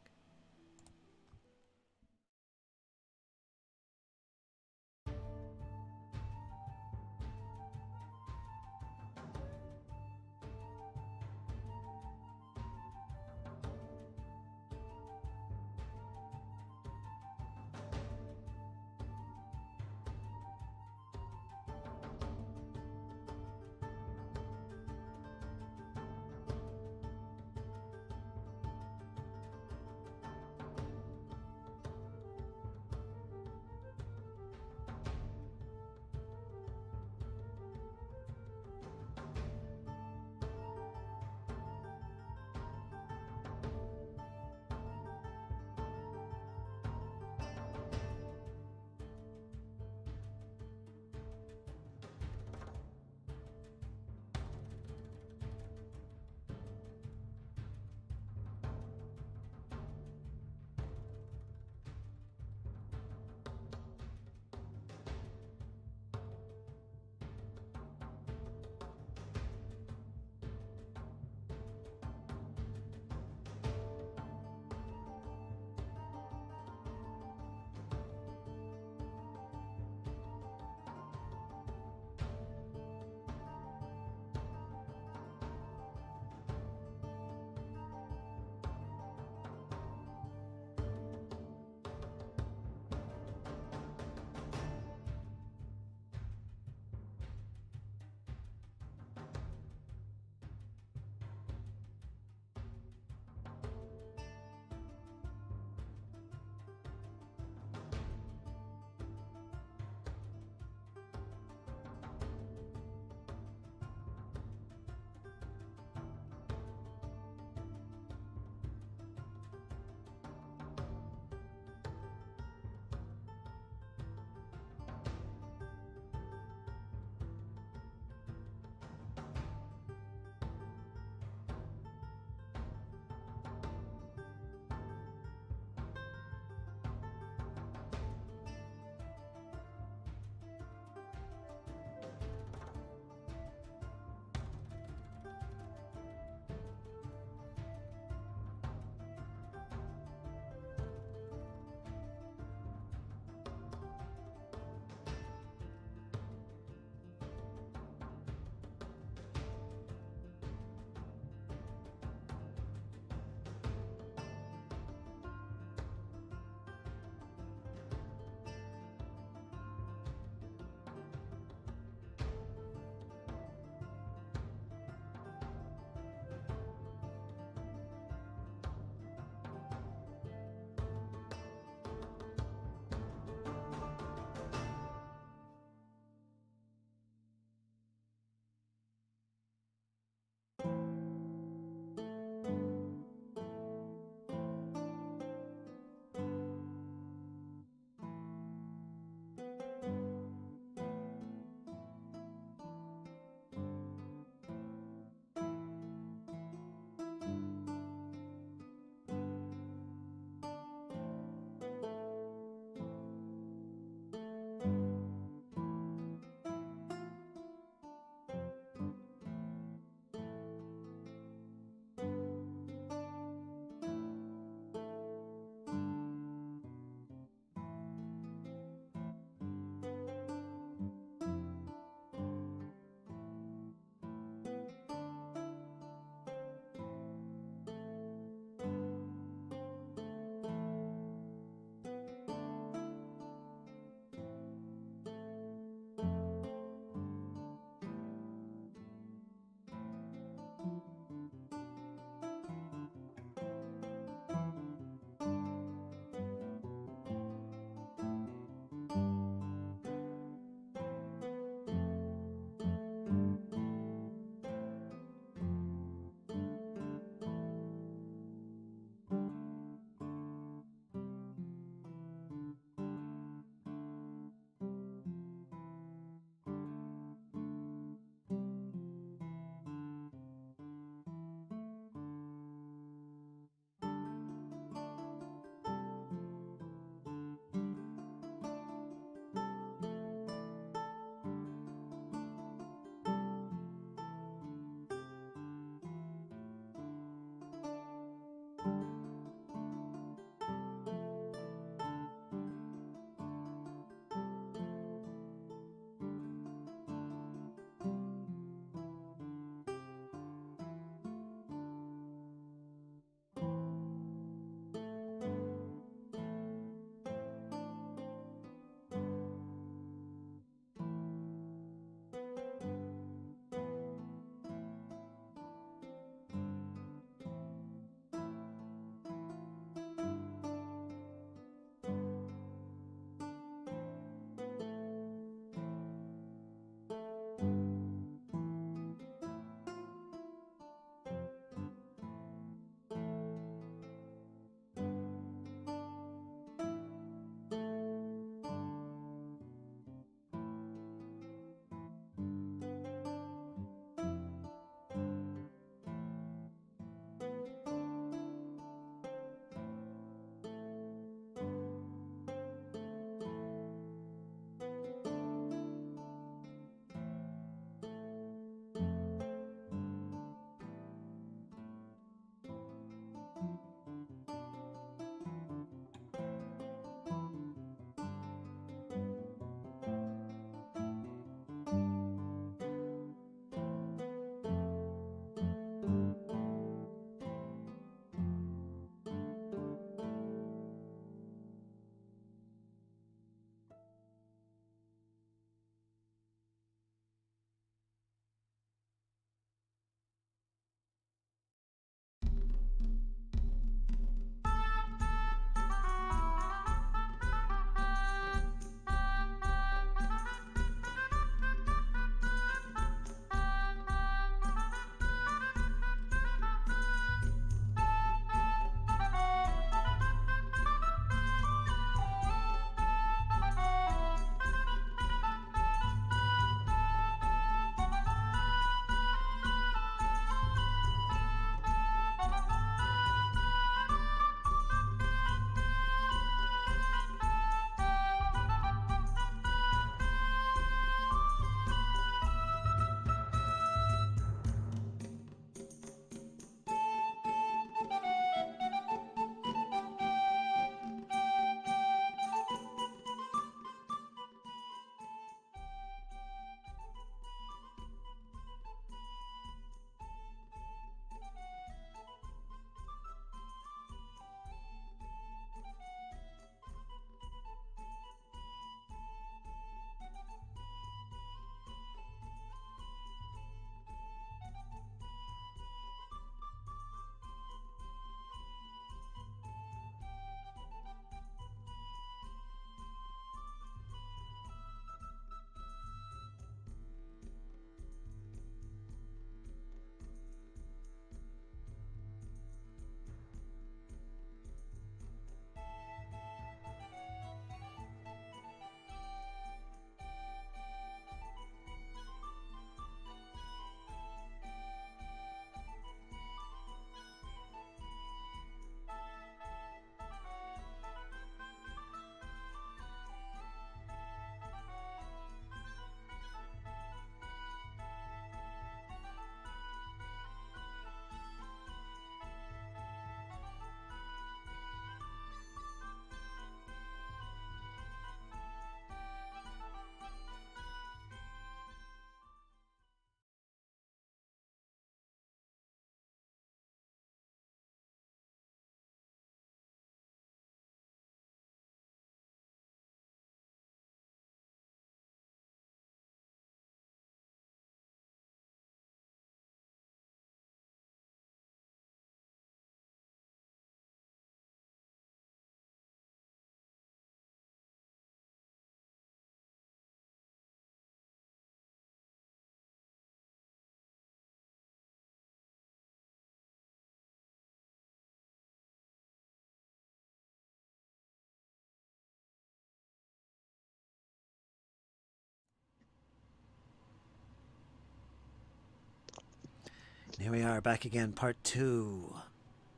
Here we are, back again, part 2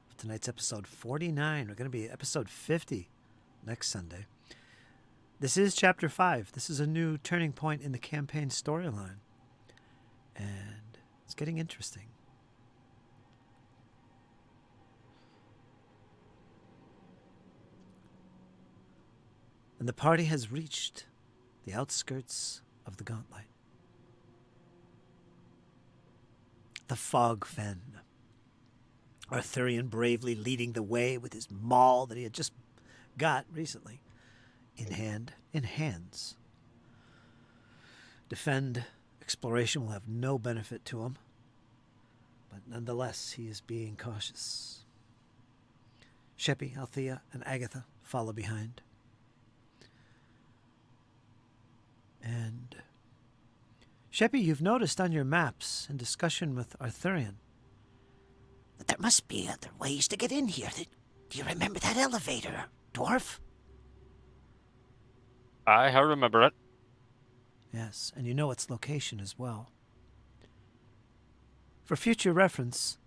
of tonight's episode 49. We're going to be episode 50 next Sunday. This is chapter 5. This is a new turning point in the campaign storyline. And it's getting interesting. And the party has reached the outskirts of the gauntlight. The Fog Fen. Arthurian bravely leading the way with his maul that he had just got recently in hands. Defend exploration will have no benefit to him, but nonetheless he is being cautious. Sheppy, Althea, and Agatha follow behind. And Sheppy, you've noticed on your maps in discussion with Arthurian But there must be other ways to get in here. Do you remember that elevator, dwarf? I remember it. Yes, and you know its location as well. For future reference,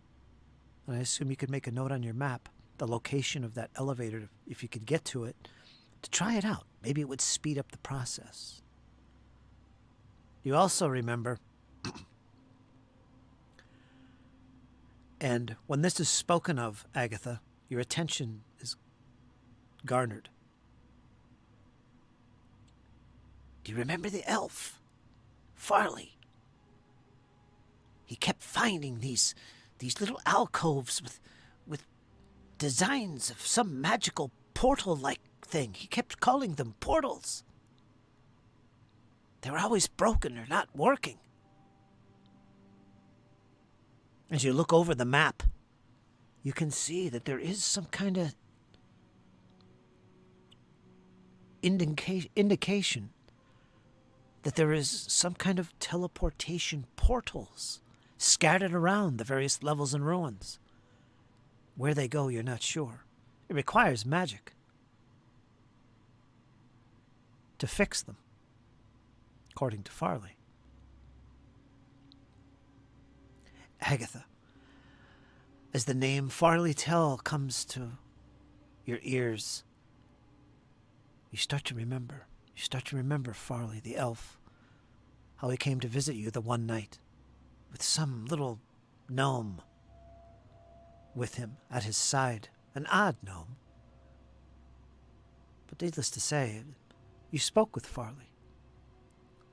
and I assume you could make a note on your map, the location of that elevator, if you could get to it, to try it out. Maybe it would speed up the process. You also remember, and when this is spoken of, Agatha, your attention is garnered. Do you remember the elf, Farley? He kept finding these little alcoves with designs of some magical portal-like thing. He kept calling them portals. They were always broken or not working. As you look over the map, you can see that there is some kind of indication that there is some kind of teleportation portals scattered around the various levels and ruins. Where they go, you're not sure. It requires magic to fix them, according to Farley. Agatha, as the name Farley Tell comes to your ears, you start to remember. You start to remember Farley, the elf, how he came to visit you the one night with some little gnome with him at his side, an odd gnome. But needless to say, you spoke with Farley.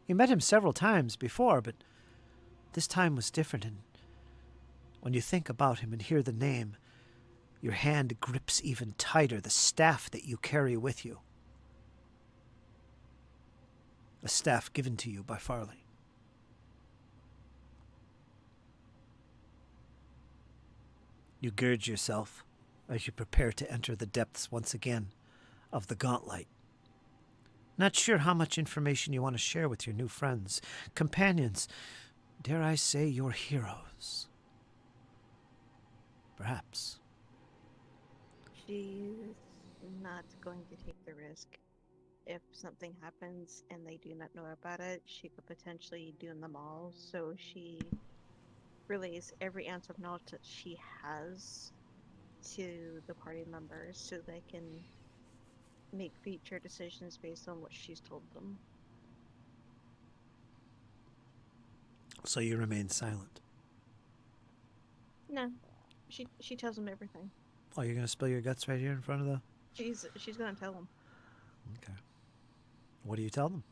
You met him several times before, but this time was different, and when you think about him and hear the name, your hand grips even tighter the staff that you carry with you. A staff given to you by Farley. You gird yourself as you prepare to enter the depths once again of the gauntlight. Not sure how much information you want to share with your new friends, companions, dare I say your heroes. Perhaps. She's not going to take the risk. If something happens and they do not know about it, she could potentially doom them all. So she relays every ounce of knowledge that she has to the party members so they can make future decisions based on what she's told them. So you remain silent. No, she tells them everything. Oh, you're going to spill your guts right here in front of the... She's gonna tell them. Okay. What do you tell them?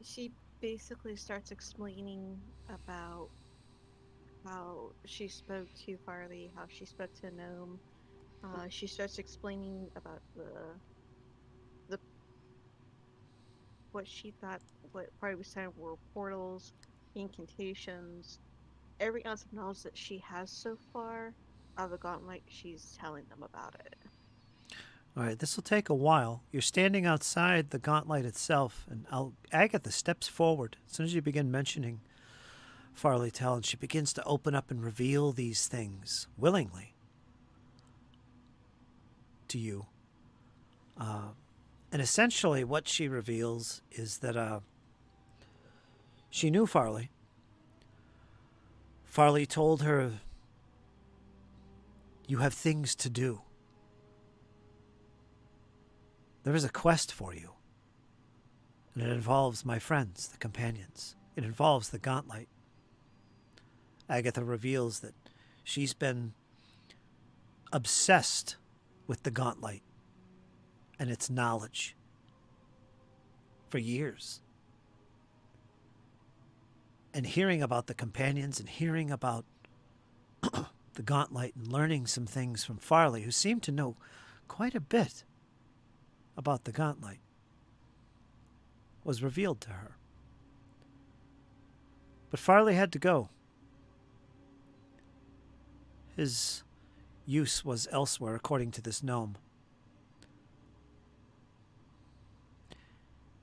She basically starts explaining about how she spoke to Farley, how she spoke to Gnome. She starts explaining about the what she thought what Farley was saying were portals, incantations, every ounce of knowledge that she has so far of the gauntlet. She's telling them about it. All right, this will take a while. You're standing outside the gauntlet itself, and Agatha steps forward as soon as you begin mentioning Farley Tell, and she begins to open up and reveal these things willingly to you. And essentially what she reveals is that she knew Farley Farley told her, "You have things to do. There is a quest for you, and it involves my friends, the companions. It involves the gauntlight." Agatha reveals that she's been obsessed with the gauntlight and its knowledge for years. And hearing about the companions and hearing about the gauntlight and learning some things from Farley, who seemed to know quite a bit about the gauntlight, was revealed to her. But Farley had to go. His use was elsewhere, according to this gnome.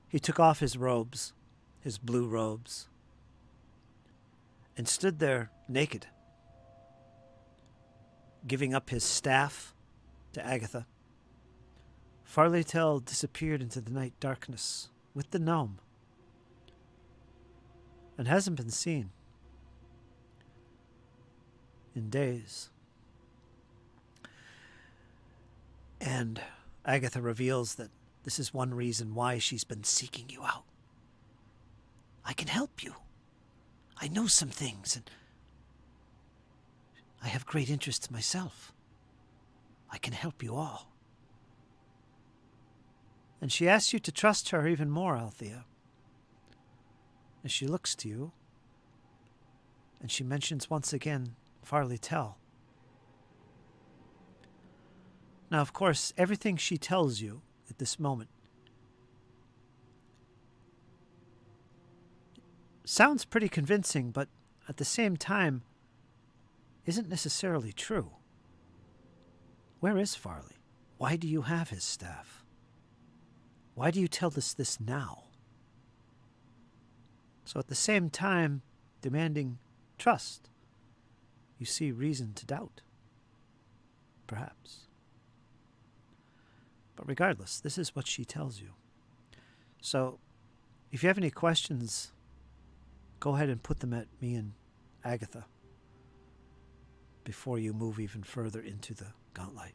He took off his robes, his blue robes, and stood there naked, giving up his staff to Agatha. Farley Tell disappeared into the night darkness with the gnome and hasn't been seen in days. And Agatha reveals that this is one reason why she's been seeking you out. "I can help you. I know some things, and I have great interest myself. I can help you all." And she asks you to trust her even more, Althea, as she looks to you, and she mentions once again Farley Tell. Now, of course, everything she tells you at this moment sounds pretty convincing, but at the same time isn't necessarily true. Where is Farley? Why do you have his staff? Why do you tell us this now? So at the same time, demanding trust, you see reason to doubt. Perhaps. But regardless, this is what she tells you. So, if you have any questions, go ahead and put them at me and Agatha before you move even further into the gauntlight.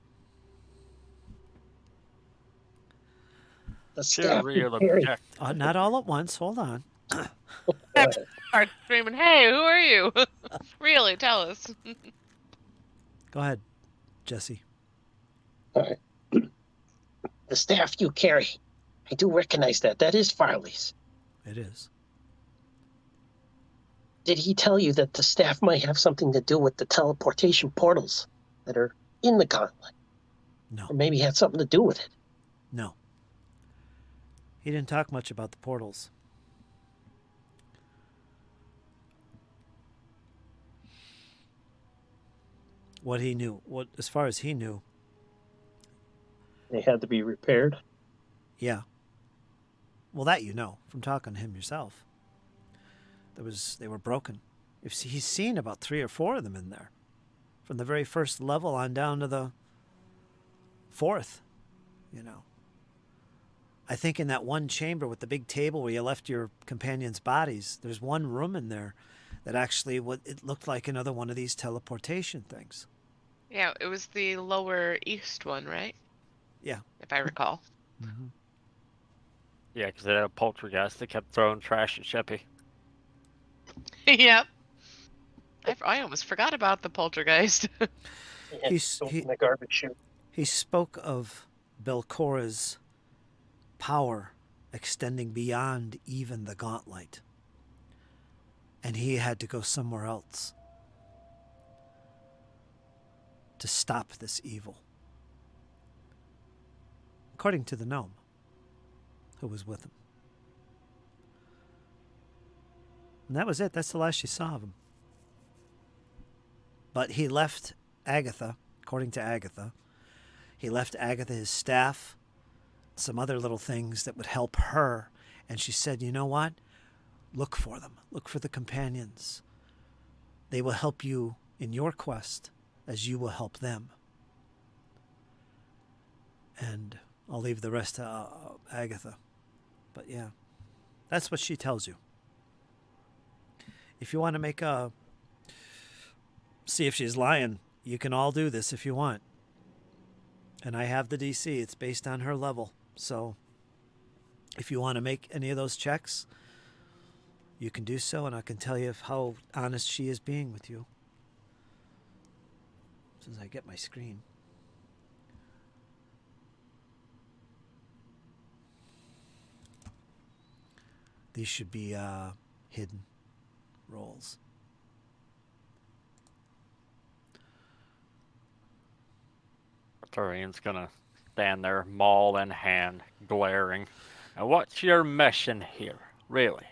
The Sure, staff real you carry. object. Not all at once. Hold on. Start screaming, "Hey, who are you?" Really, tell us. Go ahead, Jesse. All right. The staff you carry. I do recognize that. That is Farley's. It is. Did he tell you that the staff might have something to do with the teleportation portals that are in the gauntlet? No. Or maybe had something to do with it? No. He didn't talk much about the portals. What he knew, as far as he knew, They had to be repaired. yeah. Well, that you know from talking to him yourself. They were broken. He's seen about 3 or 4 of them in there, from the very first level on down to the 4th. You know. I think in that one chamber with the big table where you left your companions' bodies, there's one room in there that actually it looked like another one of these teleportation things. Yeah, it was the lower east one, right? Yeah. If I recall. Mm-hmm. Yeah, because they had a poltergeist that kept throwing trash at Sheppy. Yep. I almost forgot about the poltergeist. They had He's- to he- open the garbage chute. He spoke of Belcora's power extending beyond even the gauntlight. And he had to go somewhere else to stop this evil. According to the gnome who was with him. And that was it. That's the last you saw of him. But he left Agatha, according to Agatha, he left Agatha his staff, some other little things that would help her. And she said, "You know what? Look for them. Look for the companions. They will help you in your quest as you will help them." And I'll leave the rest to Agatha. But yeah, that's what she tells you. If you want to make a see if she's lying. You can all do this if you want. And I have the DC. It's based on her level. So if you want to make any of those checks, you can do so, and I can tell you how honest she is being with you. As soon as I get my screen. These should be hidden rolls. Arthurian's gonna stand there, maul in hand, glaring. And what's your mission here, really?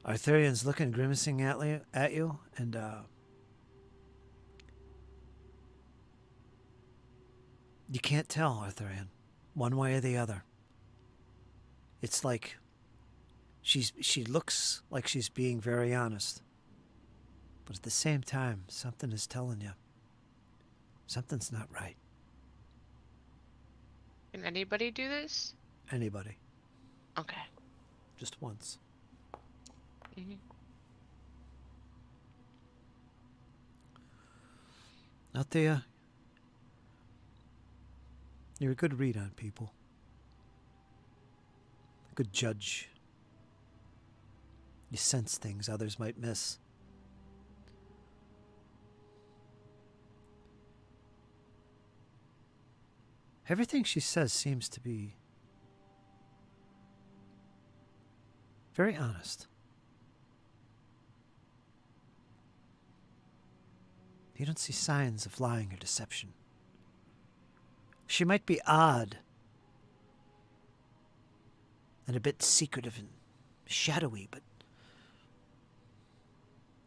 Arthurian's looking, grimacing at you, and you can't tell, Arthurian, one way or the other. It's like she looks like she's being very honest, but at the same time, something is telling you something's not right. Can anybody do this? Anybody, Okay. just once. Mm-hmm. Out there, you're a good read on people. A good judge. You sense things others might miss. Everything she says seems to be very honest. You don't see signs of lying or deception. She might be odd and a bit secretive and shadowy, but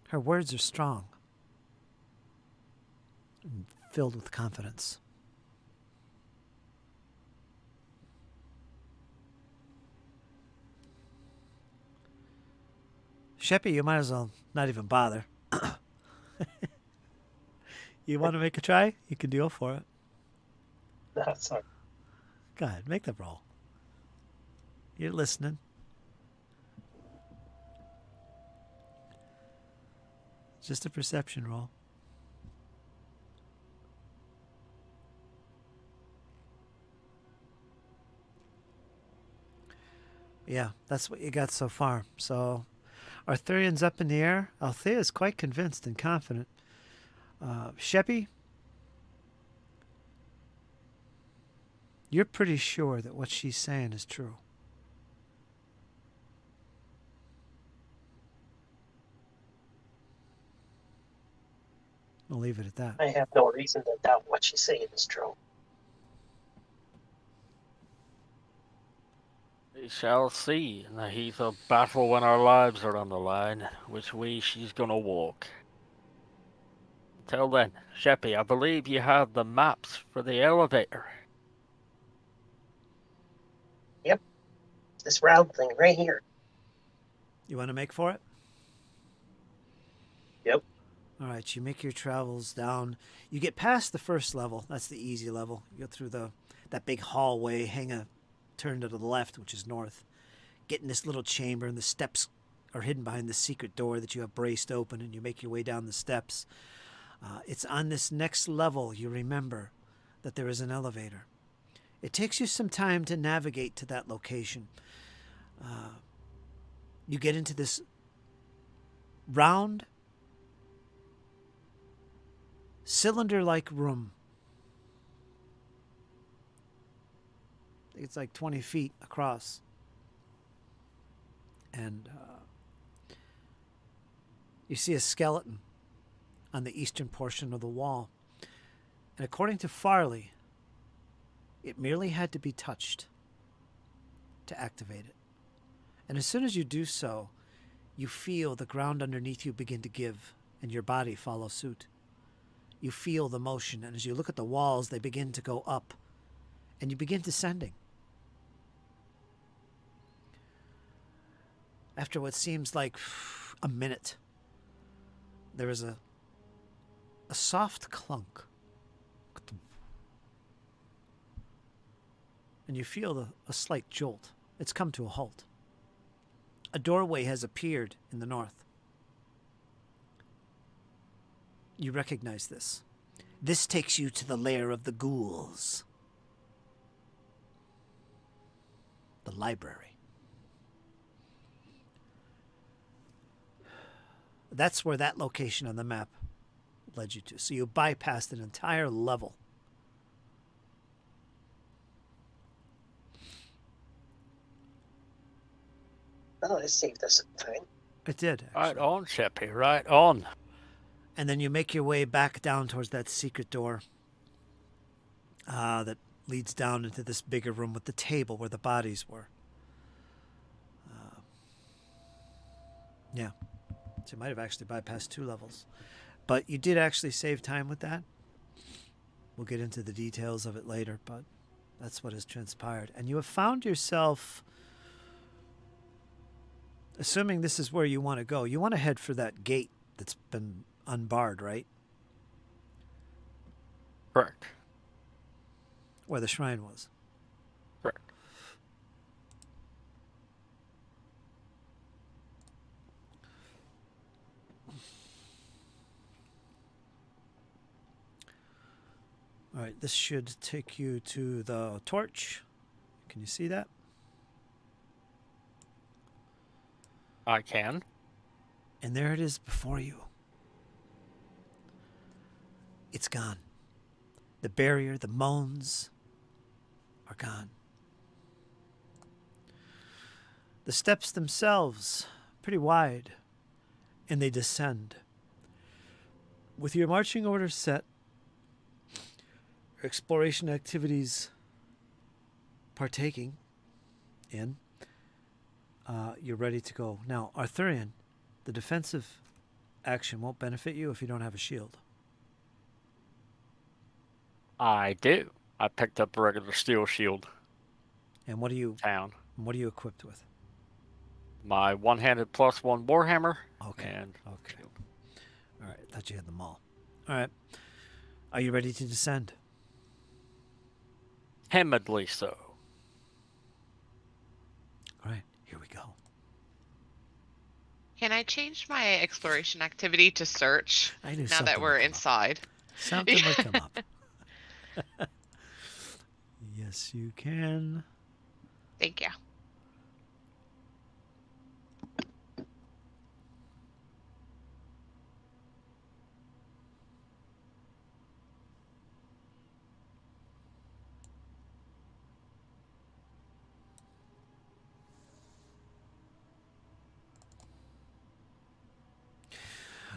her words are strong and filled with confidence. Sheppy, you might as well not even bother. You want to make a try? You can go for it. That's all. Go ahead, make the roll. You're listening. Just a perception roll. Yeah, that's what you got so far. So, Arthurian's up in the air. Althea's quite convinced and confident. Sheppy, you're pretty sure that what she's saying is true. We'll leave it at that. I have no reason to doubt what she's saying is true. We shall see in the heat of battle when our lives are on the line, which way she's gonna walk. Till then, Sheppy, I believe you have the maps for the elevator. Yep. This round thing right here. You want to make for it? Yep. All right, you make your travels down. You get past the first level. That's the easy level. You go through that big hallway, hang a turn to the left, which is north. Get in this little chamber, and the steps are hidden behind the secret door that you have braced open, and you make your way down the steps. It's on this next level you remember that there is an elevator. It takes you some time to navigate to that location. You get into this round, cylinder-like room. It's like 20 feet across. And you see a skeleton on the eastern portion of the wall. And according to Farley, it merely had to be touched to activate it. And as soon as you do so, you feel the ground underneath you begin to give, and your body follow suit. You feel the motion, and as you look at the walls, they begin to go up, and you begin descending. After what seems like a minute, there is a soft clunk. And you feel a slight jolt. It's come to a halt. A doorway has appeared in the north. You recognize this. This takes you to the lair of the ghouls. The library. That's where that location on the map led you to. So you bypassed an entire level. Oh, it saved us some time. It did, Right actually. on, Chappy. Right on. And then you make your way back down towards that secret door that leads down into this bigger room with the table where the bodies were. Yeah. So you might have actually bypassed 2 levels. But you did actually save time with that. We'll get into the details of it later, but that's what has transpired. And you have found yourself, assuming this is where you want to go, you want to head for that gate that's been unbarred, right? Correct. Where the shrine was. Correct. All right, this should take you to the torch. Can you see that? I can. And there it is before you. It's gone. The barrier, the moans are gone. The steps themselves, pretty wide, and they descend. With your marching orders set, your exploration activities partaking in, you're ready to go. Now, Arthurian, the defensive action won't benefit you if you don't have a shield. I do. I picked up a regular steel shield. And what are you equipped with? My one-handed +1 warhammer. Okay. And Okay. shield. All right. I thought you had them all. All right. Are you ready to descend? Timidly so. All right. Here we go. Can I change my exploration activity to search I knew now something that we're would come up. inside? Something would come up. Yes, you can. Thank you.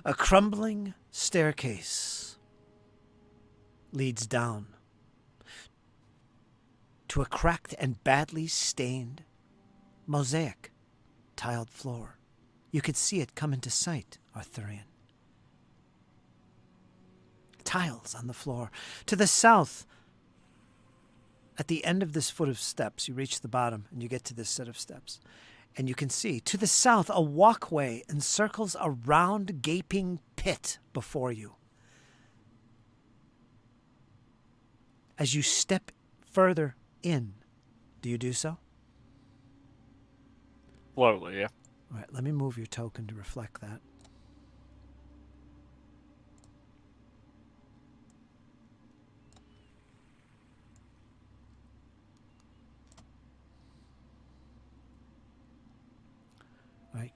A crumbling staircase leads down to a cracked and badly stained mosaic tiled floor. You could see it come into sight, Arthurian. Tiles on the floor. To the south, at the end of this foot of steps, you reach the bottom and you get to this set of steps. And you can see, to the south, a walkway encircles a round, gaping pit before you. As you step further in, do you do so? Slowly, yeah. All right, let me move your token to reflect that. Right,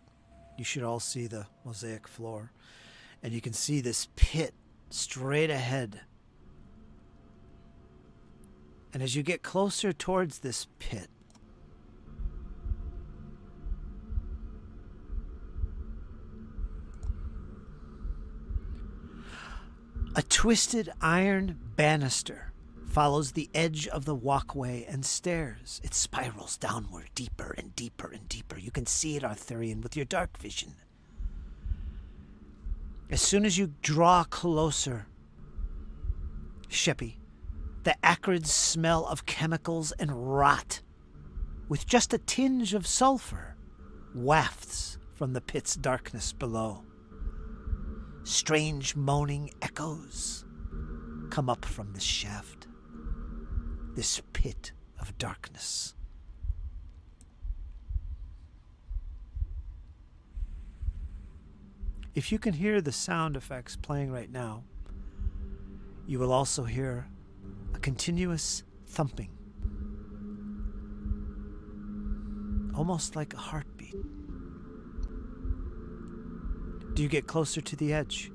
you should all see the mosaic floor, and you can see this pit straight ahead. And as you get closer towards this pit, a twisted iron banister follows the edge of the walkway and stairs. It spirals downward, deeper and deeper and deeper. You can see it, Arthurian, with your dark vision. As soon as you draw closer, Sheppy, the acrid smell of chemicals and rot, with just a tinge of sulfur, wafts from the pit's darkness below. Strange moaning echoes come up from this shaft, this pit of darkness. If you can hear the sound effects playing right now, you will also hear a continuous thumping. Almost like a heartbeat. Do you get closer to the edge?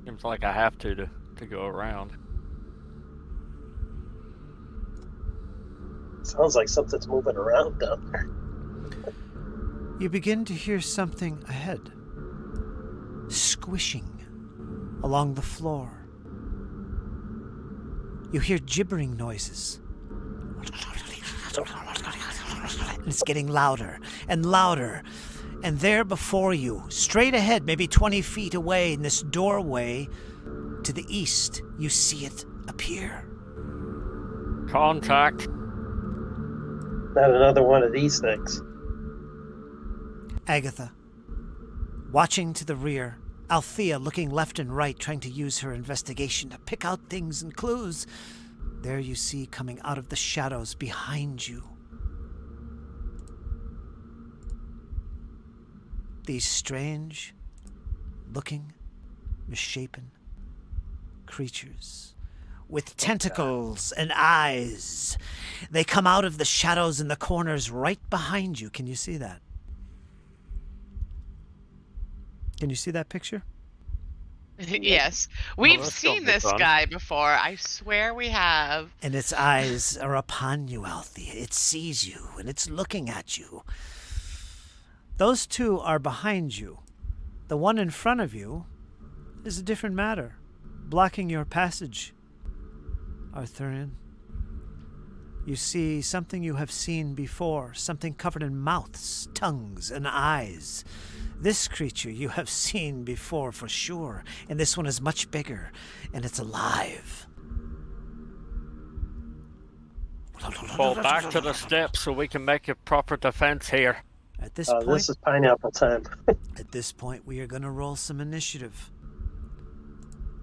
Seems like I have to go around. Sounds like something's moving around down there. You begin to hear something ahead, squishing along the floor. You hear gibbering noises. And it's getting louder and louder. And there before you, straight ahead, maybe 20 feet away in this doorway to the east, you see it appear. Contact. Not another one of these things. Agatha, watching to the rear, Althea looking left and right, trying to use her investigation to pick out things and clues. There you see, coming out of the shadows behind you, these strange looking, misshapen creatures with tentacles and eyes. They come out of the shadows in the corners right behind you. Can you see that? Can you see that picture? Yes. We've that's gonna seen be this fun. guy before. I swear we have. And its eyes are upon you, Althea. It sees you, and it's looking at you. Those two are behind you. The one in front of you is a different matter, blocking your passage, Arthurian. You see something you have seen before, something covered in mouths, tongues, and eyes. This creature you have seen before for sure, and this one is much bigger, and it's alive. Fall back to the steps so we can make a proper defense here. At this point, This is pineapple time. At this point, we are going to roll some initiative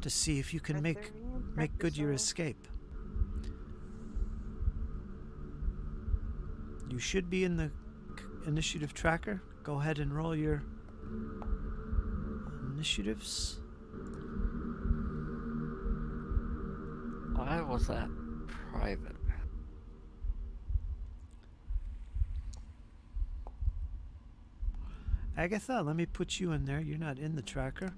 to see if you can make good your escape. You should be in the initiative tracker. Go ahead and roll your initiatives. Why was that private? Agatha, let me put you in there. You're not in the tracker.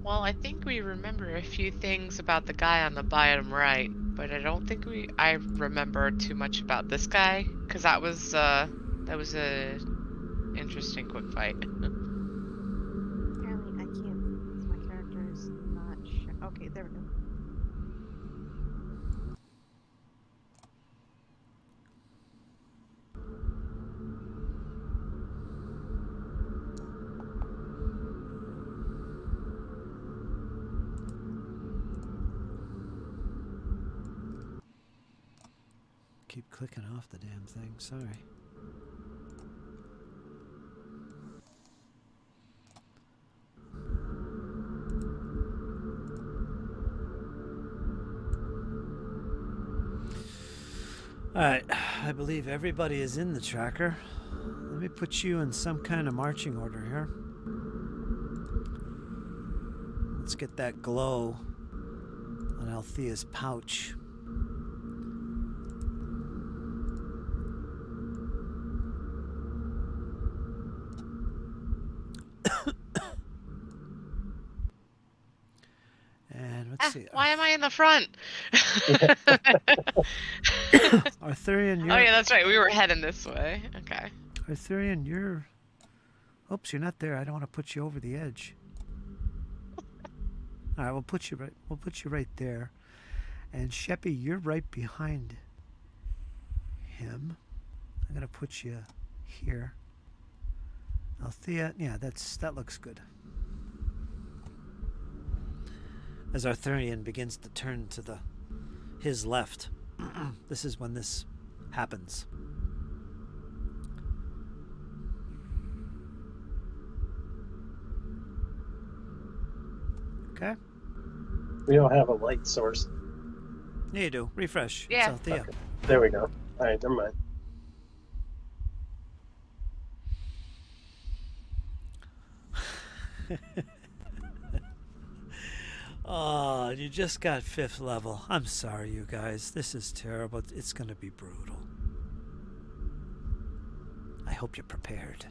Well, I think we remember a few things about the guy on the bottom right, but I don't think I remember too much about this guy, because that was a interesting quick fight. Apparently, I can't. My character is not. Okay, there we go. Keep clicking off the damn thing. Sorry. Alright, I believe everybody is in the tracker. Let me put you in some kind of marching order here. Let's get that glow on Althea's pouch. And let's see. Why am I in the front? Arthurian, Oh you're... yeah, that's right. We were heading this way. Okay. Arthurian, you're... Oops, you're not there. I don't want to put you over the edge. All right, we'll put you right there. And Sheppy, you're right behind him. I'm gonna put you here. Althea, yeah, that looks good. As Arthurian begins to turn to his left, this is when this happens. Okay. We don't have a light source. Yeah, you do. Refresh. Yeah. It's Althea. Okay. There we go. All right, never mind. Oh, you just got 5th level. I'm sorry, you guys. This is terrible. It's going to be brutal. I hope you're prepared.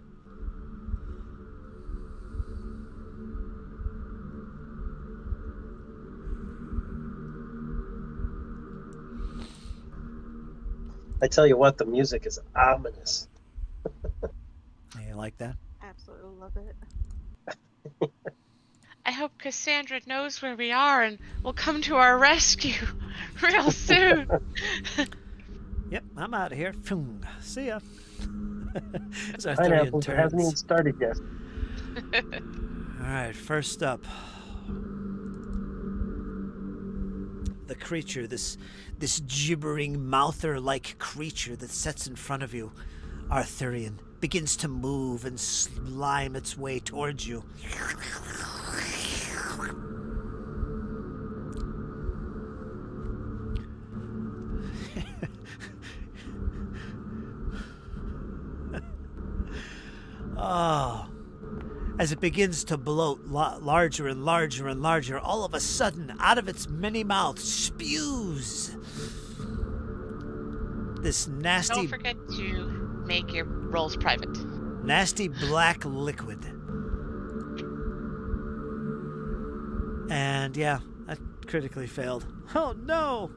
I tell you what, the music is ominous. You like that? Absolutely love it. I hope Cassandra knows where we are and will come to our rescue real soon. Yep, I'm out of here. Phoom. See ya. It's our Pineapple Arthurian hasn't even turns. started yet. All right, first up, the creature, this gibbering mouther-like creature that sits in front of you, Arthurian, begins to move and slime its way towards you. Oh. As it begins to bloat larger and larger and larger, all of a sudden, out of its many mouths, spews this nasty, Don't forget to make your rolls private. nasty black liquid. And yeah, that critically failed. Oh no!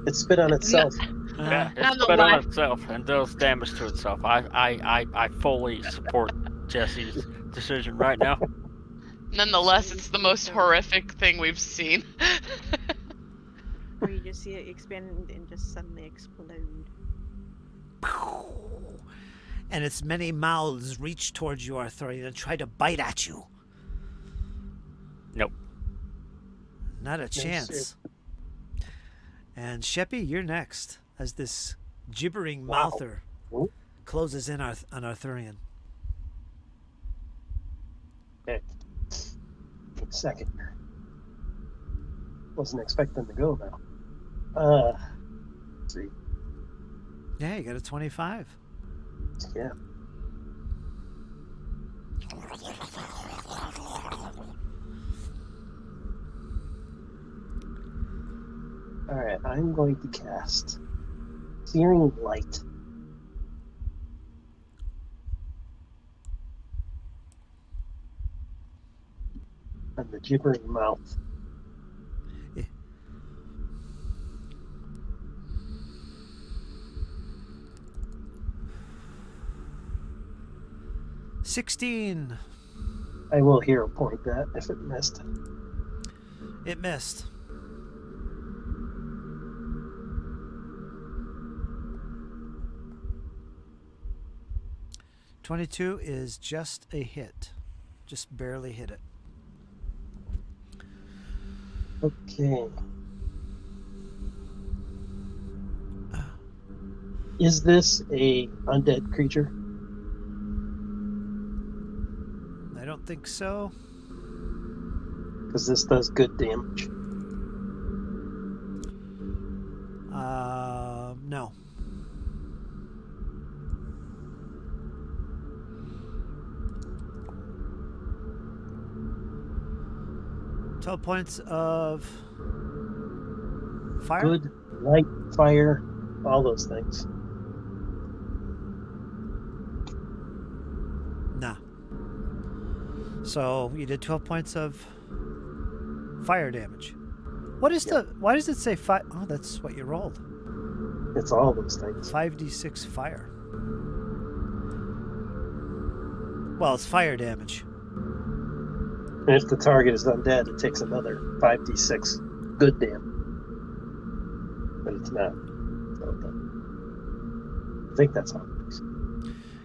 It spit on itself. Yeah, it's Nonetheless. spit on itself and does damage to itself. I fully support Jesse's decision right now. Nonetheless, it's the most horrific thing we've seen. Or you just see it expand and just suddenly explode. And its many mouths reach towards you, Arthurian, and try to bite at you. Nope. Not a chance. And Sheppy, you're next, as this gibbering Wow. mouther Ooh. closes in on Arthurian. Okay. Second. Wasn't expecting to go now. Let's see. Yeah, you got a 25. Yeah. Alright, I'm going to cast Searing Light. On the gibbering mouth. Yeah. 16. I will hero point that if it missed. It missed. .22 is just a hit. Just barely hit it. Okay. Is this a undead creature? I don't think so. Because this does good damage. No. .12 points of fire. Good, light, fire, all those things. Nah. So you did 12 points of fire damage. What is the? Why does it say fire? Oh, that's what you rolled. It's all those things. 5d6 fire. Well, it's fire damage. And if the target is undead, it takes another 5d6 good damage. But it's not. So, I think that's how it works.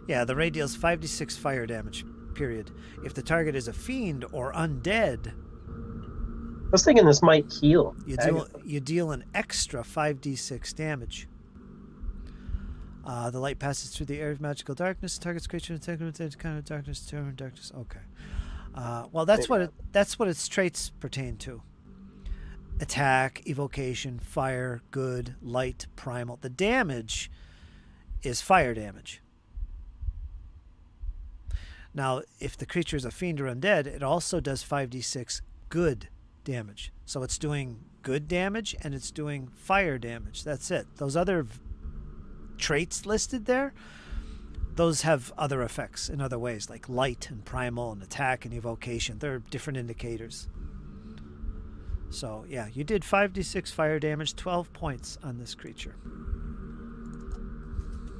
Yeah, the raid deals 5d6 fire damage, period. If the target is a fiend or undead, I was thinking this might heal. you deal an extra 5d6 damage. The light passes through the area of magical darkness. Target's creature kind of darkness, terror, darkness. Okay. Well, that's what its traits pertain to. Attack, evocation, fire, good, light, primal. The damage is fire damage. Now, if the creature is a fiend or undead, it also does 5d6 good damage. So it's doing good damage and it's doing fire damage. That's it. Those other traits listed there, those have other effects in other ways, like light and primal and attack and evocation. They're different indicators. So, yeah, you did 5d6 fire damage, 12 points on this creature.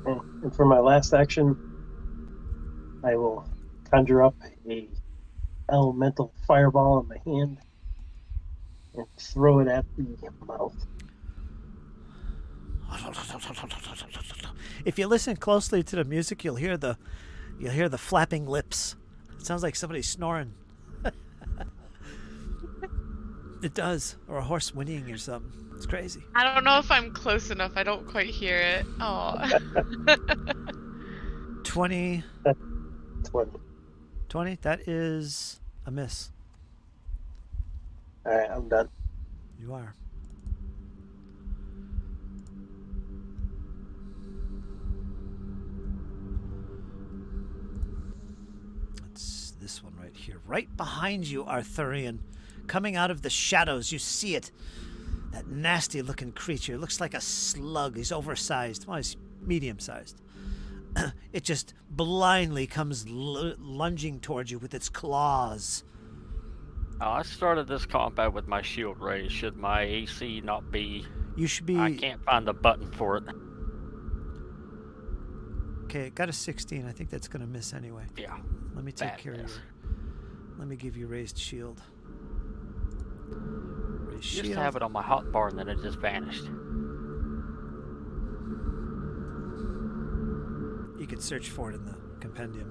And for my last action, I will conjure up a elemental fireball in my hand and throw it at the mouth. If you listen closely to the music, you'll hear the flapping lips. It sounds like somebody snoring. It does, or a horse whinnying or something. It's crazy. I don't know if I'm close enough. I don't quite hear it. Oh. 20. 20. 20. That is a miss. All right, I'm done. You are. That's this one right here. Right behind you, Arthurian. Coming out of the shadows, you see it. That nasty looking creature. It looks like a slug. He's oversized. Well, he's medium-sized. It just blindly comes lunging towards you with its claws. I started this combat with my shield raised. Should my AC not be... You should be... I can't find the button for it. Okay, it got a 16. I think that's going to miss anyway. Yeah. Let me take Bad care miss. of your... Let me give you raised shield. Raised Used shield. to have it on my hotbar and then it just vanished. You could search for it in the compendium.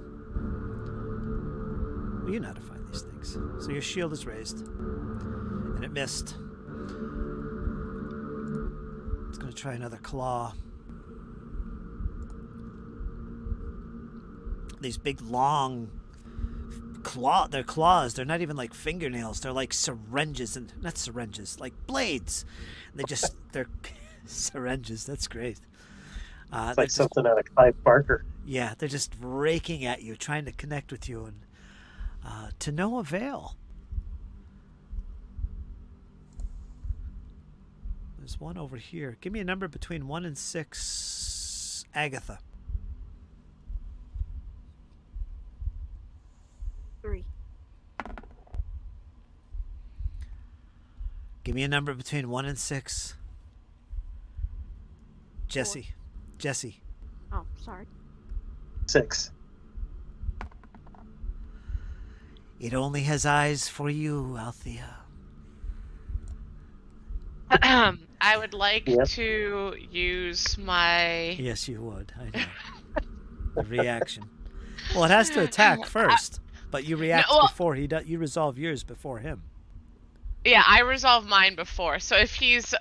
Well, you know how to find these things. So your shield is raised. And it missed. It's going to try another claw. These big, long they're claws. They're not even like fingernails. They're like syringes. And not syringes, like blades. They're syringes. That's great. It's like something out of Clive Barker. Yeah, they're just raking at you, trying to connect with you, and to no avail. There's one over here. Give me a number between 1 and 6, Agatha. 3. Give me a number between 1 and 6, Jesse. Jesse. Oh, sorry. 6. It only has eyes for you, Althea. I would like Yep. to use my... Yes, you would. I know. The reaction. Well, it has to attack first, but you react before he does. You resolve yours before him. Yeah, I resolve mine before. So if he's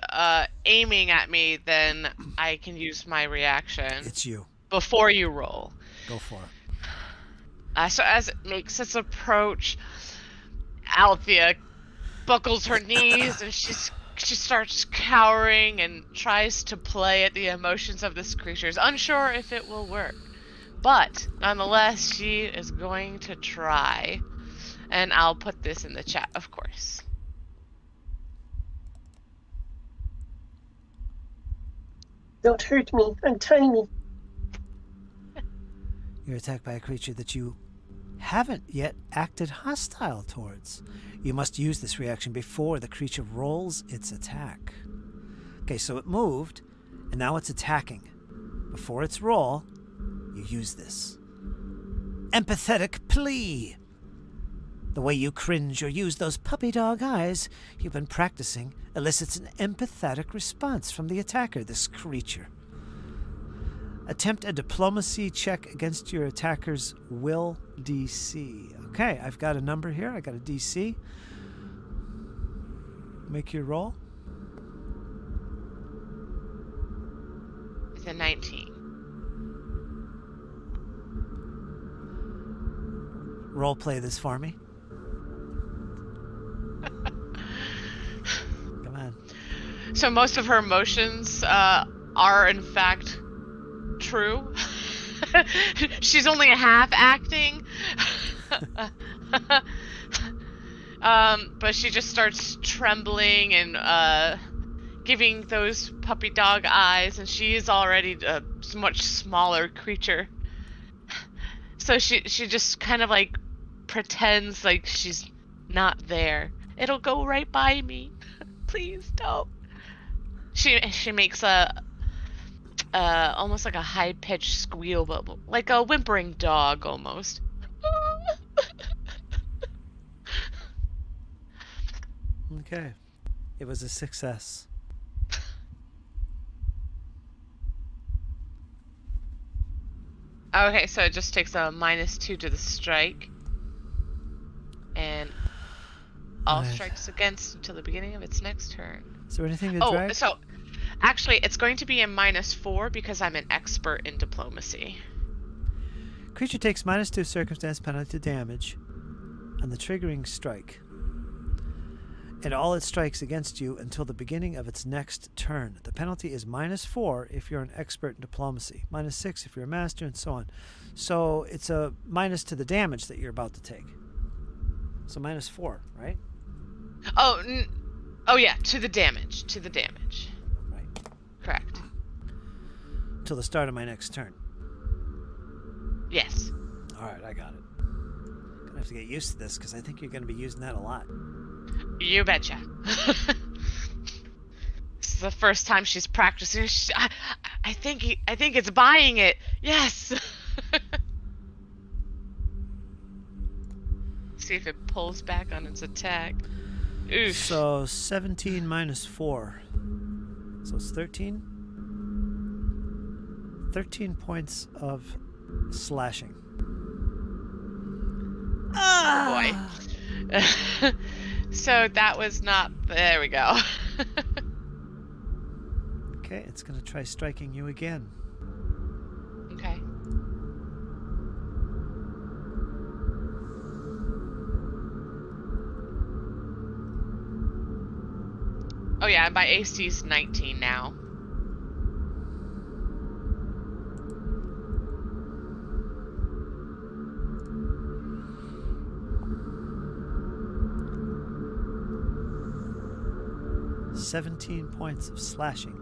aiming at me, then I can use my reaction It's you. before you roll. Go for it. So as it makes its approach, Althea buckles her knees and she starts cowering and tries to play at the emotions of this creature. Is unsure if it will work, but nonetheless, she is going to try. And I'll put this in the chat, of course. Don't hurt me. I'm tiny. You're attacked by a creature that you haven't yet acted hostile towards. You must use this reaction before the creature rolls its attack. Okay, so it moved, and now it's attacking. Before its roll, you use this. Empathetic plea. The way you cringe or use those puppy dog eyes you've been practicing elicits an empathetic response from the attacker, this creature. Attempt a diplomacy check against your attacker's will DC. Okay, I've got a number here. I got a DC. Make your roll. It's a 19. Role play this for me. Come on. So most of her emotions are in fact true. She's only half acting. But she just starts trembling and giving those puppy dog eyes, and she is already a much smaller creature. So she just kind of like pretends like she's not there. It'll go right by me. Please don't. She makes a almost like a high-pitched squeal, but like a whimpering dog almost. Okay. It was a success. Okay, so it just takes a -2 to the strike. And all Right. strikes against until the beginning of its next turn. Is there anything to Oh, drag? so actually it's going to be a -4 because I'm an expert in diplomacy. Creature takes -2 circumstance penalty to damage on the triggering strike. And all its strikes against you until the beginning of its next turn. The penalty is -4 if you're an expert in diplomacy, -6 if you're a master, and so on. So it's a minus to the damage that you're about to take. So -4, right? Oh, oh yeah, to the damage. Right. Correct. Till the start of my next turn. Yes. All right, I got it. Gonna have to get used to this because I think you're going to be using that a lot. You betcha. This is the first time she's practicing. I think it's buying it. Yes. See if it pulls back on its attack. Oof. So 17 -4. So it's 13. 13 points of slashing. Boy. So that was not. There we go. Okay, it's going to try striking you again. Okay. Oh yeah, my AC's 19 now. "17 points of slashing."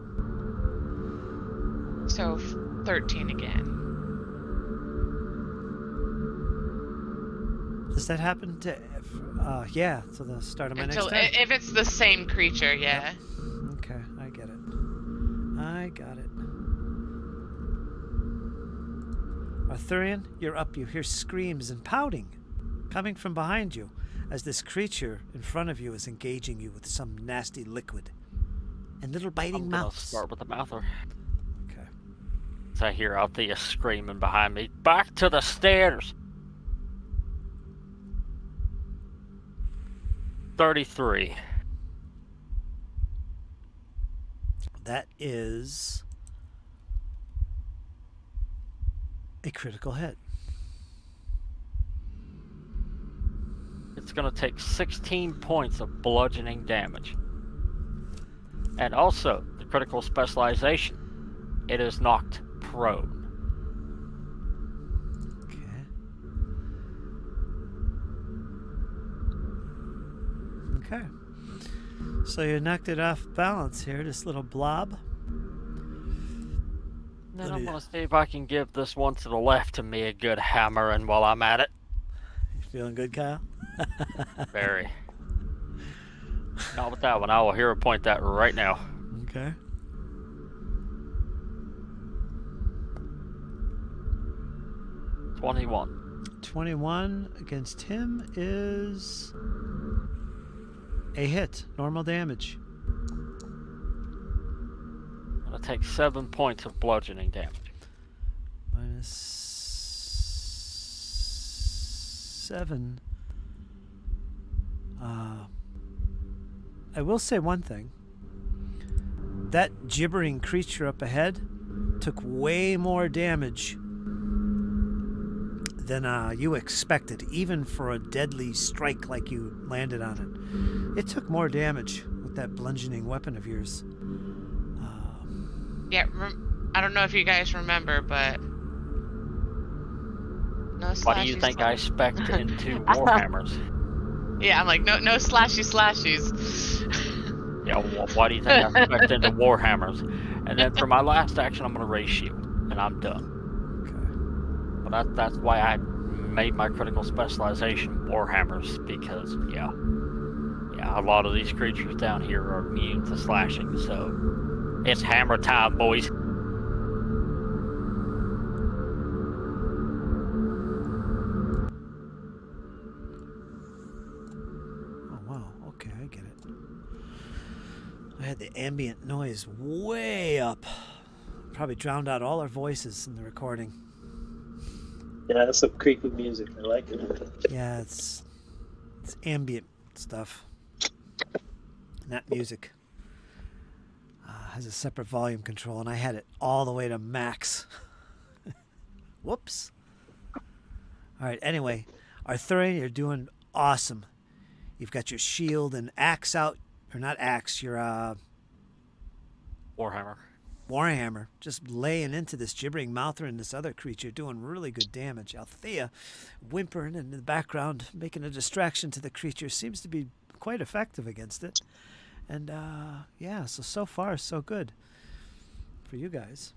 So 13 again. Does that happen to? Yeah. So the start of my Until next turn. if it's the same creature, yeah. Okay, I get it. I got it. Arthurian, you're up. You hear screams and pouting coming from behind you as this creature in front of you is engaging you with some nasty liquid and little biting I'm gonna mouths. start with the mouther. Okay. As I hear Althea screaming behind me, "Back to the stairs!" 33. That is a critical hit. It's gonna take 16 points of bludgeoning damage. And also, the critical specialization, it is knocked prone. Okay. So you knocked it off balance here, this little blob. Then Let I'm me- gonna see if I can give this one to the left of me a good hammering while I'm at it. You feeling good, Kyle? Very. Not with that one. I will hero point that right now. Okay. "21. 21 against him is a hit. Normal damage. Gonna take 7 points of bludgeoning damage. -7. I will say one thing. That gibbering creature up ahead took way more damage than you expected, even for a deadly strike like you landed on it. It took more damage with that bludgeoning weapon of yours. Yeah, I don't know if you guys remember, but No Why do you slashy think I slash. spec'd into Warhammers? Yeah, I'm like, no slashy slashies. Yeah, why do you think I spec'd into Warhammers? And then for my last action, I'm going to raise shield, and I'm done. Okay. But that's why I made my critical specialization Warhammers, because, yeah, a lot of these creatures down here are immune to slashing, so it's hammer time, boys. Oh, wow. Okay, I get it. I had the ambient noise way up. Probably drowned out all our voices in the recording. Yeah, that's some creepy music. I like it. Yeah, it's ambient stuff. Not music. Has a separate volume control, and I had it all the way to max. Whoops. All right, anyway, Arthurian, you're doing awesome. You've got your shield and axe out, or not axe, your Warhammer. Warhammer, just laying into this gibbering mouther and this other creature, doing really good damage. Althea, whimpering in the background, making a distraction to the creature, seems to be quite effective against it. And yeah, so far so good for you guys.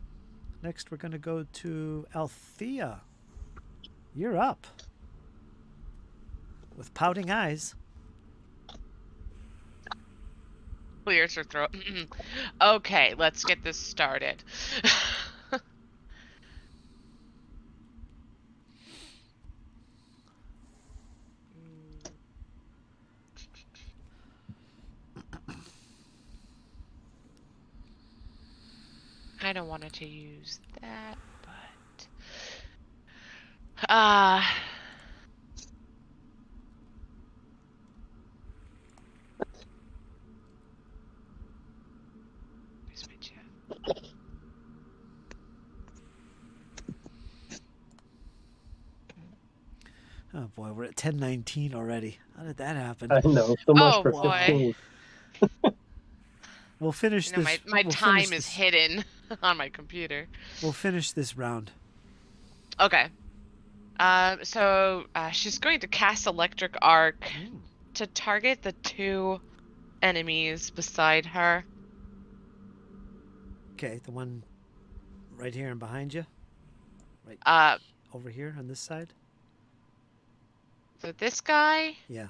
Next, we're going to go to Althea. You're up. With pouting eyes. Clears her throat. Okay, let's get this started. I don't wanted to use that, but where's my chat? Oh boy, we're at 10:19 already. How did that happen? I know. So much Oh, for boy. 15. We'll finish You know, this. my we'll time finish is this. hidden on my computer. We'll finish this round. Okay. So she's going to cast Electric Arc to target the two enemies beside her. Okay, the one right here and behind you. Right over here on this side. So this guy Yeah.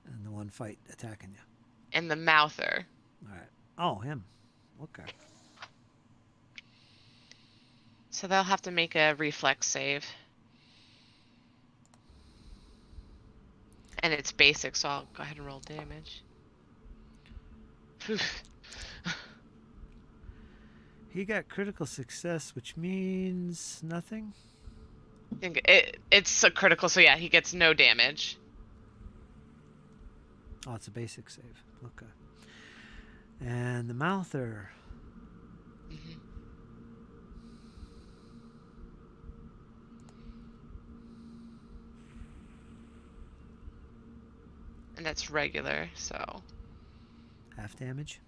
And the one fight attacking you. and the Mouther. All right. Oh, him. Okay. So they'll have to make a reflex save. And it's basic, so I'll go ahead and roll damage. He got critical success, which means nothing. I think it's a critical, so yeah, he gets no damage. Oh, it's a basic save. Okay. And the Mouther. Mm-hmm. And that's regular, so Half damage.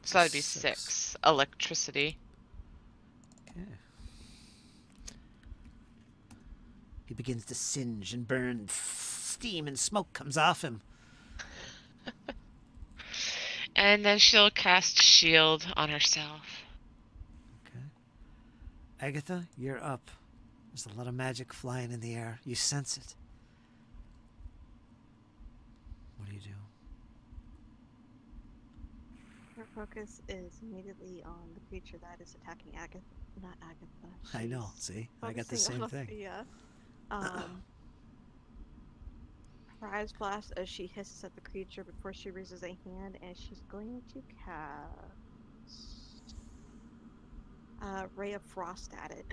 so that'd be Six. 6 electricity. Okay. He begins to singe and burn. Steam and smoke comes off him. And then she'll cast shield on herself. Okay. Agatha, you're up. There's a lot of magic flying in the air. You sense it. What do you do? Her focus is immediately on the creature that is attacking Agatha. Not Agatha. I know. She's See? I got the focusing same on thing. Althea. Her eyes blast as she hisses at the creature before she raises a hand, and she's going to cast Ray of Frost at it.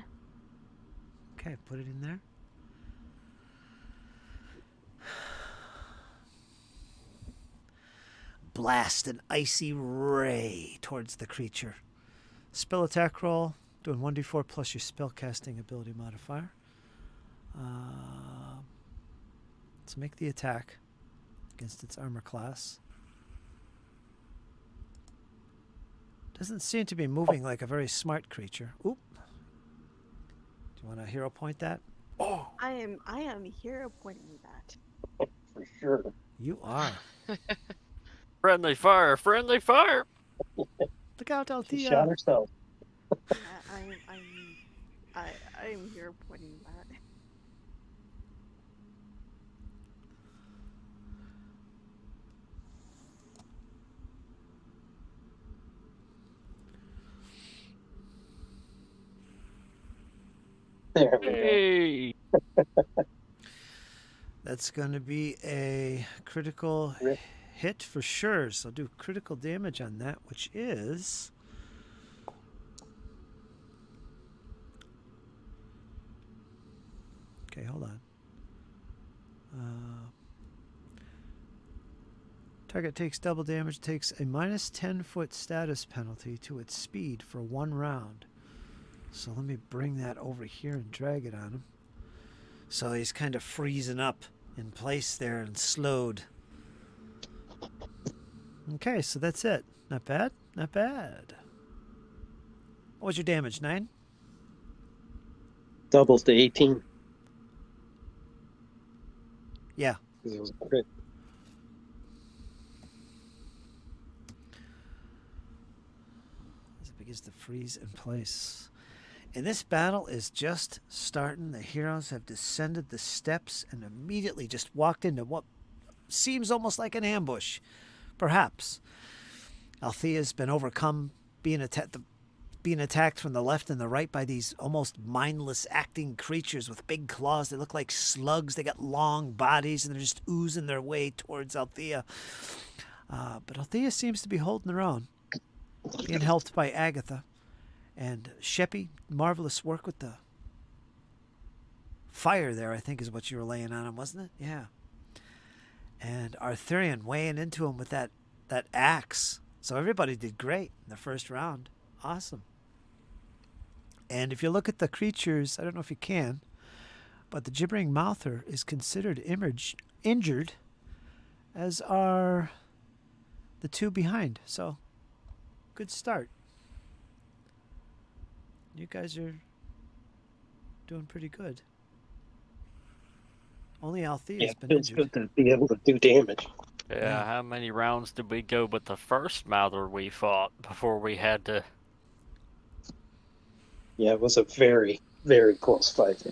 Okay, put it in there. Blast an icy ray towards the creature. Spell attack roll, doing 1d4 plus your spellcasting ability modifier. Let's make the attack against its armor class. Doesn't seem to be moving like a very smart creature. Oop. you want to hero point that? Oh, I am hero pointing that. For sure. You are. friendly fire, friendly fire. Look out, She shot Althea. herself. Yeah, I'm hero pointing that. There we go. Hey. That's going to be a critical Rip. hit for sure. So do critical damage on that, which is... Okay, hold on. Target takes double damage, takes a minus 10-foot status penalty to its speed for 1 round. So let me bring that over here and drag it on him. So he's kind of freezing up in place there and slowed. Okay, so that's it. Not bad, not bad. What was your damage, 9? Doubles to 18. Yeah. 'Cause it was a crit. As it begins to freeze in place. And this battle is just starting. The heroes have descended the steps and immediately just walked into what seems almost like an ambush. Perhaps. Althea's been overcome, being attacked from the left and the right by these almost mindless acting creatures with big claws. They look like slugs. They got long bodies and they're just oozing their way towards Althea. But Althea seems to be holding her own, being helped by Agatha. And Sheppy, marvelous work with the fire there, I think is what you were laying on him, wasn't it? Yeah. And Arthurian weighing into him with that axe. So everybody did great in the first round. Awesome. And if you look at the creatures, I don't know if you can, but the gibbering mouther is considered injured, as are the 2 behind. So, good start. You guys are doing pretty good. Only Althea's Yeah, it been feels injured. good to be able to do damage. Yeah, how many rounds did we go with the first mouther we fought before we had to... Yeah, it was a very, very close fight.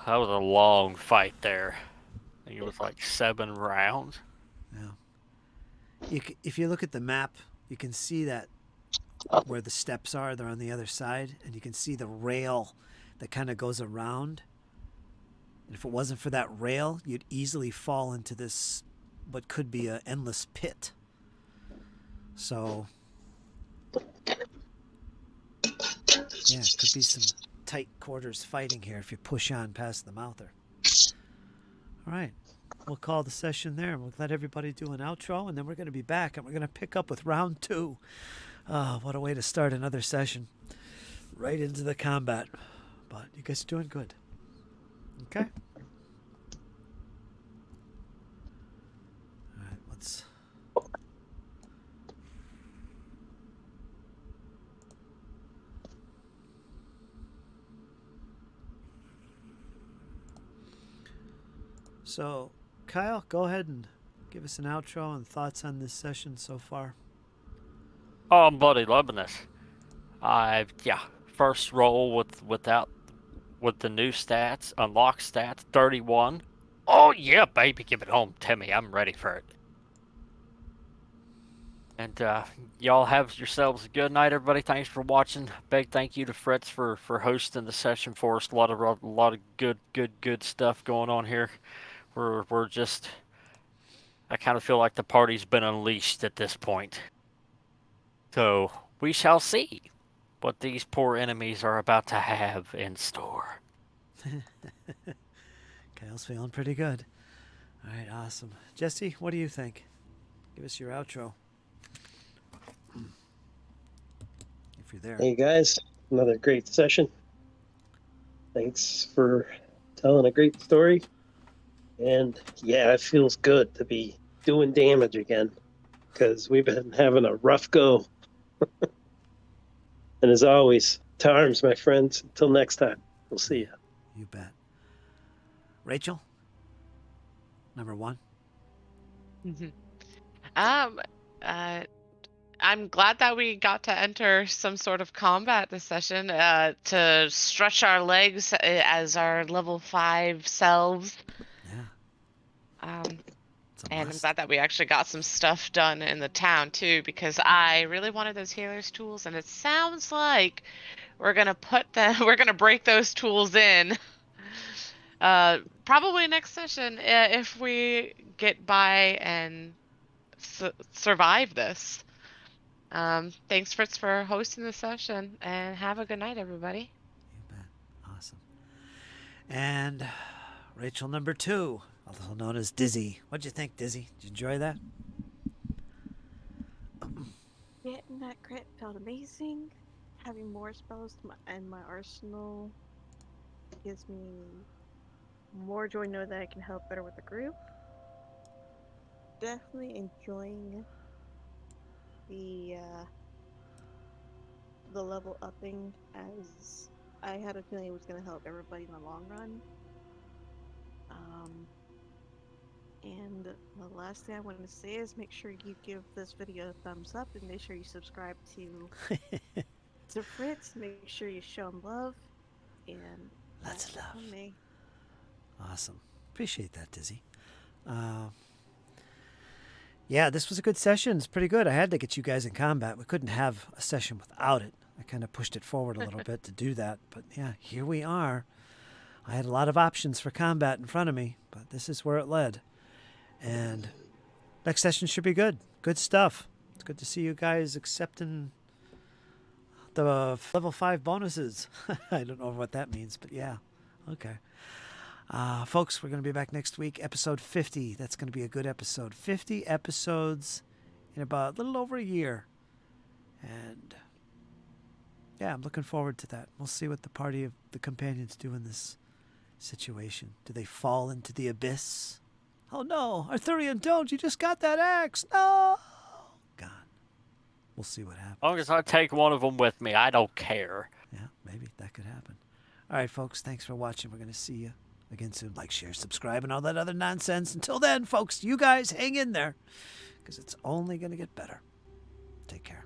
That was a long fight there. I think it was like 7 rounds. Yeah. If you look at the map, you can see that where the steps are, they're on the other side, and you can see the rail that kind of goes around. And if it wasn't for that rail, you'd easily fall into this, what could be an endless pit. So, yeah, it could be some tight quarters fighting here if you push on past the mouther. All right. We'll call the session there, and we'll let everybody do an outro, and then we're going to be back, and we're going to pick up with round 2. Oh, what a way to start another session. Right into the combat. But you guys are doing good. Okay? All right, let's... So, Kyle, go ahead and give us an outro and thoughts on this session so far. Oh, I'm bloody loving this. First roll with the new stats, unlock stats, 31. Oh yeah, baby, give it home, Timmy. I'm ready for it. And y'all have yourselves a good night, everybody. Thanks for watching. Big thank you to Fritz for hosting the session for us. A lot of good stuff going on here. We're just, I kind of feel like the party's been unleashed at this point. So we shall see what these poor enemies are about to have in store. Kyle's feeling pretty good. All right, awesome. Jesse, what do you think? Give us your outro. If you're there. Hey guys, another great session. Thanks for telling a great story. And yeah, it feels good to be doing damage again, because we've been having a rough go. And as always, to arms, my friends. Until next time. We'll see you. You bet. Rachel, number 1. Mhm. Um, I'm glad that we got to enter some sort of combat this session to stretch our legs as our level 5 selves. Yeah, it's a And I'm must. glad that we actually got some stuff done in the town too, because I really wanted those healer's tools, and it sounds like we're gonna we're gonna break those tools in. Probably next session if we get by and survive this. Thanks, Fritz, for hosting the session, and have a good night, everybody. You bet. Awesome. And Rachel, number 2, also known as Dizzy. What'd you think, Dizzy? Did you enjoy that? Getting that crit felt amazing. Having more spells in my arsenal gives me more joy to know that I can help better with the group. Definitely enjoying the level upping, as I had a feeling it was going to help everybody in the long run. And the last thing I want to say is make sure you give this video a thumbs up and make sure you subscribe to Fritz. Make sure you show him love. And Lots of that's it love. from me. Awesome. Appreciate that, Dizzy. Yeah, this was a good session. It's pretty good. I had to get you guys in combat. We couldn't have a session without it. I kind of pushed it forward a little bit to do that. But yeah, here we are. I had a lot of options for combat in front of me, but this is where it led. And next session should be good. Good stuff. It's good to see you guys accepting the level 5 bonuses. I don't know what that means, but yeah. Okay. Folks, we're going to be back next week, episode 50. That's going to be a good episode. 50 episodes in about a little over a year. And yeah, I'm looking forward to that. We'll see what the party of the companions do in this situation. Do they fall into the abyss? Oh no, Arthurian, don't! You just got that axe! No! God. We'll see what happens. As long as I take one of them with me, I don't care. Yeah, maybe that could happen. All right, folks, thanks for watching. We're going to see you again soon. Like, share, subscribe, and all that other nonsense. Until then, folks, you guys hang in there, because it's only going to get better. Take care.